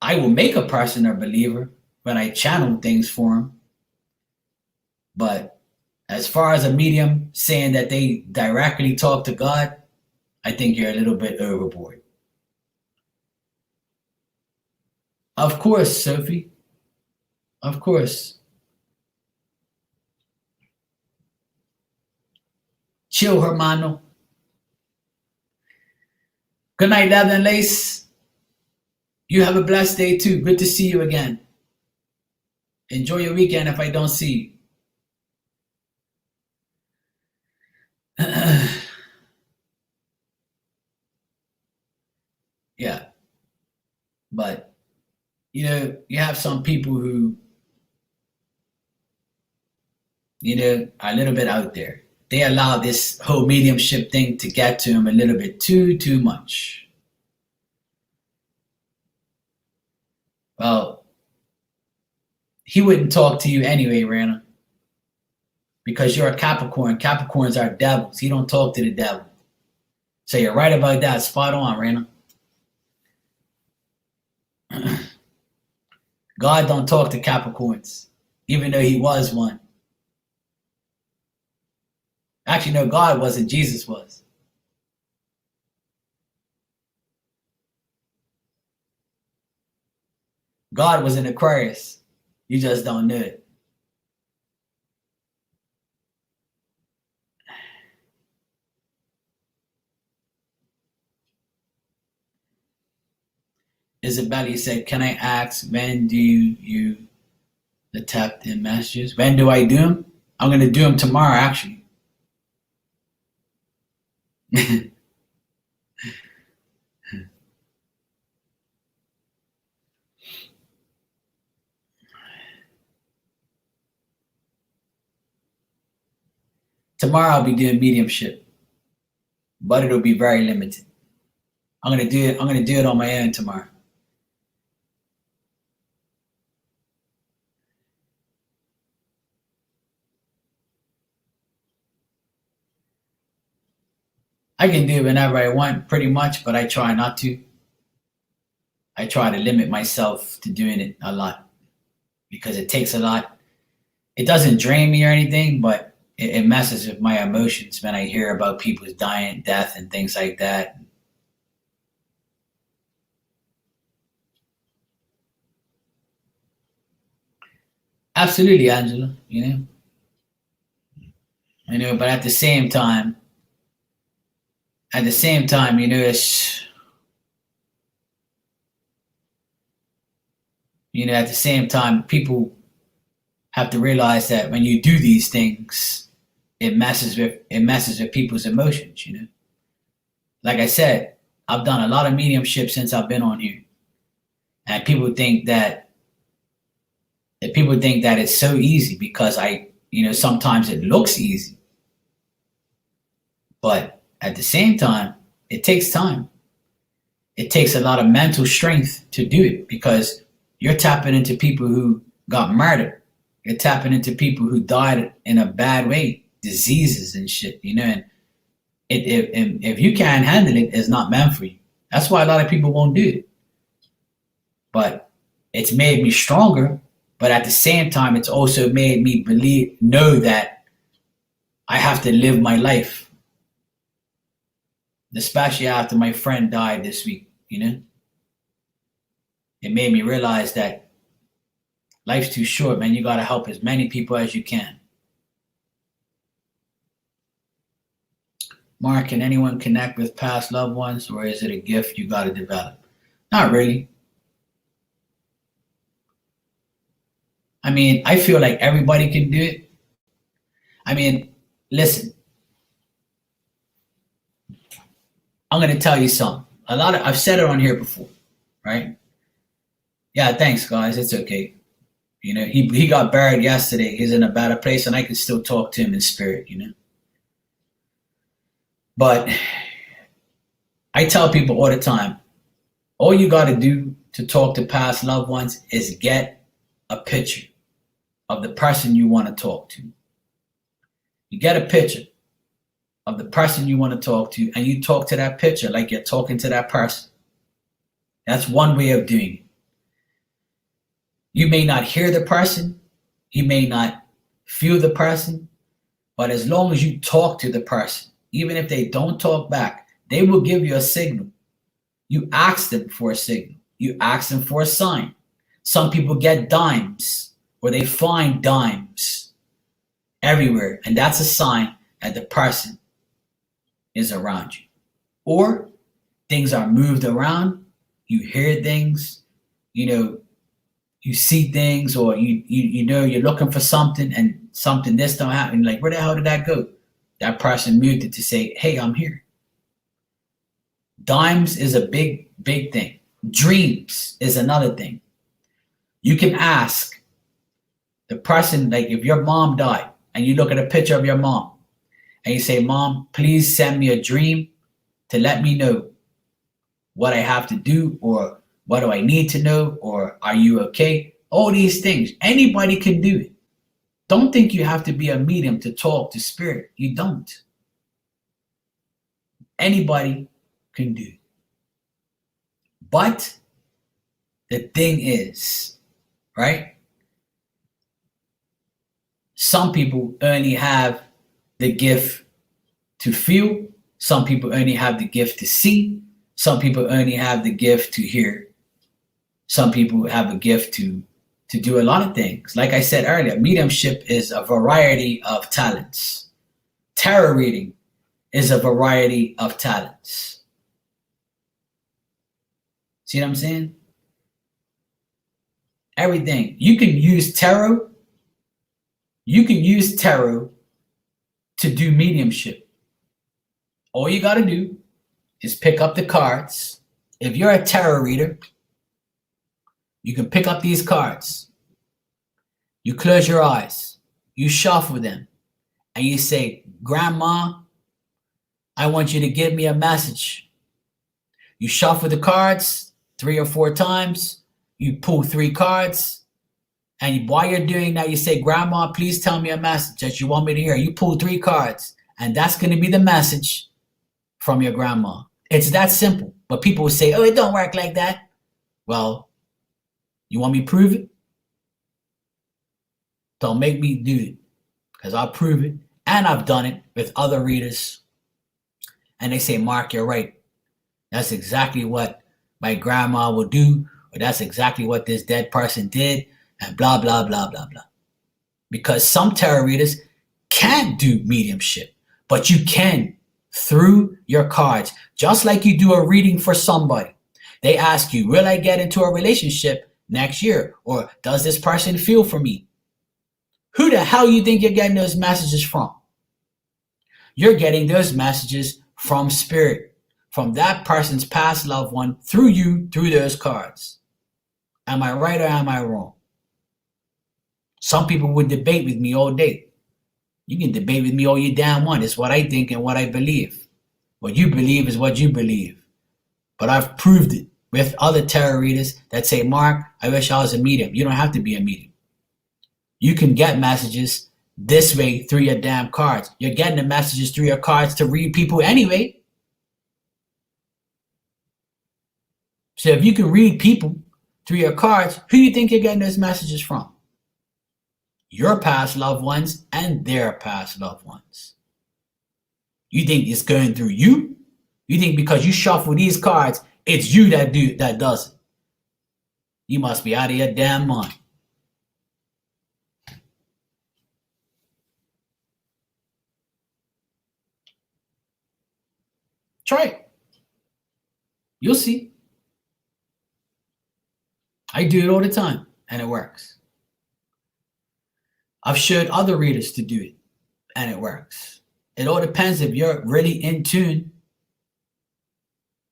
I will make a person a believer when I channel things for them. But as far as a medium saying that they directly talk to God, I think you're a little bit overboard. Of course, Sophie. Of course. Chill, hermano. Good night, Leather and Lace. You have a blessed day too. Good to see you again. Enjoy your weekend if I don't see you. Yeah. But, you have some people who, are a little bit out there. They allow this whole mediumship thing to get to them a little bit too much. Well, he wouldn't talk to you anyway, Rana, because you're a Capricorn. Capricorns are devils. He don't talk to the devil. So you're right about that. Spot on, Rana. God don't talk to Capricorns, even though he was one. Actually, no, God wasn't. Jesus was. God was in Aquarius. You just don't know it. Isabella said, can I ask, when do you the tapped in messages? When do I do them? I'm going to do them tomorrow, actually. Tomorrow I'll be doing mediumship, but it'll be very limited. I'm going to do it on my own tomorrow. I can do it whenever I want, pretty much, but I try not to. I try to limit myself to doing it a lot because it takes a lot. It doesn't drain me or anything, but it messes with my emotions when I hear about people's dying, death, and things like that. Absolutely, Angela. But at the same time, it's at the same time, people have to realize that when you do these things, it messes with people's emotions. Like I said, I've done a lot of mediumship since I've been on here, and people think that that people think that it's so easy because sometimes it looks easy, but at the same time, it takes time. It takes a lot of mental strength to do it because you're tapping into people who got murdered. You're tapping into people who died in a bad way, diseases and shit, And if you can't handle it, it's not meant for you. That's why a lot of people won't do it. But it's made me stronger. But at the same time, it's also made me know that I have to live my life. Especially after my friend died this week, It made me realize that life's too short, man. You got to help as many people as you can. Mark, can anyone connect with past loved ones, or is it a gift you got to develop? Not really. I mean, I feel like everybody can do it. I mean, listen, I'm going to tell you something. I've said it on here before, right? Yeah, thanks, guys. It's okay. He got buried yesterday. He's in a better place, and I can still talk to him in spirit, But I tell people all the time, all you got to do to talk to past loved ones is get a picture of the person you want to talk to. You get a picture of the person you want to talk to, and you talk to that picture like you're talking to that person. That's one way of doing it. You may not hear the person, you may not feel the person, but as long as you talk to the person, even if they don't talk back, they will give you a signal. You ask them for a signal. You ask them for a sign. Some people get dimes, or they find dimes everywhere, and that's a sign that the person is around you. Or things are moved around, you hear things, you see things, or you're looking for something and something this don't happen. Like, where the hell did that go? That person moved it to say, hey, I'm here. Dimes is a big, big thing. Dreams is another thing. You can ask the person, like if your mom died and you look at a picture of your mom and you say, Mom, please send me a dream to let me know what I have to do, or what do I need to know, or are you okay? All these things. Anybody can do it. Don't think you have to be a medium to talk to spirit. You don't. Anybody can do it. But the thing is, right? Some people only have the gift to feel. Some people only have the gift to see. Some people only have the gift to hear. Some people have a gift to do a lot of things. Like I said earlier, mediumship is a variety of talents. Tarot reading is a variety of talents. See what I'm saying? Everything. You can use tarot. You can use tarot to do mediumship. All you got to do is pick up the cards. If you're a tarot reader, you can pick up these cards. You close your eyes. You shuffle them. And you say, Grandma, I want you to give me a message. You shuffle the cards 3 or 4 times. You pull 3 cards. And while you're doing that, you say, Grandma, please tell me a message that you want me to hear. You pull 3 cards. And that's going to be the message from your grandma. It's that simple. But people will say, oh, it don't work like that. Well, you want me to prove it? Don't make me do it. Because I'll prove it. And I've done it with other readers. And they say, Mark, you're right. That's exactly what my grandma will do. Or that's exactly what this dead person did. And blah, blah, blah, blah, blah. Because some tarot readers can't do mediumship. But you can through your cards. Just like you do a reading for somebody. They ask you, will I get into a relationship next year? Or does this person feel for me? Who the hell you think you're getting those messages from? You're getting those messages from spirit. From that person's past loved one through you, through those cards. Am I right or am I wrong? Some people would debate with me all day. You can debate with me all you damn want. It's what I think and what I believe. What you believe is what you believe. But I've proved it with other tarot readers that say, Mark, I wish I was a medium. You don't have to be a medium. You can get messages this way through your damn cards. You're getting the messages through your cards to read people anyway. So if you can read people through your cards, who do you think you're getting those messages from? Your past loved ones and their past loved ones. You think it's going through you? You think because you shuffle these cards, it's you that does it? You must be out of your damn mind. Try it. You'll see. I do it all the time, and it works. I've showed other readers to do it, and it works. It all depends if you're really in tune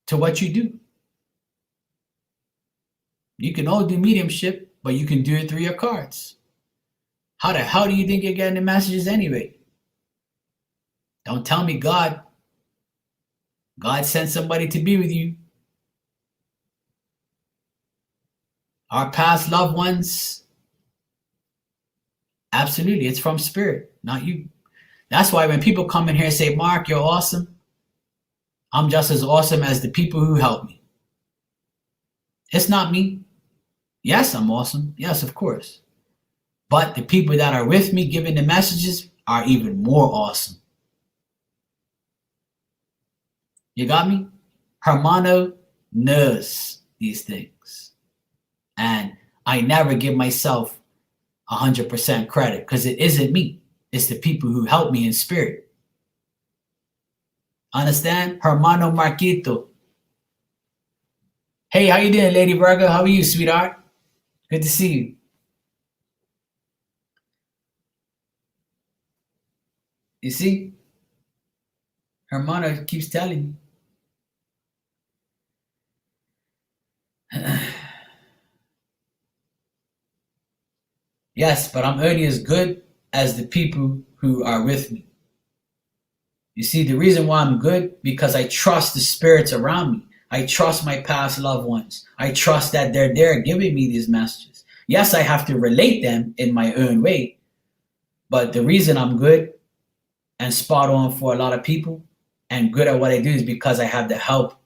to what you do. You can all do mediumship, but you can do it through your cards. How the hell do you think you're getting the messages anyway? Don't tell me God sent somebody to be with you. Our past loved ones, absolutely, it's from spirit, not you. That's why when people come in here and say, Mark, you're awesome, I'm just as awesome as the people who helped me. It's not me. Yes, I'm awesome. Yes, of course. But the people that are with me giving the messages are even more awesome. You got me? Hermano knows these things. And I never give myself 100% credit because it isn't me. It's the people who help me in spirit. Understand? Hermano Marquito. Hey, how you doing, Lady Virgo? How are you, sweetheart? Good to see you. You see? Hermano keeps telling me. Yes, but I'm only as good as the people who are with me. You see, the reason why I'm good, because I trust the spirits around me. I trust my past loved ones. I trust that they're there giving me these messages. Yes, I have to relate them in my own way, but the reason I'm good and spot on for a lot of people and good at what I do is because I have the help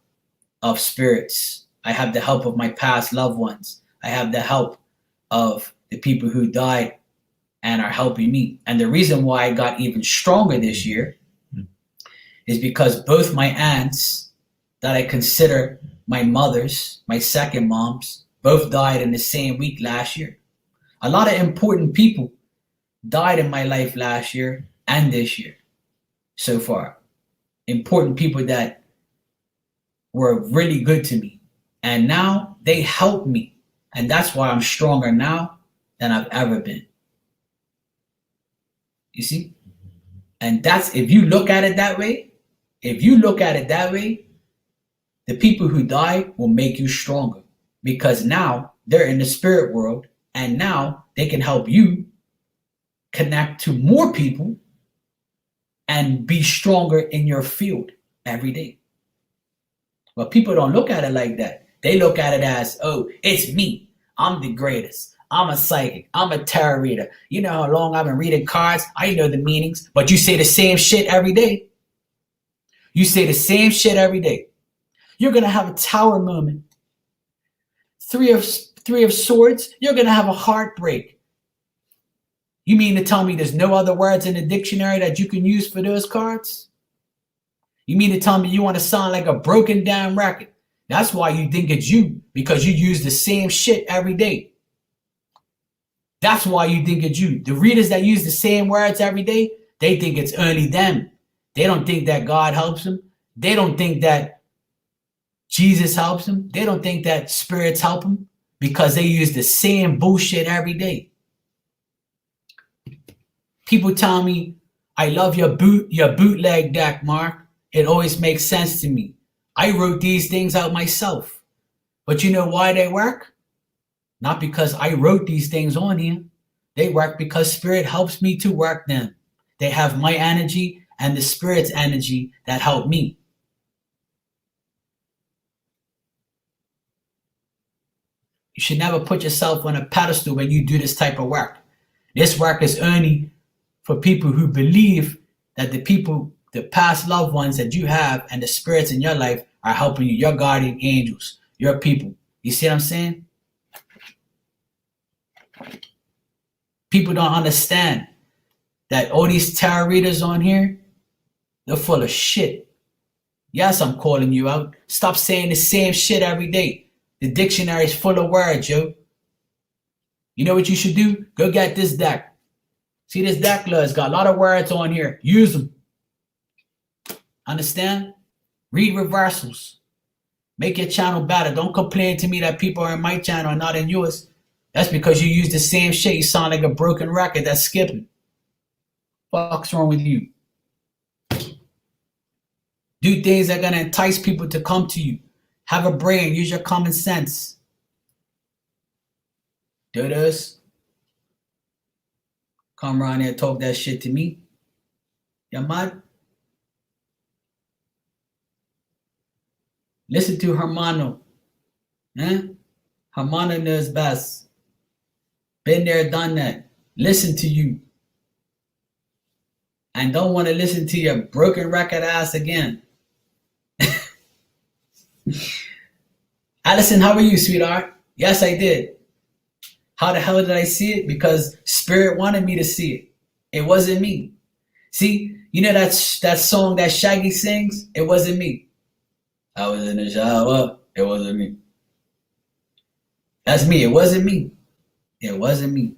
of spirits. I have the help of my past loved ones. I have the help of the people who died and are helping me. And the reason why I got even stronger this year is because both my aunts that I consider my mothers, my second moms, both died in the same week last year. A lot of important people died in my life last year and this year so far. Important people that were really good to me. And now they help me. And that's why I'm stronger now than I've ever been. You see? And that's, if you look at it that way, the people who die will make you stronger because now they're in the spirit world and now they can help you connect to more people and be stronger in your field every day. But people don't look at it like that. They look at it as, oh, it's me. I'm the greatest. I'm a psychic. I'm a tarot reader. You know how long I've been reading cards? I know the meanings, but you say the same shit every day. You say the same shit every day. You're going to have a tower moment. Three of swords, you're going to have a heartbreak. You mean to tell me there's no other words in the dictionary that you can use for those cards? You mean to tell me you want to sound like a broken down record? That's why you think it's you, because you use the same shit every day. That's why you think it's you. The readers that use the same words every day, they think it's only them. They don't think that God helps them. They don't think that Jesus helps them. They don't think that spirits help them because they use the same bullshit every day. People tell me, I love your bootleg deck, Mark. It always makes sense to me. I wrote these things out myself. But you know why they work? Not because I wrote these things on here, They work because spirit helps me to work them. They have my energy and the spirit's energy that help me. You should never put yourself on a pedestal when you do this type of work. This work is only for people who believe that the people, the past loved ones that you have and the spirits in your life are helping you, your guardian angels, your people. You see what I'm saying? People don't understand that all these tarot readers on here, they're full of shit. Yes, I'm calling you out. Stop saying the same shit every day. The dictionary is full of words, yo. You know what you should do? Go get this deck. See this deck, love? It's got a lot of words on here. Use them. Understand? Read reversals. Make your channel better. Don't complain to me that people are in my channel and not in yours. That's because you use the same shit. You sound like a broken record that's skipping. What's wrong with you? Do things that are going to entice people to come to you. Have a brain. Use your common sense. Do this. Come around here and talk that shit to me. You mad? Listen to Hermano. Hermano knows best. Been there, done that. Listen to you. And don't want to listen to your broken record ass again. Allison, how are you, sweetheart? Yes, I did. How the hell did I see it? Because Spirit wanted me to see it. It wasn't me. See, you know that song that Shaggy sings? It wasn't me. I was in the shower. It wasn't me. That's me. It wasn't me. It wasn't me.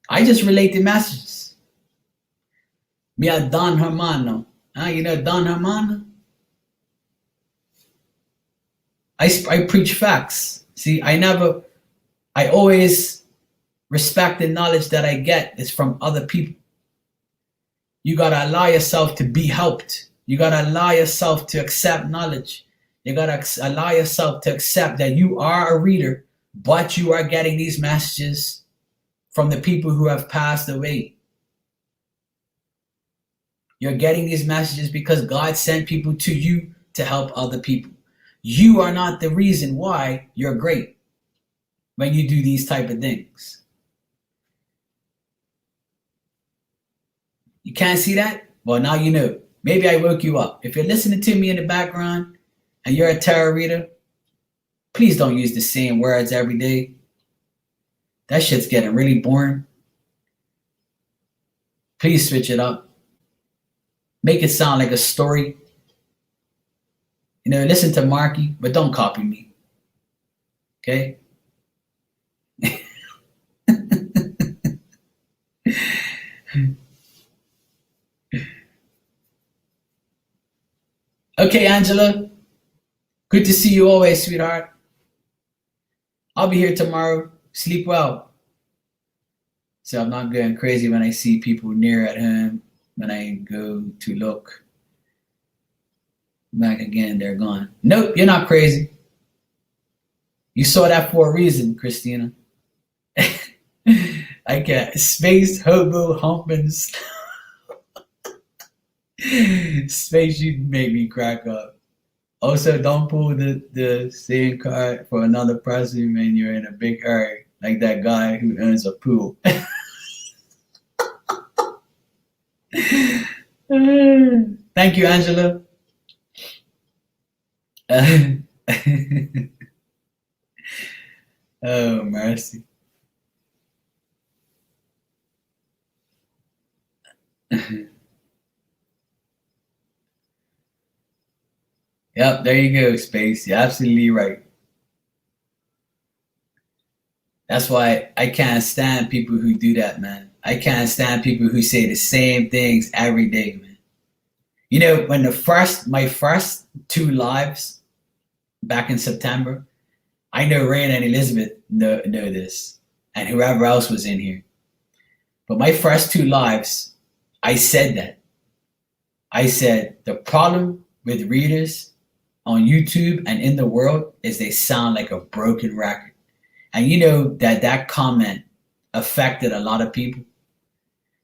I just relate the messages. Me a Don Hermano. You know Don Hermano? I preach facts. See, I always respect the knowledge that I get is from other people. You gotta allow yourself to be helped. You gotta allow yourself to accept knowledge. You gotta allow yourself to accept that you are a reader, but you are getting these messages from the people who have passed away. You're getting these messages because God sent people to you to help other people. You are not the reason why you're great when you do these type of things. You can't see that? Well, now you know. Maybe I woke you up. If you're listening to me in the background and you're a tarot reader, please don't use the same words every day. That shit's getting really boring. Please switch it up. Make it sound like a story. You know, listen to Marky, but don't copy me. Okay? Okay, Angela. Good to see you always, sweetheart. I'll be here tomorrow. Sleep well. So I'm not going crazy when I see people near at home. When I go to look back again, they're gone. Nope, you're not crazy. You saw that for a reason, Christina. I get space hobo humping. Space, you make me crack up. Also, don't pull the same card for another person when you're in a big hurry, like that guy who owns a pool. Thank you, Angela. Oh, mercy. Yep, there you go, Space. You're absolutely right. That's why I can't stand people who do that, man. I can't stand people who say the same things every day, man. You know, when my first 2 lives back in September, I know Rain and Elizabeth know this, and whoever else was in here. But my first 2 lives, I said that. I said the problem with readers on YouTube and in the world is they sound like a broken record. And you know that comment affected a lot of people.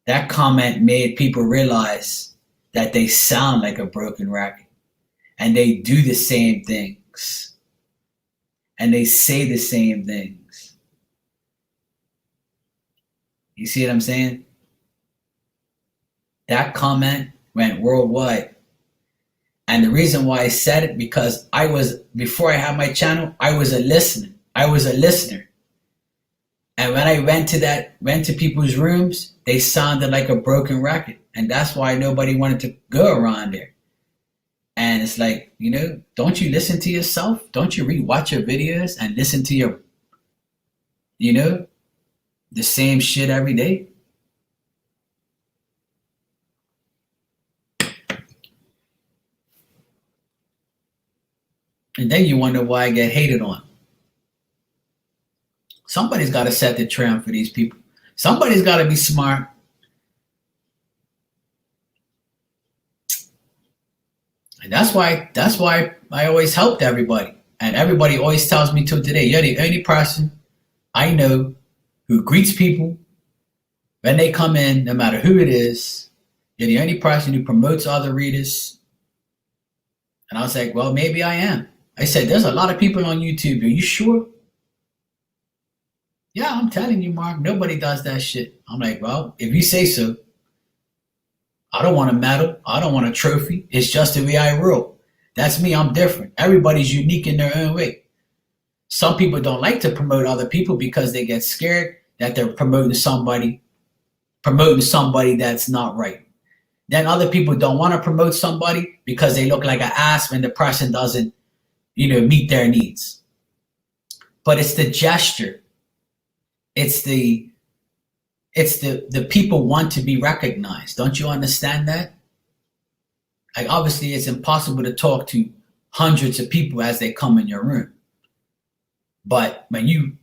That comment made people realize that they sound like a broken record and they do the same things and they say the same things. You see what I'm saying? That comment went worldwide. And the reason why I said it, because before I had my channel, I was a listener. And when I went to people's rooms, they sounded like a broken record. And that's why nobody wanted to go around there. And it's like, don't you listen to yourself? Don't you rewatch your videos and listen to your, the same shit every day? And then you wonder why I get hated on. Somebody's got to set the trend for these people. Somebody's got to be smart. And that's why I always helped everybody. And everybody always tells me till today, you're the only person I know who greets people when they come in, no matter who it is. You're the only person who promotes other readers. And I was like, well, maybe I am. I said, there's a lot of people on YouTube. Are you sure? Yeah, I'm telling you, Mark, nobody does that shit. I'm like, well, if you say so. I don't want a medal. I don't want a trophy. It's just the way I roll. That's me. I'm different. Everybody's unique in their own way. Some people don't like to promote other people because they get scared that they're promoting somebody that's not right. Then other people don't want to promote somebody because they look like an ass when the person doesn't, meet their needs. But it's the gesture. It's the people want to be recognized. Don't you understand that? Like, obviously it's impossible to talk to hundreds of people as they come in your room. But when you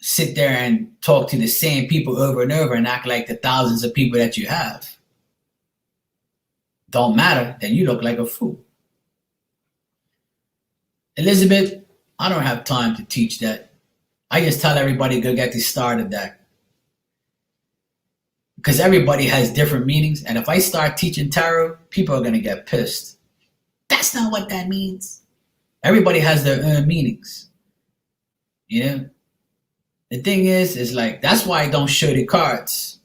sit there and talk to the same people over and over and act like the thousands of people that you have don't matter, then you look like a fool. Elizabeth, I don't have time to teach that. I just tell everybody go get the start of that. Because everybody has different meanings. And if I start teaching tarot, people are going to get pissed. That's not what that means. Everybody has their own meanings. The thing is that's why I don't show the cards.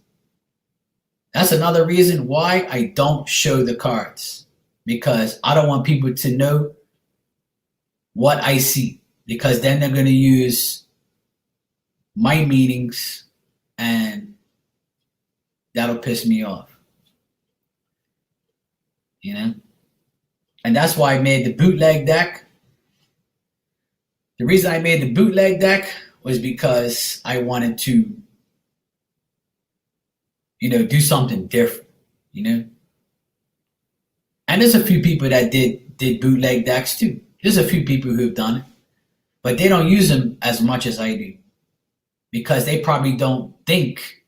That's another reason why I don't show the cards. Because I don't want people to know what I see. Because then they're going to use my meanings and that'll piss me off. And that's why I made the bootleg deck. The reason I made the bootleg deck was because I wanted to, do something different, And there's a few people that did bootleg decks too. There's a few people who've done it, but they don't use them as much as I do because they probably don't think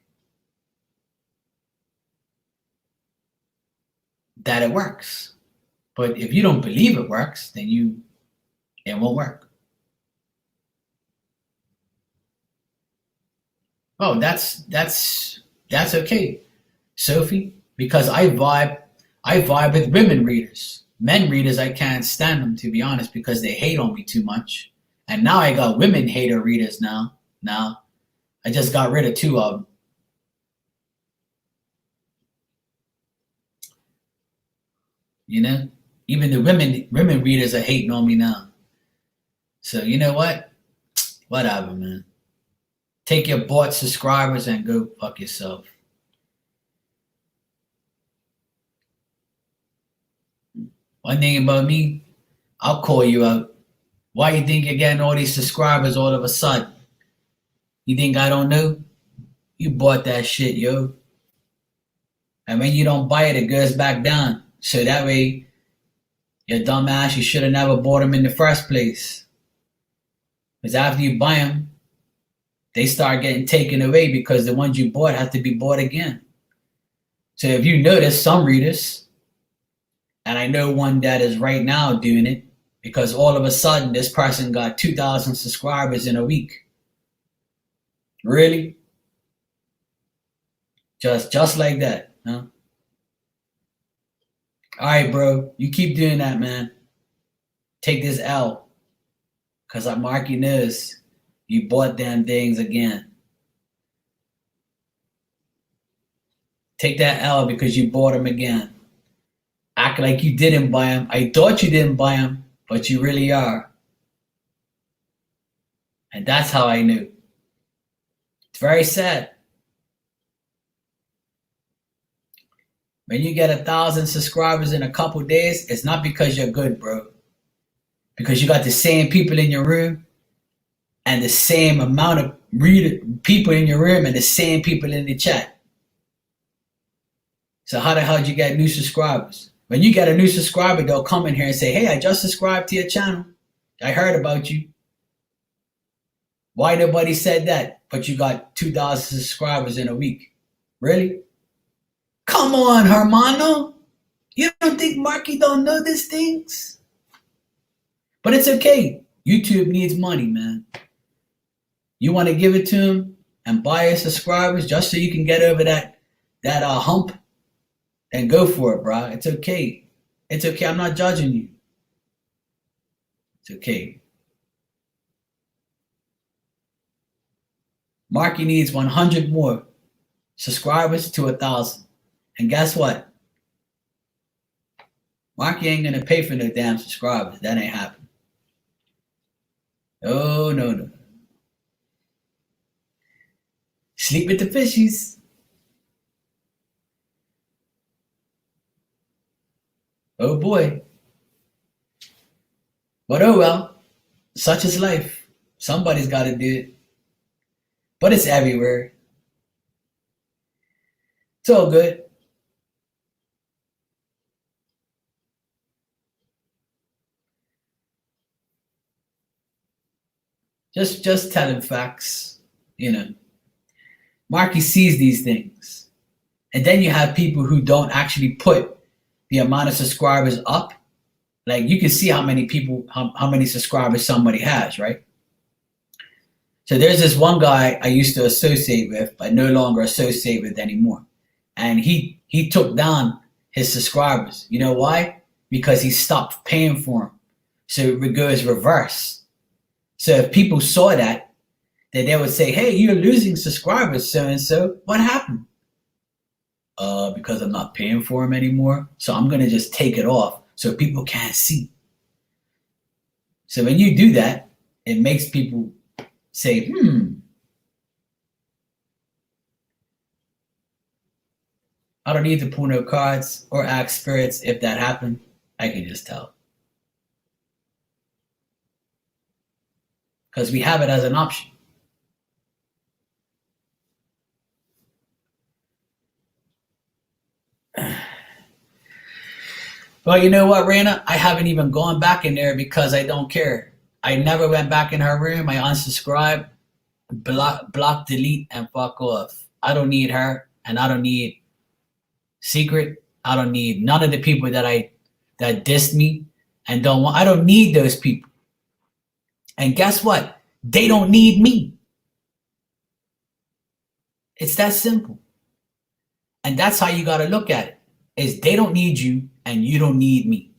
that it works. But if you don't believe it works, then it won't work. Oh, that's okay, Sophie, because I vibe with women readers. Men readers, I can't stand them, to be honest, because they hate on me too much. And now I got women hater readers now. I just got rid of 2 of them. Even the women readers are hating on me now. So you know what? Whatever, man. Take your bought subscribers and go fuck yourself. One thing about me, I'll call you out. Why you think you're getting all these subscribers all of a sudden? You think I don't know? You bought that shit, yo. And when you don't buy it, it goes back down. So that way, your dumb ass, you should have never bought them in the first place. Because after you buy them, they start getting taken away because the ones you bought have to be bought again. So if you notice, some readers, and I know one that is right now doing it, because all of a sudden this person got 2,000 subscribers in a week. Really? Just like that. Huh? All right, bro. You keep doing that, man. Take this L. Because I'm marking this. You bought damn things again. Take that L because you bought them again. Act like you didn't buy them. I thought you didn't buy them, but you really are. And that's how I knew. It's very sad. When you get 1,000 subscribers in a couple days, it's not because you're good, bro. Because you got the same people in your room and the same amount of people in your room and the same people in the chat. So how the hell did you get new subscribers? When you get a new subscriber, they'll come in here and say, hey, I just subscribed to your channel. I heard about you. Why nobody said that? But you got 2,000 subscribers in a week. Really? Come on, Hermano. You don't think Marky don't know these things? But it's okay. YouTube needs money, man. You want to give it to him and buy his subscribers just so you can get over that hump? And go for it, bro. It's okay. It's okay. I'm not judging you. It's okay. Marky needs 100 more subscribers to 1,000. And guess what? Marky ain't going to pay for no damn subscribers. That ain't happening. Oh, no. Sleep with the fishies. Oh boy. But oh well. Such is life. Somebody's got to do it. But it's everywhere. It's all good. Just telling facts, you know. Marky sees these things. And then you have people who don't actually put the amount of subscribers up. Like you can see how many people, how many subscribers somebody has, right? So there's this one guy I used to associate with, but no longer associate with anymore. And he took down his subscribers. You know why? Because he stopped paying for them. So it goes reverse. So if people saw that, then they would say, hey, you're losing subscribers, so-and-so. What happened? Because I'm not paying for them anymore. So I'm going to just take it off so people can't see. So when you do that, it makes people say, I don't need to pull no cards or ask spirits if that happened. I can just tell. Because we have it as an option. Well, you know what, Raina? I haven't even gone back in there because I don't care. I never went back in her room. I unsubscribed, block, delete, and fuck off. I don't need her, and I don't need Secret. I don't need none of the people that dissed me and don't want. I don't need those people. And guess what? They don't need me. It's that simple. And that's how you got to look at it. Is they don't need you and you don't need me.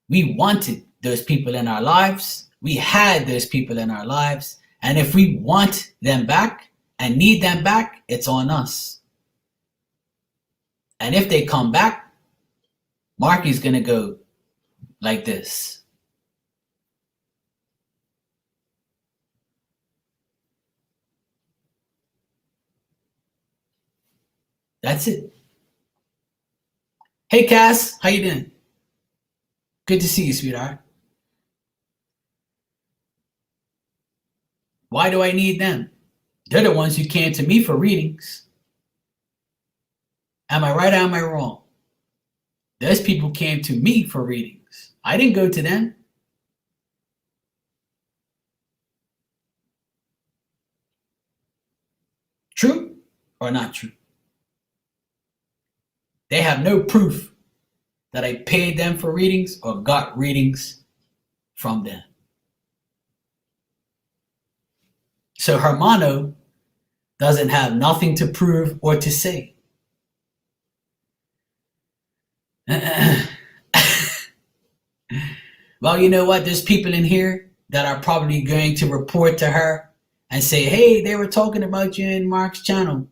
We wanted those people in our lives. We had those people in our lives. And if we want them back and need them back, it's on us. And if they come back, Marky's going to go like this. That's it. Hey, Cass, how you doing? Good to see you, sweetheart. Why do I need them? They're the ones who came to me for readings. Am I right or am I wrong? Those people came to me for readings. I didn't go to them. True or not true? They have no proof that I paid them for readings or got readings from them. So Hermano doesn't have nothing to prove or to say. Well, you know what? There's people in here that are probably going to report to her and say, hey, they were talking about you in Mark's channel.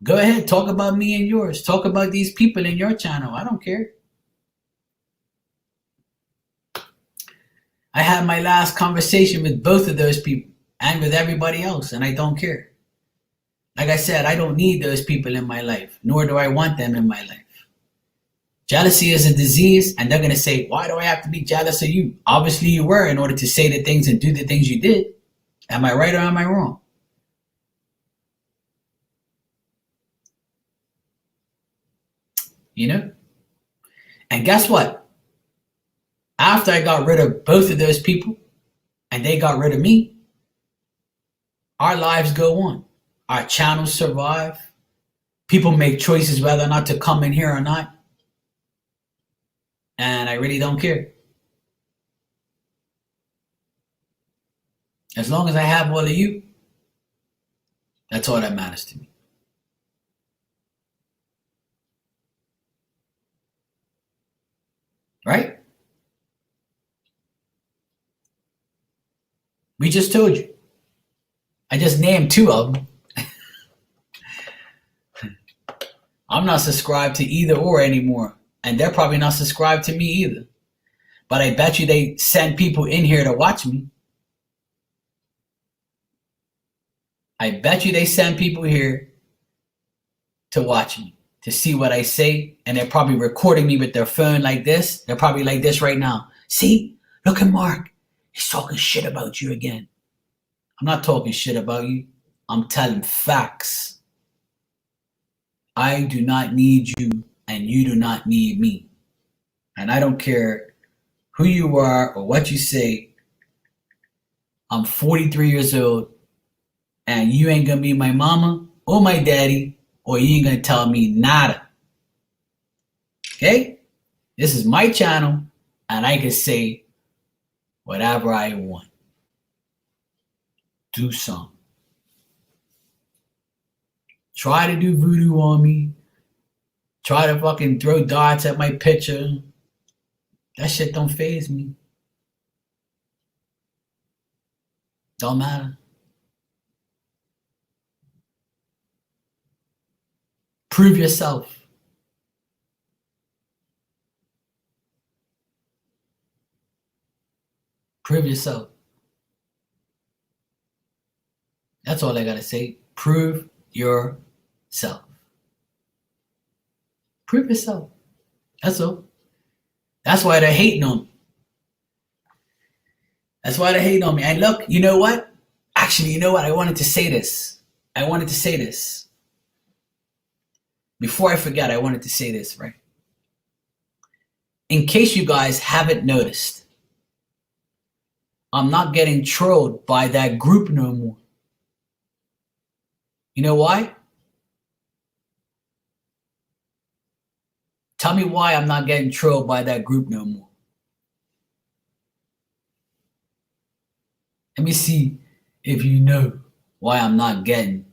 Go ahead, talk about me and yours. Talk about these people in your channel. I don't care. I had my last conversation with both of those people and with everybody else, and I don't care. Like I said, I don't need those people in my life, nor do I want them in my life. Jealousy is a disease, and they're going to say, why do I have to be jealous of you? Obviously you were, in order to say the things and do the things you did. Am I right or am I wrong? You know? And guess what? After I got rid of both of those people, and they got rid of me, our lives go on. Our channels survive. People make choices whether or not to come in here or not. And I really don't care. As long as I have all of you, that's all that matters to me. Right? We just told you. I just named two of them. I'm not subscribed to either or anymore. And they're probably not subscribed to me either. But I bet you they send people in here to watch me. I bet you they send people here to watch me, to see what I say. And they're probably recording me with their phone like this. They're probably like this right now. See, look at Mark. He's talking shit about you again. I'm not talking shit about you. I'm telling facts. I do not need you, and you do not need me. And I don't care who you are or what you say. I'm 43 years old, and you ain't gonna be my mama or my daddy, or you ain't gonna tell me nada. Okay? This is my channel, and I can say whatever I want. Do something. Try to do voodoo on me. Try to fucking throw darts at my picture. That shit don't faze me. Don't matter. Prove yourself. Prove yourself. That's all I gotta say. Prove yourself. Prove yourself. That's all. That's why they're hating on me. That's why they're hating on me. And look, you know what? Actually, you know what? I wanted to say this. Before I forget, I wanted to say this, right? In case you guys haven't noticed, I'm not getting trolled by that group no more. You know why? Tell me why I'm not getting trolled by that group no more. Let me see if you know why I'm not getting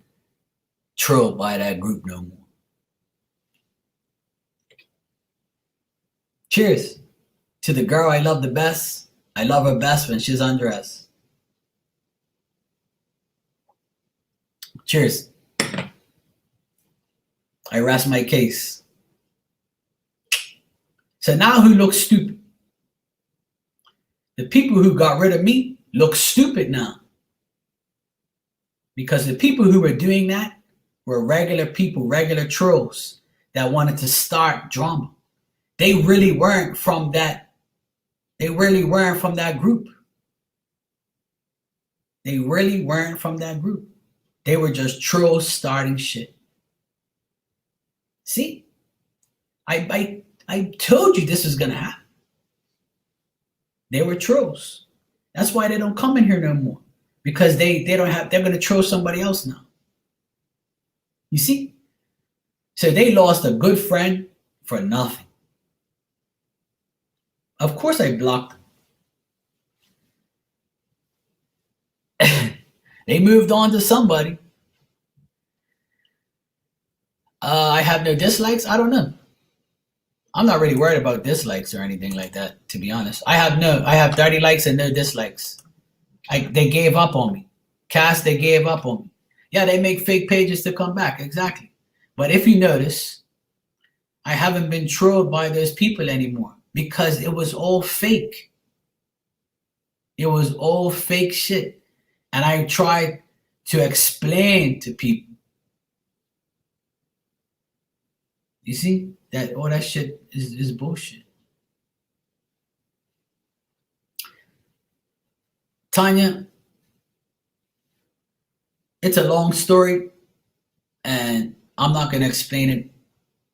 trolled by that group no more. Cheers to the girl I love the best. I love her best when she's undressed. Cheers. I rest my case. So now who looks stupid? The people who got rid of me look stupid now. Because the people who were doing that were regular people, regular trolls that wanted to start drama. They really weren't from that. They really weren't from that group. They really weren't from that group. They were just trolls starting shit. See? I told you this was gonna happen. They were trolls. That's why they don't come in here no more. Because they're gonna troll somebody else now. You see? So they lost a good friend for nothing. Of course I blocked them. They moved on to somebody. I have no dislikes. I don't know. I'm not really worried about dislikes or anything like that, to be honest. I have 30 likes and no dislikes. They gave up on me. Cast, they gave up on me. Yeah, they make fake pages to come back, exactly. But if you notice, I haven't been trolled by those people anymore because it was all fake. It was all fake shit. And I tried to explain to people. You see, that all that shit is bullshit. Tanya, it's a long story, and I'm not gonna explain it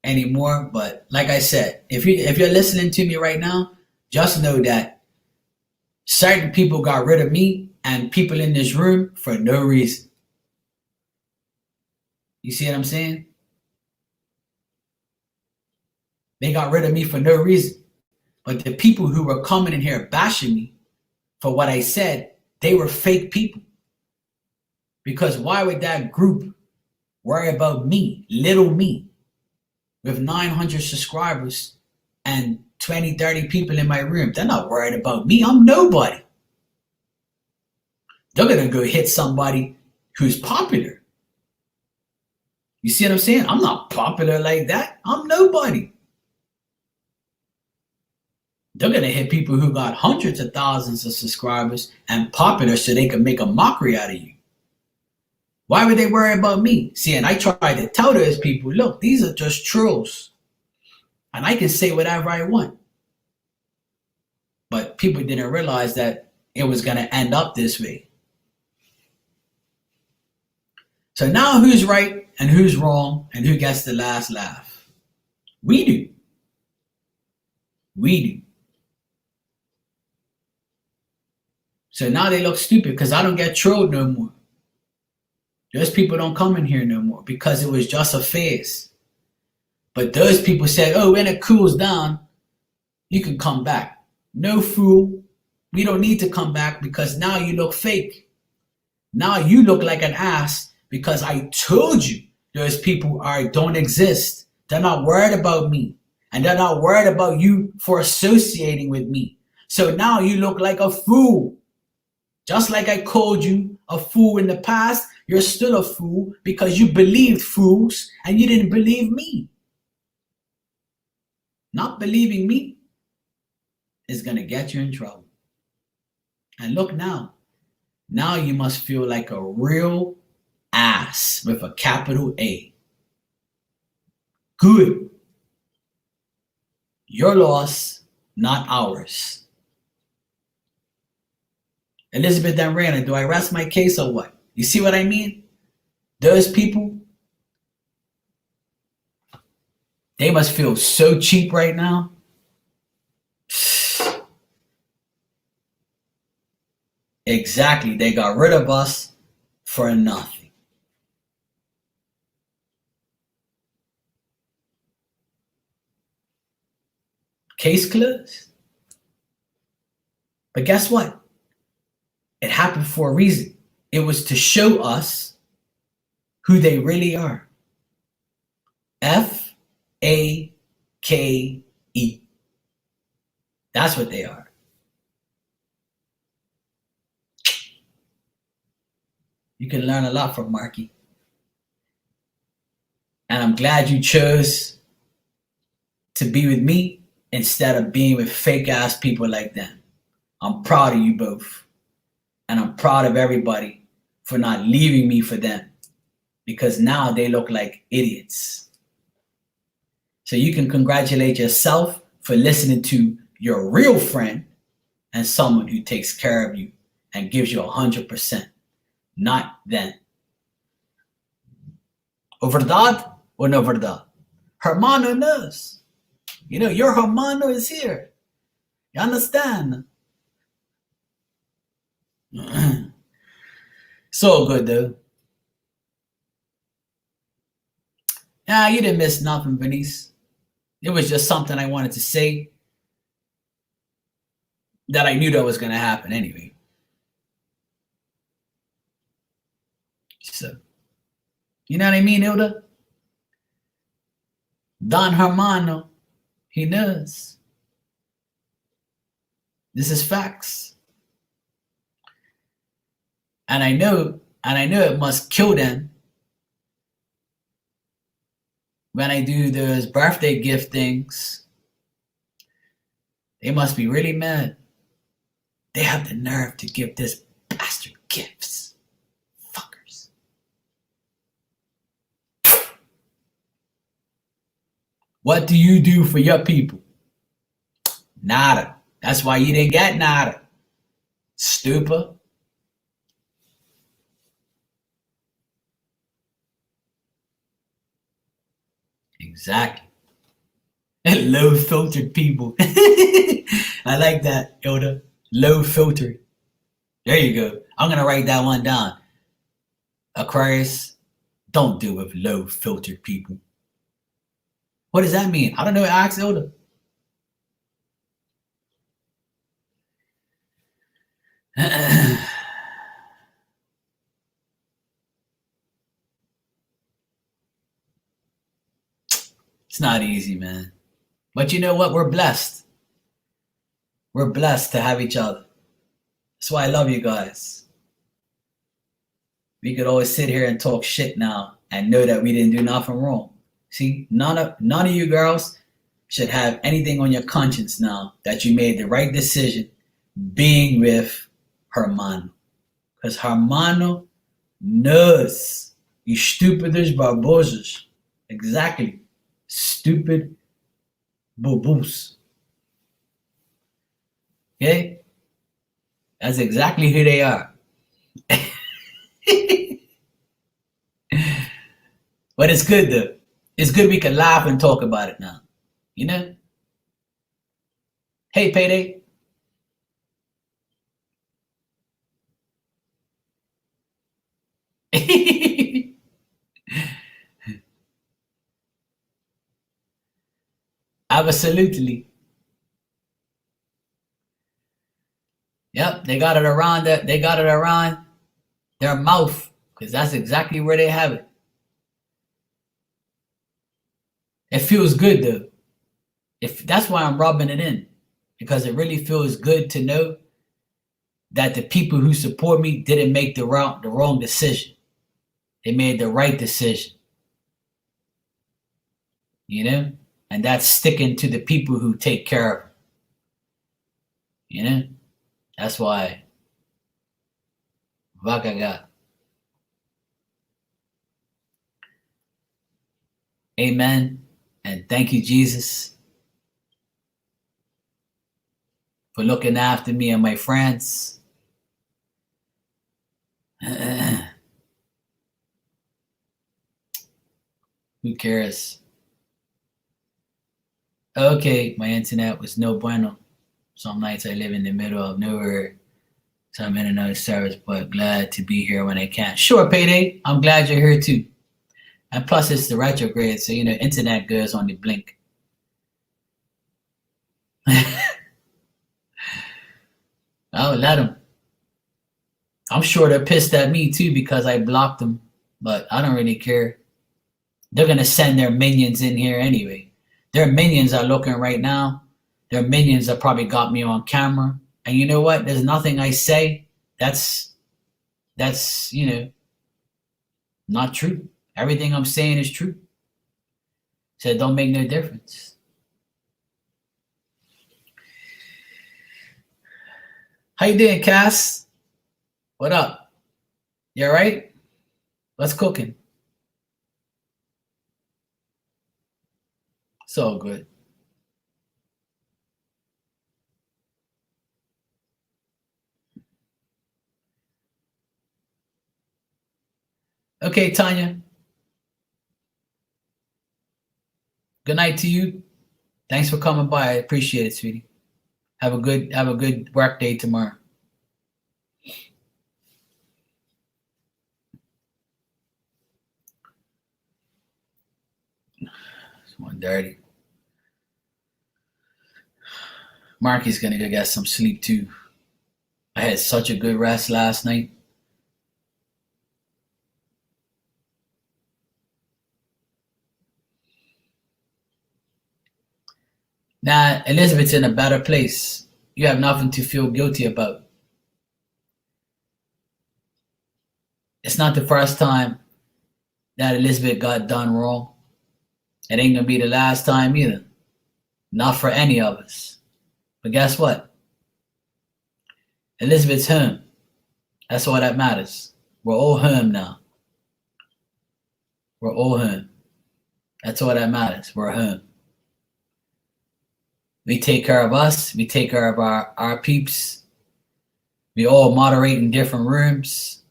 anymore. But like I said, if you're listening to me right now, just know that certain people got rid of me and people in this room for no reason. You see what I'm saying? They got rid of me for no reason. But the people who were coming in here bashing me for what I said, they were fake people. Because why would that group worry about me, little me, with 900 subscribers and 20, 30 people in my room? They're not worried about me. I'm nobody. They're going to go hit somebody who's popular. You see what I'm saying? I'm not popular like that. I'm nobody. They're going to hit people who got hundreds of thousands of subscribers and popular so they can make a mockery out of you. Why would they worry about me? See, and I tried to tell those people, look, these are just trolls. And I can say whatever I want. But people didn't realize that it was going to end up this way. So now who's right and who's wrong and who gets the last laugh? We do. We do. So now they look stupid because I don't get trolled no more. Those people don't come in here no more because it was just a phase. But those people said, oh, when it cools down, you can come back. No, fool. We don't need to come back because now you look fake. Now you look like an ass because I told you those people don't exist. They're not worried about me. And they're not worried about you for associating with me. So now you look like a fool. Just like I called you a fool in the past, you're still a fool because you believed fools and you didn't believe me. Not believing me is going to get you in trouble. And look now. Now you must feel like a real ass with a capital A. Good. Your loss, not ours. Elizabeth Damrana, do I rest my case or what? You see what I mean? Those people, they must feel so cheap right now. Exactly. They got rid of us for nothing. Case closed. But guess what? It happened for a reason. It was to show us who they really are. F-A-K-E. That's what they are. You can learn a lot from Marky. And I'm glad you chose to be with me instead of being with fake ass people like them. I'm proud of you both. And I'm proud of everybody for not leaving me for them. Because now they look like idiots. So you can congratulate yourself for listening to your real friend and someone who takes care of you and gives you 100%. Not them. Verdad or no verdad? Hermano knows. You know, your hermano is here. You understand? So good, though. Nah, you didn't miss nothing, Venice. It was just something I wanted to say that I knew that was going to happen anyway. So, you know what I mean, Hilda? Don Hermano, he knows. This is facts. And I know it must kill them when I do those birthday gift things. They must be really mad. They have the nerve to give this bastard gifts. Fuckers. What do you do for your people? Nada. That's why you didn't get nada. Stupid. Exactly. Low filtered people. I like that, Yoda. Low filtered. There you go. I'm gonna write that one down. Aquarius, don't deal with low filtered people. What does that mean? I don't know. Ask Yoda. It's not easy, man. But you know what? We're blessed. We're blessed to have each other. That's why I love you guys. We could always sit here and talk shit now and know that we didn't do nothing wrong. See, none of you girls should have anything on your conscience now that you made the right decision being with Hermano. Because Hermano knows you stupidest barbosas. Exactly. Stupid boo-boos. Okay? That's exactly who they are. But it's good though. It's good we can laugh and talk about it now. You know? Hey, Payday. Absolutely. Yep, they got it around their mouth because that's exactly where they have it. It feels good though. If that's why I'm rubbing it in, because it really feels good to know that the people who support me didn't make the wrong decision. They made the right decision. You know? And that's sticking to the people who take care of them. You know? That's why Vagaga. Amen. And thank you, Jesus, for looking after me and my friends. Who cares? Okay, my internet was no bueno. Some nights I live in the middle of nowhere. So I'm in another service, but glad to be here when I can. Sure, Payday. I'm glad you're here too. And plus, it's the retrograde, so you know, internet goes on the blink. I'll let them. I'm sure they're pissed at me too because I blocked them, but I don't really care. They're gonna send their minions in here anyway. Their minions are looking right now. Their minions have probably got me on camera. And you know what? There's nothing I say that's you know not true. Everything I'm saying is true. So it don't make no difference. How you doing, Cass? What up? You all right? What's cooking? It's all good. Okay, Tanya. Good night to you. Thanks for coming by. I appreciate it, sweetie. Have a good work day tomorrow. It's 1:30. Marky's gonna go get some sleep too. I had such a good rest last night. Now, Elizabeth's in a better place. You have nothing to feel guilty about. It's not the first time that Elizabeth got done wrong. It ain't gonna be the last time either. Not for any of us. But guess what? Elizabeth's home. That's all that matters. We're all home now. We're all home. That's all that matters. We're home. We take care of us. We take care of our peeps. We all moderate in different rooms.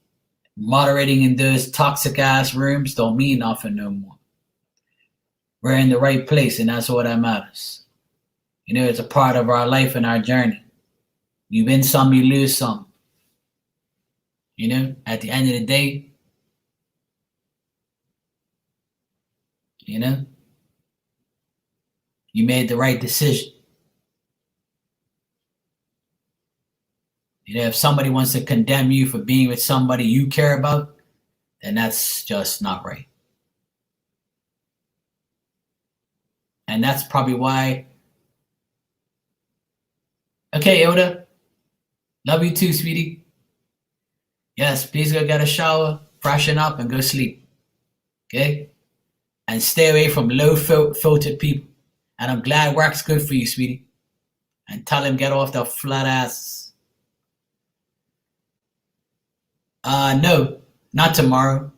Moderating in those toxic ass rooms don't mean nothing no more. We're in the right place, and that's all that matters. You know, it's a part of our life and our journey. You win some, you lose some. You know, at the end of the day, you know, you made the right decision. You know, if somebody wants to condemn you for being with somebody you care about, then that's just not right. And that's probably why. Okay, Yoda. Love you too, sweetie. Yes, please go get a shower, freshen up, and go sleep. Okay? And stay away from low-filtered people. And I'm glad work's good for you, sweetie. And tell him get off the flat asses. No, not tomorrow.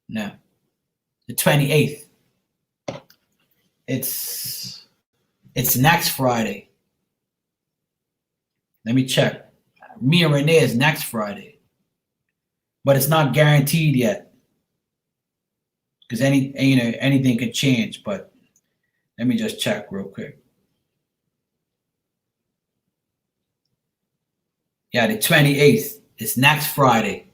No. The 28th. It's next Friday. Let me check. Me and Renee is next Friday. But it's not guaranteed yet. Because anything could change, but let me just check real quick. Yeah, the 28th. It's next Friday.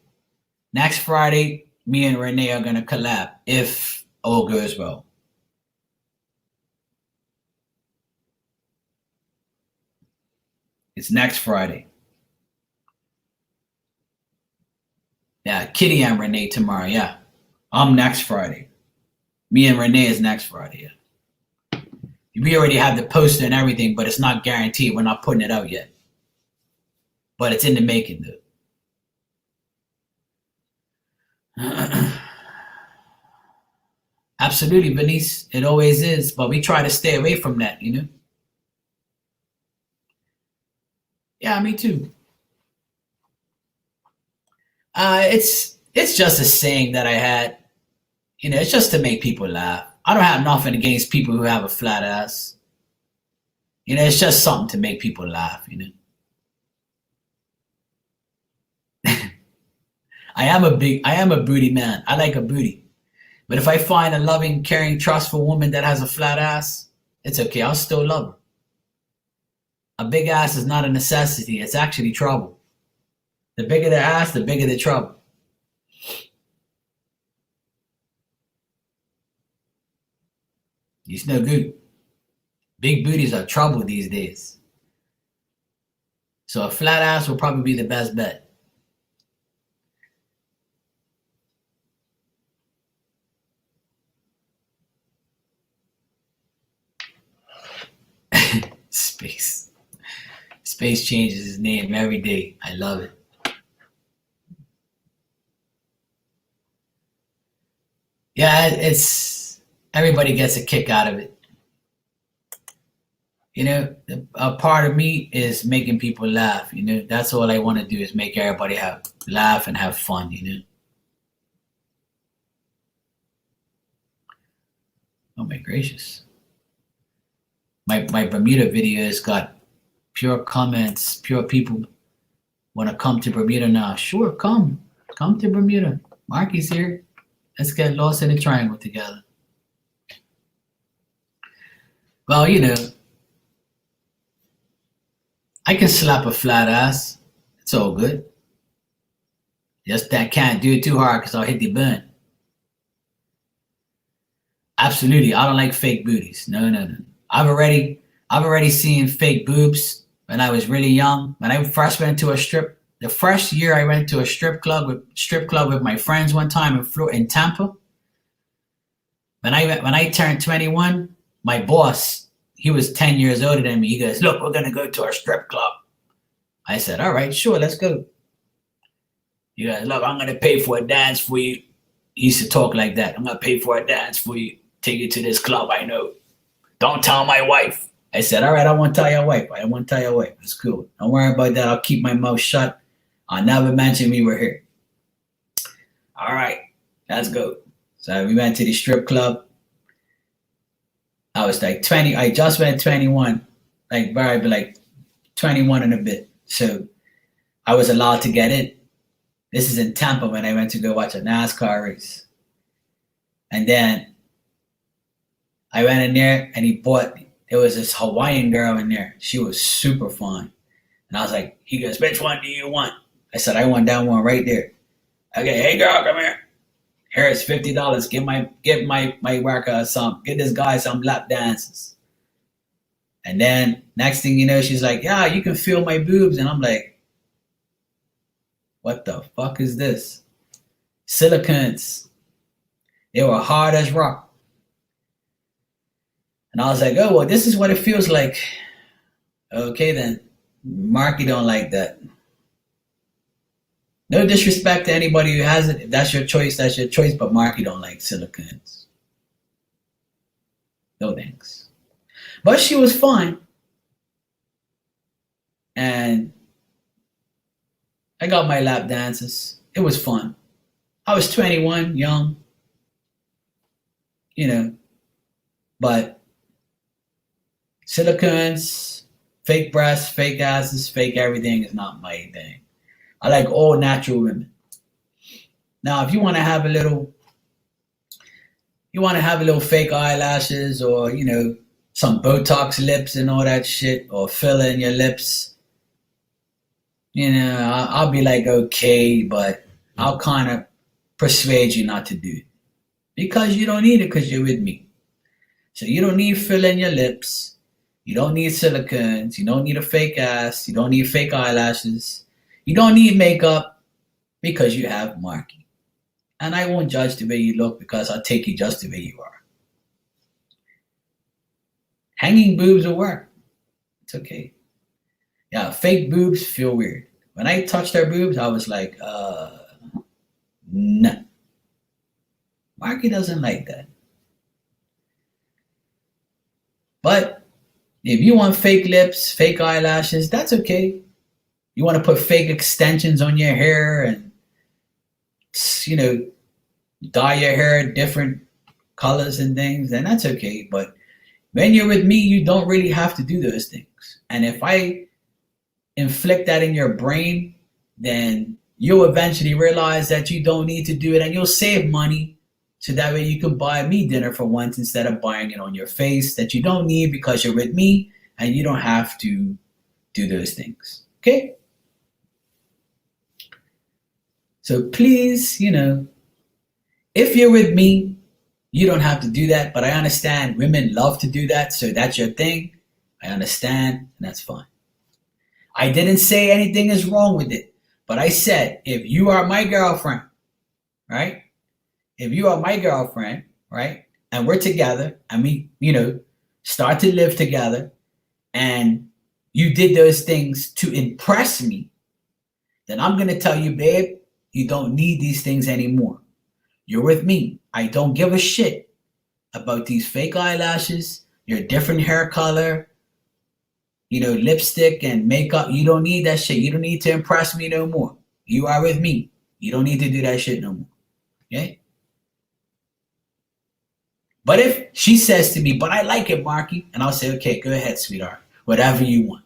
Next Friday, me and Renee are going to collab if all goes well. It's next Friday. Yeah, Kitty and Renee tomorrow. Yeah, I'm next Friday. Me and Renee is next Friday. Yeah. We already have the poster and everything, but it's not guaranteed. We're not putting it out yet. But it's in the making, though. Absolutely, Benice. It always is, but we try to stay away from that, you know? Yeah, me too. It's just a saying that I had. You know, it's just to make people laugh. I don't have nothing against people who have a flat ass. You know, it's just something to make people laugh, you know? I am a booty man. I like a booty. But if I find a loving, caring, trustful woman that has a flat ass, it's okay. I'll still love her. A big ass is not a necessity. It's actually trouble. The bigger the ass, the bigger the trouble. It's no good. Big booties are trouble these days. So a flat ass will probably be the best bet. Space. Space changes his name every day. I love it. Yeah, it's everybody gets a kick out of it. You know, a part of me is making people laugh. You know, that's all I want to do is make everybody laugh and have fun. You know. Oh my gracious. My Bermuda videos got pure comments, pure people want to come to Bermuda now. Sure, come to Bermuda. Marky's here. Let's get lost in the triangle together. Well, you know, I can slap a flat ass. It's all good. Just that can't do it too hard because I'll hit the bun. Absolutely, I don't like fake booties. No. I've already seen fake boobs when I was really young. When I first went to the first year I went to a strip club with my friends one time in Tampa. When I turned 21, my boss, he was 10 years older than me. He goes, look, we're going to go to our strip club. I said, all right, sure, let's go. He goes, look, I'm going to pay for a dance for you. He used to talk like that. I'm going to pay for a dance for you. Take you to this club I know. Don't tell my wife. I said, all right, I won't tell your wife. I won't tell your wife. It's cool. Don't worry about that. I'll keep my mouth shut. I'll never mention we were here. All right, let's go. So we went to the strip club. I was like 20. I just went 21. Like, probably like 21 and a bit. So I was allowed to get in. This is in Tampa when I went to go watch a NASCAR race. And then I went in there and there was this Hawaiian girl in there. She was super fine. And I was like, he goes, which one do you want? I said, I want that one right there. Okay, hey girl, come here. Here is $50. Give my worker some. Get this guy some lap dances. And then next thing you know, she's like, yeah, you can feel my boobs. And I'm like, what the fuck is this? Silicones. They were hard as rock. And I was like, oh, well, this is what it feels like. Okay, then. Marky don't like that. No disrespect to anybody who has it. If that's your choice, that's your choice. But Marky don't like silicones. No thanks. But she was fine. And I got my lap dances. It was fun. I was 21, young. But silicones, fake breasts, fake asses, fake everything is not my thing. I like all natural women. Now, if you want to have a little fake eyelashes or, some Botox lips and all that shit, or filler in your lips, I'll be like, okay, but I'll kind of persuade you not to do it. Because you don't need it because you're with me. So you don't need filler in your lips. You don't need silicones. You don't need a fake ass. You don't need fake eyelashes. You don't need makeup because you have Marky. And I won't judge the way you look because I'll take you just the way you are. Hanging boobs will work. It's okay. Yeah, fake boobs feel weird. When I touched her boobs, I was like, no. Marky doesn't like that. But if you want fake lips, fake eyelashes, that's okay. You want to put fake extensions on your hair and, dye your hair different colors and things, then that's okay. But when you're with me, you don't really have to do those things. And if I inflict that in your brain, then you'll eventually realize that you don't need to do it and you'll save money. So that way you can buy me dinner for once instead of buying it on your face that you don't need because you're with me and you don't have to do those things. Okay? So please, if you're with me, you don't have to do that. But I understand women love to do that. So that's your thing. I understand. And that's fine. I didn't say anything is wrong with it. But I said, if you are my girlfriend, right? If you are my girlfriend, right? And we're together and we, start to live together and you did those things to impress me, then I'm going to tell you, babe, you don't need these things anymore. You're with me. I don't give a shit about these fake eyelashes, your different hair color, lipstick and makeup. You don't need that shit. You don't need to impress me no more. You are with me. You don't need to do that shit no more. Okay? But if she says to me, but I like it, Marky, and I'll say, okay, go ahead, sweetheart. Whatever you want.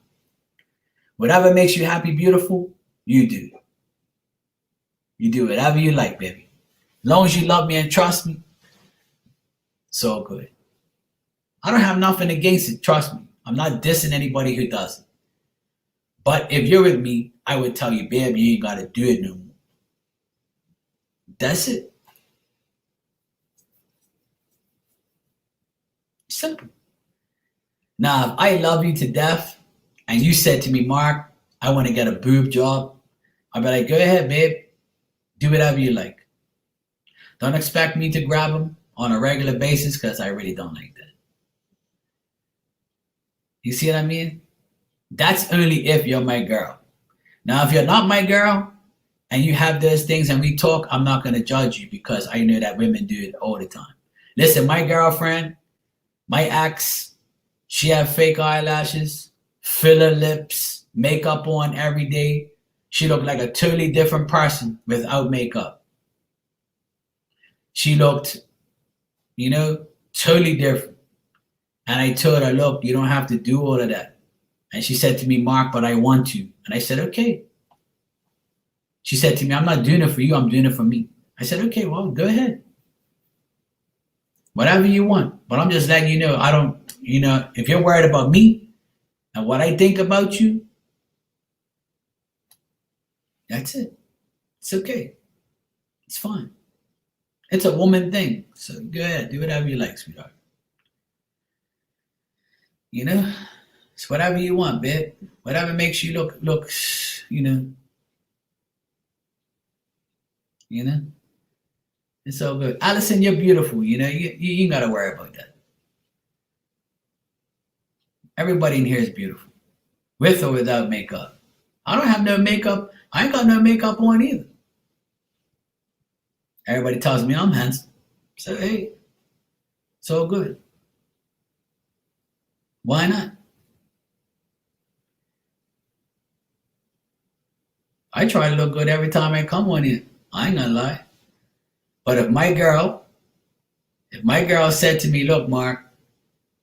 Whatever makes you happy, beautiful, you do. You do whatever you like, baby. As long as you love me and trust me, it's all good. I don't have nothing against it, trust me. I'm not dissing anybody who does it. But if you're with me, I would tell you, babe, you ain't got to do it no more. That's it. Simple. Now, if I love you to death and you said to me, Mark, I want to get a boob job, I'll be like, go ahead, babe. Do whatever you like. Don't expect me to grab them on a regular basis because I really don't like that. You see what I mean? That's only if you're my girl. Now, if you're not my girl and you have those things and we talk, I'm not going to judge you because I know that women do it all the time. Listen, my girlfriend, my ex, she had fake eyelashes, filler lips, makeup on every day. She looked like a totally different person without makeup. She looked, totally different. And I told her, look, you don't have to do all of that. And she said to me, Mark, but I want to. And I said, okay. She said to me, I'm not doing it for you, I'm doing it for me. I said, okay, well, go ahead. Whatever you want. But I'm just letting you know, I don't, if you're worried about me and what I think about you, that's it. It's okay. It's fine. It's a woman thing. So go ahead, do whatever you like, sweetheart. It's whatever you want, babe. Whatever makes you look, you know, you know. It's all good. Allison, you're beautiful. You ain't gotta worry about that. Everybody in here is beautiful, with or without makeup. I don't have no makeup. I ain't got no makeup on either. Everybody tells me I'm handsome. So hey, it's all good. Why not? I try to look good every time I come on here. I ain't gonna lie. But if my girl said to me, look, Mark,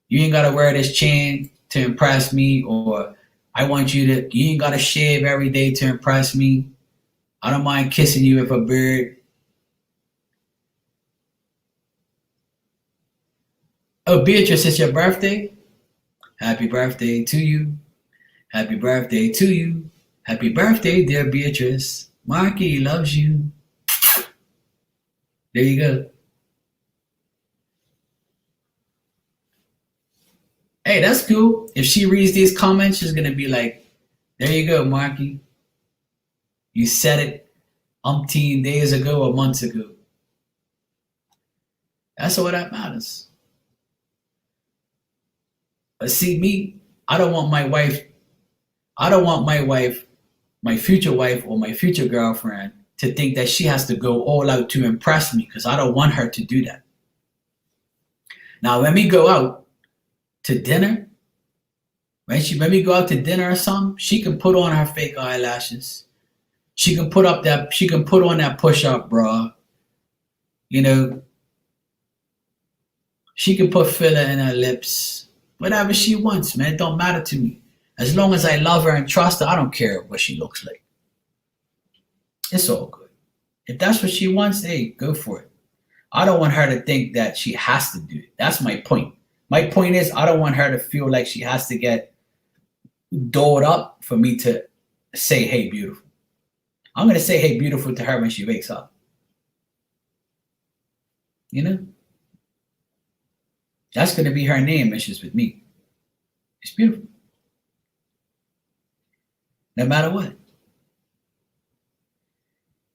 you ain't gotta wear this chain to impress me, or you ain't gotta shave every day to impress me. I don't mind kissing you with a beard. Oh, Beatrice, it's your birthday? Happy birthday to you. Happy birthday to you. Happy birthday, dear Beatrice. Marky loves you. There you go. Hey, that's cool. If she reads these comments, she's gonna be like, there you go, Marky. You said it umpteen days ago or months ago. That's all that matters. But see, me, I don't want my wife, my future wife, or my future girlfriend to think that she has to go all out to impress me because I don't want her to do that. Now, when we go out to dinner, when we go out to dinner or something, she can put on her fake eyelashes. She can put on that push-up bra. She can put filler in her lips. Whatever she wants, man. It don't matter to me. As long as I love her and trust her, I don't care what she looks like. It's all good. If that's what she wants, hey, go for it. I don't want her to think that she has to do it. That's my point. My point is, I don't want her to feel like she has to get dolled up for me to say, hey, beautiful. I'm going to say, hey, beautiful to her when she wakes up. That's going to be her name when she's with me. It's beautiful. No matter what.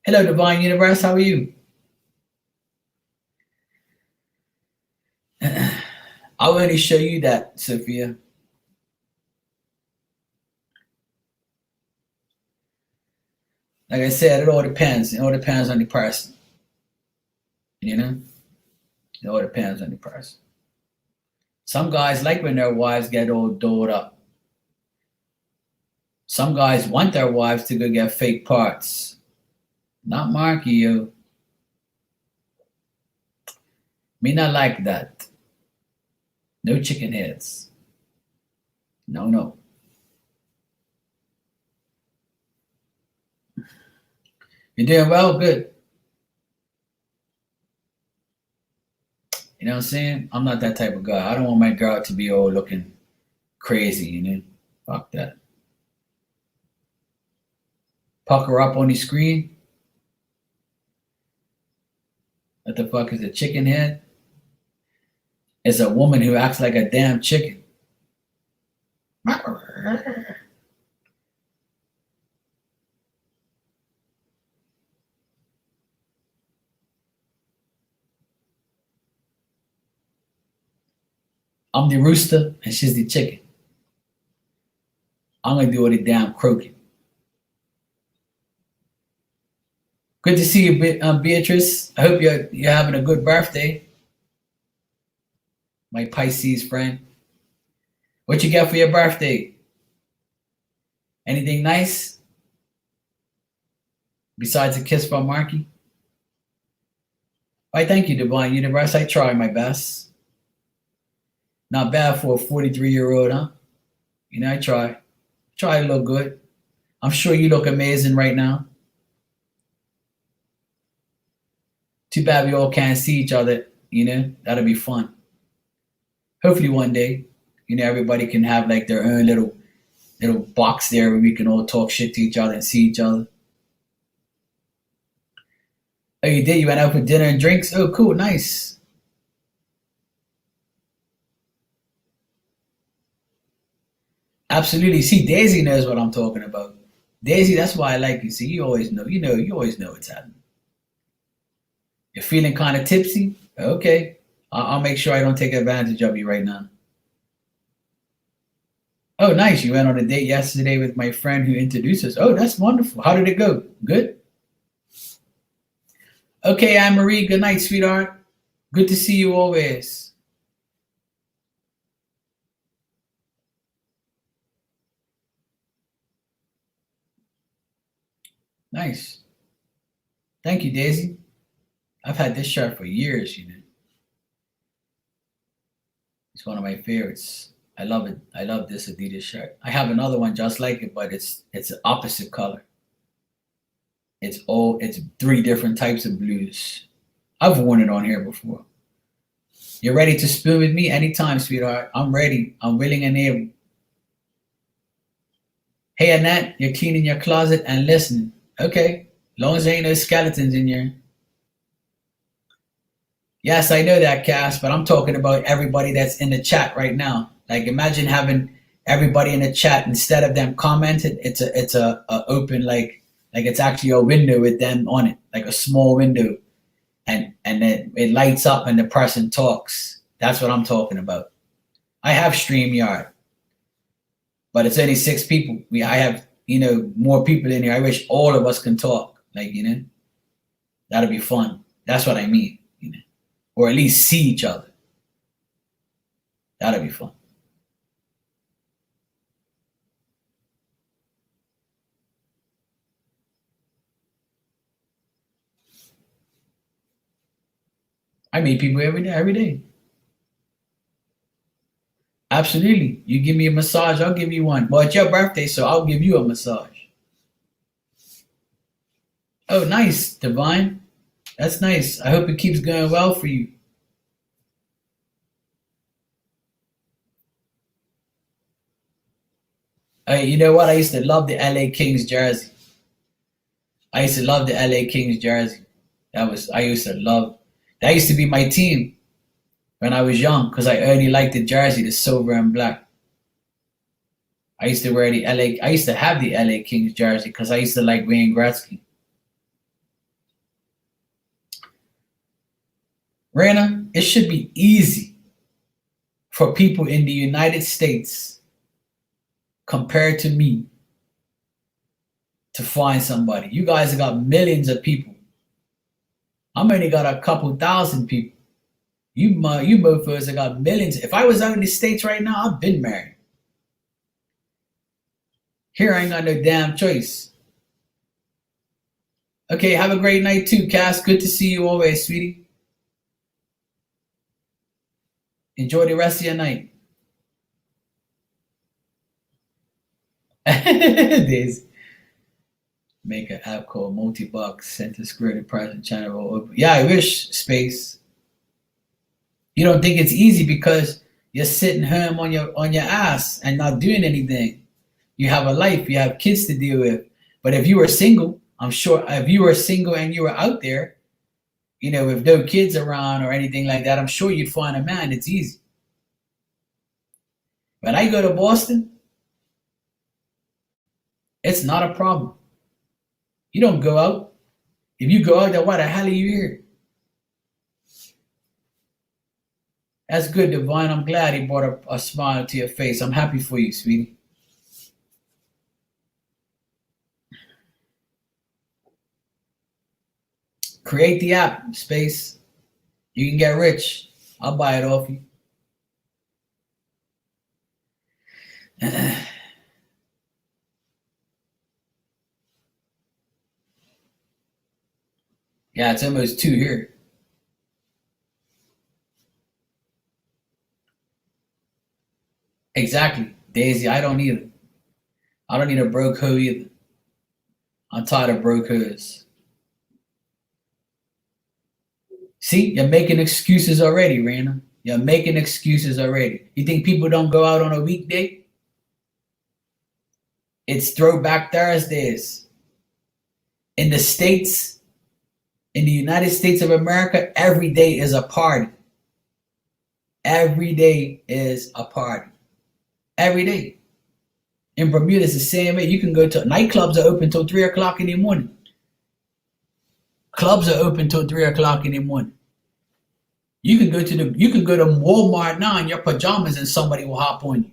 Hello, Divine Universe. How are you? I'll only show you that, Sophia. Like I said, it all depends. It all depends on the person. It all depends on the person. Some guys like when their wives get all dolled up. Some guys want their wives to go get fake parts. Not Marky, yo. Me not like that. No chicken heads. No. You're doing well? Good. You know what I'm saying? I'm not that type of guy. I don't want my girl to be all looking crazy, Fuck that. Pucker up on the screen. What the fuck is a chicken head? It's a woman who acts like a damn chicken. I'm the rooster and she's the chicken. I'm gonna do it a damn croaking. Good to see you, Beatrice. I hope you're having a good birthday, my Pisces friend. What you got for your birthday? Anything nice besides a kiss from Marky? Why, thank you, Divine Universe. I try my best. Not bad for a 43-year-old, huh? You know, I try. Try to look good. I'm sure you look amazing right now. Too bad we all can't see each other, you know? That'll be fun. Hopefully one day, you know, everybody can have like their own little box there where we can all talk shit to each other and see each other. Oh, you did? You went out for dinner and drinks? Oh, cool, nice. Absolutely. See, Daisy knows what I'm talking about. Daisy, that's why I like you. See, you always know. You always know what's happening. You're feeling kind of tipsy? Okay. I'll make sure I don't take advantage of you right now. Oh, nice. You went on a date yesterday with my friend who introduced us. Oh, that's wonderful. How did it go? Good? Okay, Anne Marie. Good night, sweetheart. Good to see you always. Nice. Thank you, Daisy. I've had this shirt for years, you know. It's one of my favorites. I love it. I love this Adidas shirt. I have another one just like it, but it's the opposite color. It's three different types of blues. I've worn it on here before. You're ready to spoon with me anytime, sweetheart. I'm ready. I'm willing and able. Hey, Annette, you're cleaning your closet and listening. Okay, long as there ain't no skeletons in here. Yes, I know that, Cass, but I'm talking about everybody that's in the chat right now. Like, imagine having everybody in the chat instead of them commenting. It's a open like it's actually a window with them on it, like a small window, and then it lights up and the person talks. That's what I'm talking about. I have StreamYard, but it's only 6 people. I have more people in here. I wish all of us can talk. Like that'd be fun. That's what I mean. Or at least see each other. That'd be fun. I meet people every day. Every day. Absolutely. You give me a massage, I'll give you one. Well, it's your birthday, so I'll give you a massage. Oh, nice, Divine. That's nice. I hope it keeps going well for you. You know what? I used to love the LA Kings jersey. I used to love the LA Kings jersey. I used to love. That used to be my team when I was young because I only liked the jersey, the silver and black. I used to wear the LA. I used to have the LA Kings jersey because I used to like Wayne Gretzky. Rana, it should be easy for people in the United States compared to me to find somebody. You guys have got millions of people. I'm only got a couple thousand people. You mofos have got millions. If I was out in the States right now, I've been married. Here I ain't got no damn choice. Okay, have a great night too, Cass. Good to see you always, sweetie. Enjoy the rest of your night. There's make an app called Multibox, center square the present channel open. Yeah, I wish space. You don't think it's easy because you're sitting home on your ass and not doing anything. You have a life, you have kids to deal with. But if you were single, I'm sure if you were single and you were out there, with no kids around or anything like that, I'm sure you'd find a man. It's easy. When I go to Boston, it's not a problem. You don't go out. If you go out there, why the hell are you here? That's good, Divine. I'm glad he brought a smile to your face. I'm happy for you, sweetie. Create the app, Space. You can get rich. I'll buy it off you. Yeah, it's almost 2 here. Exactly. Daisy, I don't either. I don't need a broke hoe either. I'm tired of broke hoes. See, you're making excuses already, Rana. You're making excuses already. You think people don't go out on a weekday? It's Throwback Thursdays. In the States, in the United States of America, every day is a party. Every day is a party. Every day. In Bermuda, it's the same way. You can go to nightclubs are open till 3 o'clock in the morning. Clubs are open till 3 o'clock in the morning. You can go to Walmart now in your pajamas and somebody will hop on you.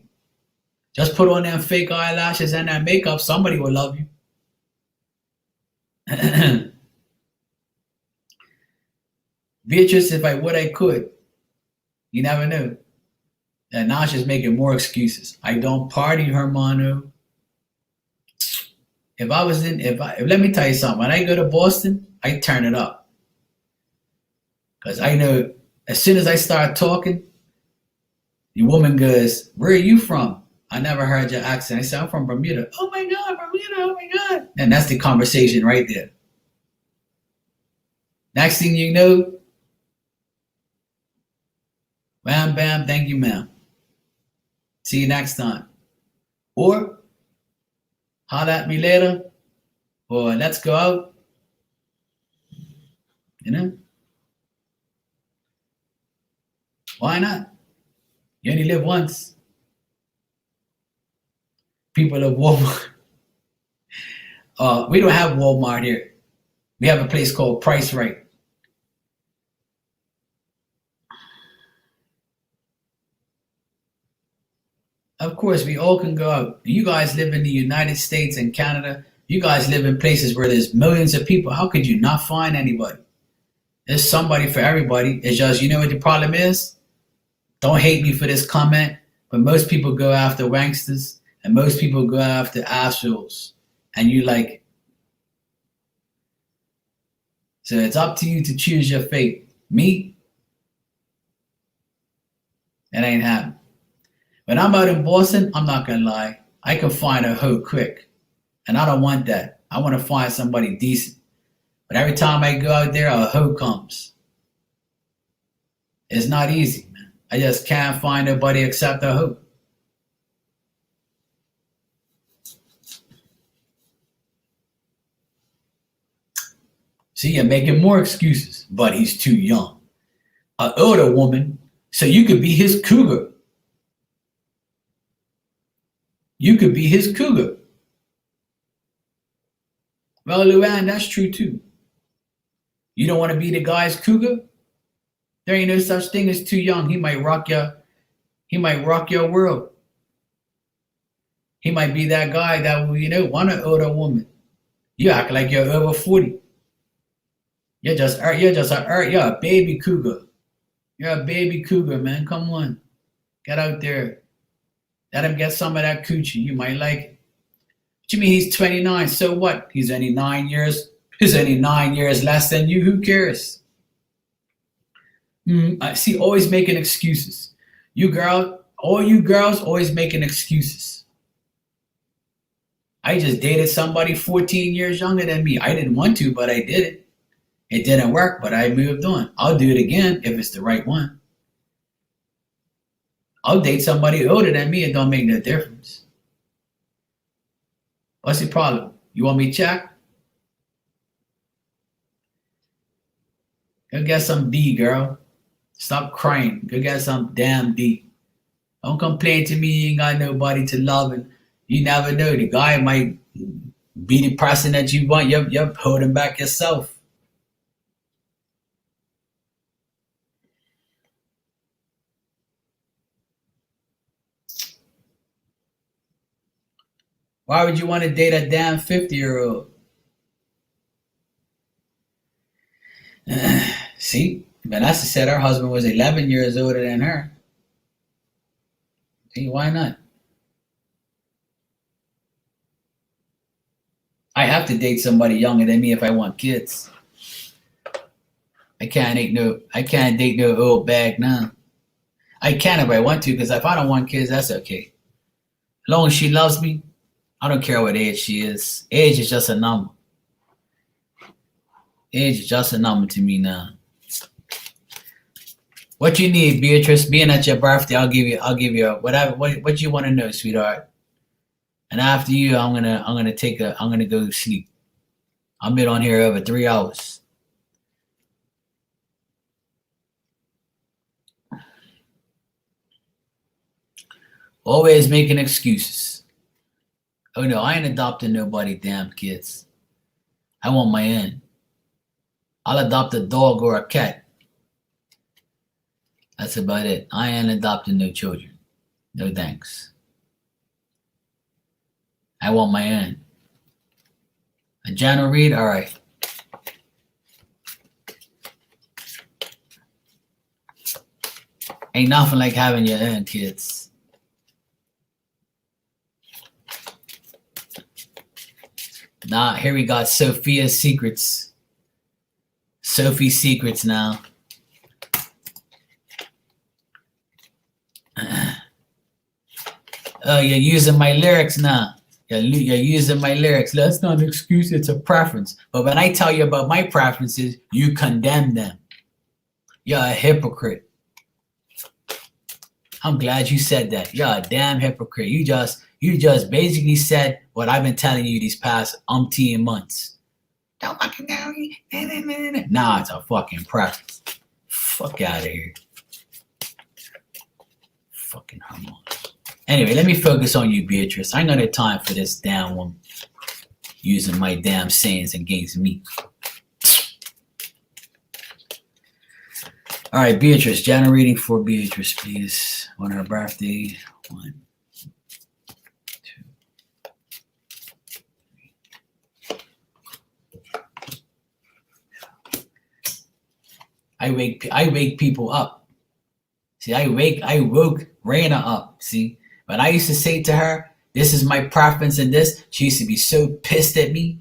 Just put on them fake eyelashes and that makeup, somebody will love you. Beatrice, if I would, I could. You never know. And now she's making more excuses. I don't party, Hermano. Let me tell you something. When I go to Boston, I turn it up. Because I know as soon as I start talking, the woman goes, "Where are you from?" "I never heard your accent." I say, "I'm from Bermuda." "Oh my God, Bermuda, oh my God." And that's the conversation right there. Next thing you know, bam, bam, thank you, ma'am. See you next time. Or holler at me later, or let's go out. You know? Why not? You only live once. People of Walmart. We don't have Walmart here. We have a place called Price Right. Of course, we all can go out. You guys live in the United States and Canada. You guys live in places where there's millions of people. How could you not find anybody? There's somebody for everybody. It's just, you know what the problem is? Don't hate me for this comment, but most people go after wanksters and most people go after assholes. And you like it. So it's up to you to choose your fate. Me, it ain't happening. When I'm out in Boston, I'm not gonna lie, I can find a hoe quick. And I don't want that. I want to find somebody decent. But every time I go out there, a hoe comes. It's not easy, man. I just can't find nobody except a hoe. See, you're making more excuses, but he's too young. An older woman, so you could be his cougar. You could be his cougar. Well, Luann, that's true too. You don't want to be the guy's cougar? There ain't no such thing as too young. He might rock your world. He might be that guy that will, want an older woman. You act like you're over 40. You're a baby cougar. You're a baby cougar, man. Come on. Get out there. Let him get some of that coochie. You might like it. What you mean he's 29? So what? He's only 9 years. He's only 9 years less than you. Who cares? I see, always making excuses. All you girls always making excuses. I just dated somebody 14 years younger than me. I didn't want to, but I did it. It didn't work, but I moved on. I'll do it again if it's the right one. I'll date somebody older than me. It don't make no difference. What's the problem? You want me to check? Go get some D, girl. Stop crying. Go get some damn D. Don't complain to me you ain't got nobody to love, and you never know. The guy might be the person that you want. You're holding back yourself. Why would you want to date a damn 50-year-old? See, Vanessa said her husband was 11 years older than her. See, why not? I have to date somebody younger than me if I want kids. I can't date no old bag now. I can if I want to, because if I don't want kids, that's okay. As long as she loves me, I don't care what age she is. Age is just a number. Age is just a number to me now. What you need, Beatrice? Being at your birthday, I'll give you whatever what you want to know, sweetheart. And after you, I'm gonna go to sleep. I've been on here over 3 hours. Always making excuses. Oh no, I ain't adopting nobody damn kids. I want my own. I'll adopt a dog or a cat. That's about it. I ain't adopting no children. No thanks. I want my own. A Jana Reed? All right. Ain't nothing like having your own kids. Nah, here we got Sophia's Secrets. Sophie's Secrets now. Oh, you're using my lyrics now. You're using my lyrics. That's not an excuse, it's a preference. But when I tell you about my preferences, you condemn them. You're a hypocrite. I'm glad you said that. You're a damn hypocrite. You just basically said what I've been telling you these past umpteen months. Don't fucking know me. Nah, it's a fucking preference. Fuck out of here. Fucking hormones. Anyway, let me focus on you, Beatrice. I ain't got no time for this damn woman using my damn sayings against me. All right, Beatrice. Jana reading for Beatrice, please. On her birthday. 1, 2, 3. I wake people up. See, I woke Raina up. See. But I used to say to her, this is my preference in this. She used to be so pissed at me.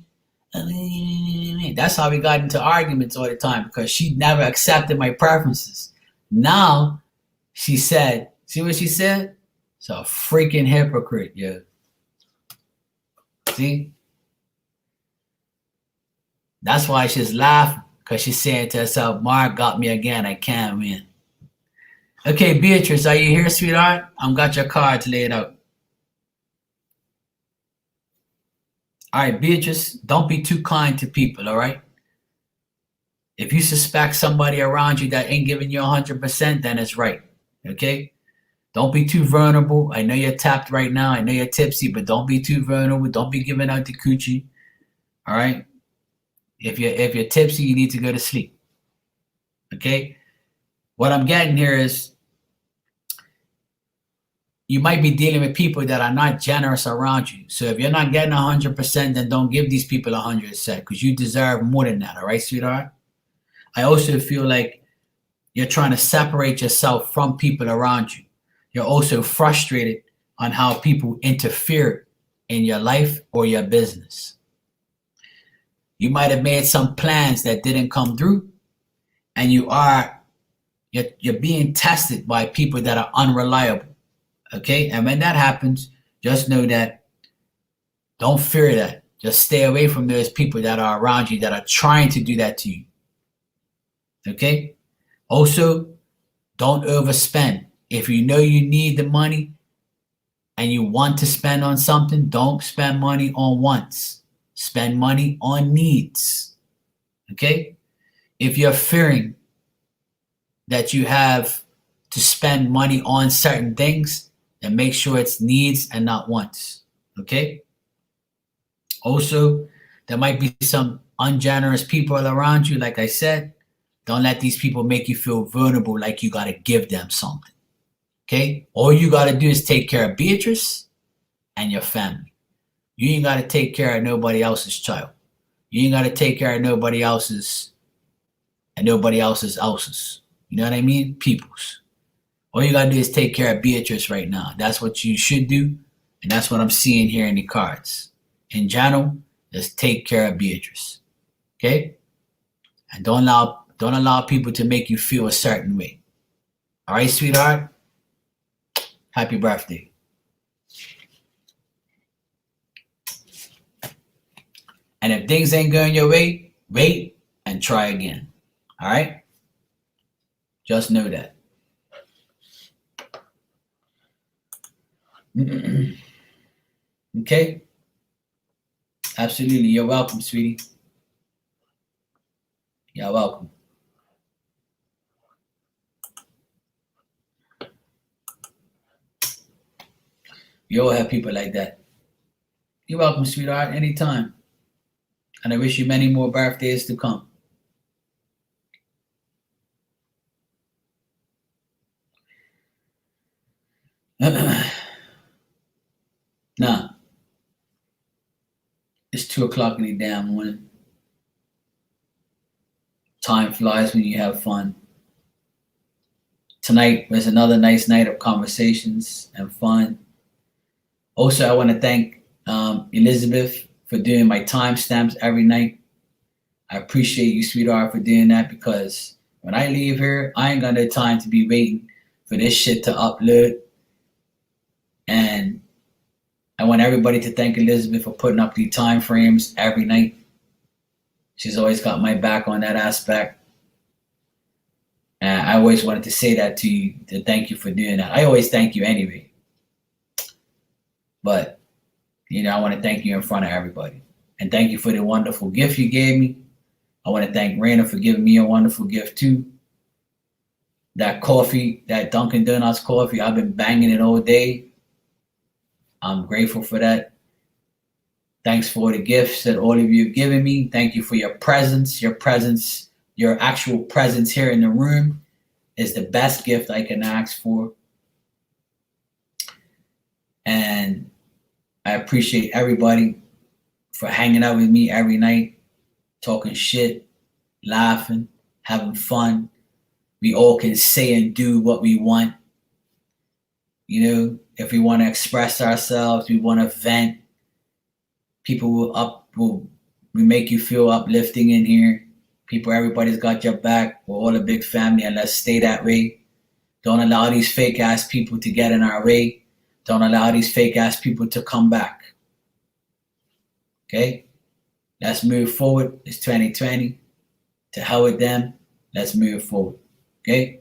That's how we got into arguments all the time, because she never accepted my preferences. Now, she said, see what she said? It's a freaking hypocrite, yo. See? That's why she's laughing, because she's saying to herself, Mark got me again, I can't win. Okay, Beatrice, are you here, sweetheart? I've got your cards laid out. All right, Beatrice, don't be too kind to people, all right? If you suspect somebody around you that ain't giving you 100%, then it's right, okay? Don't be too vulnerable. I know you're tapped right now. I know you're tipsy, but don't be too vulnerable. Don't be giving out the coochie, all right? If you're tipsy, you need to go to sleep, okay? What I'm getting here is you might be dealing with people that are not generous around you. So if you're not getting 100%, then don't give these people 100%, because you deserve more than that, all right, sweetheart? I also feel like you're trying to separate yourself from people around you. You're also frustrated on how people interfere in your life or your business. You might have made some plans that didn't come through, and you're being tested by people that are unreliable. Okay, and when that happens, just know that don't fear that. Just stay away from those people that are around you that are trying to do that to you. Okay, also don't overspend. If you know you need the money and you want to spend on something, don't spend money on wants. Spend money on needs. Okay, if you're fearing that you have to spend money on certain things, then make sure it's needs and not wants, okay? Also, there might be some ungenerous people around you, like I said. Don't let these people make you feel vulnerable, like you gotta give them something, okay? All you gotta do is take care of Beatrice and your family. You ain't gotta take care of nobody else's child. You ain't gotta take care of nobody else's and nobody else's. You know what I mean? People's. All you gotta do is take care of Beatrice right now. That's what you should do, and that's what I'm seeing here in the cards. In general, just take care of Beatrice. Okay? And don't allow people to make you feel a certain way. All right, sweetheart? Happy birthday. And if things ain't going your way, wait and try again. All right? Just know that. Okay? Absolutely. You're welcome, sweetie. You're welcome. We all have people like that. You're welcome, sweetheart, anytime. And I wish you many more birthdays to come. Nah. It's 2 o'clock in the damn morning. Time flies when you have fun. Tonight was another nice night of conversations and fun. Also, I want to thank Elizabeth for doing my timestamps every night. I appreciate you, sweetheart, for doing that, because when I leave here, I ain't got no time to be waiting for this shit to upload. And I want everybody to thank Elizabeth for putting up the time frames every night. She's always got my back on that aspect. And I always wanted to say that to you, to thank you for doing that. I always thank you anyway. But, I want to thank you in front of everybody. And thank you for the wonderful gift you gave me. I want to thank Raina for giving me a wonderful gift too. That coffee, that Dunkin' Donuts coffee, I've been banging it all day. I'm grateful for that. Thanks for the gifts that all of you have given me. Thank you for your presence. Your actual presence here in the room is the best gift I can ask for. And I appreciate everybody for hanging out with me every night, talking shit, laughing, having fun. We all can say and do what we want. If we want to express ourselves, we want to vent. People will make you feel uplifting in here. Everybody's got your back. We're all a big family, and let's stay that way. Don't allow these fake ass people to get in our way. Don't allow these fake ass people to come back. Okay? Let's move forward. It's 2020. To hell with them. Let's move forward. Okay?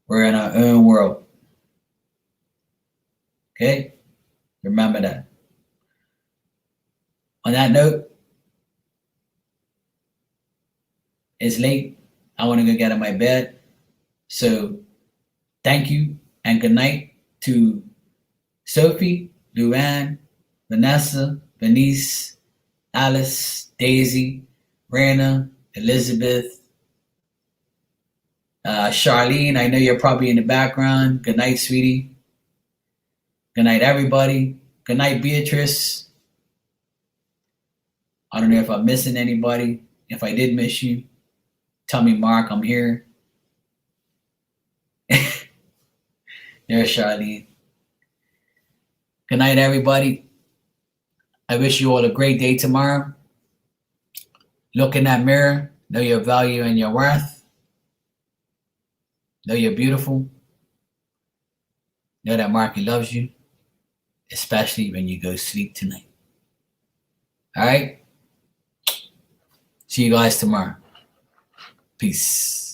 We're in our own world. Okay? Remember that. On that note, it's late. I want to go get in my bed. So thank you and good night to Sophie, Luann, Vanessa, Venice, Alice, Daisy, Rana, Elizabeth, Charlene. I know you're probably in the background. Good night, sweetie. Good night, everybody. Good night, Beatrice. I don't know if I'm missing anybody. If I did miss you, tell me, Mark, I'm here. There's Charlene. Good night, everybody. I wish you all a great day tomorrow. Look in that mirror. Know your value and your worth. Know you're beautiful. Know that Marky loves you, especially when you go sleep tonight. All right? See you guys tomorrow. Peace.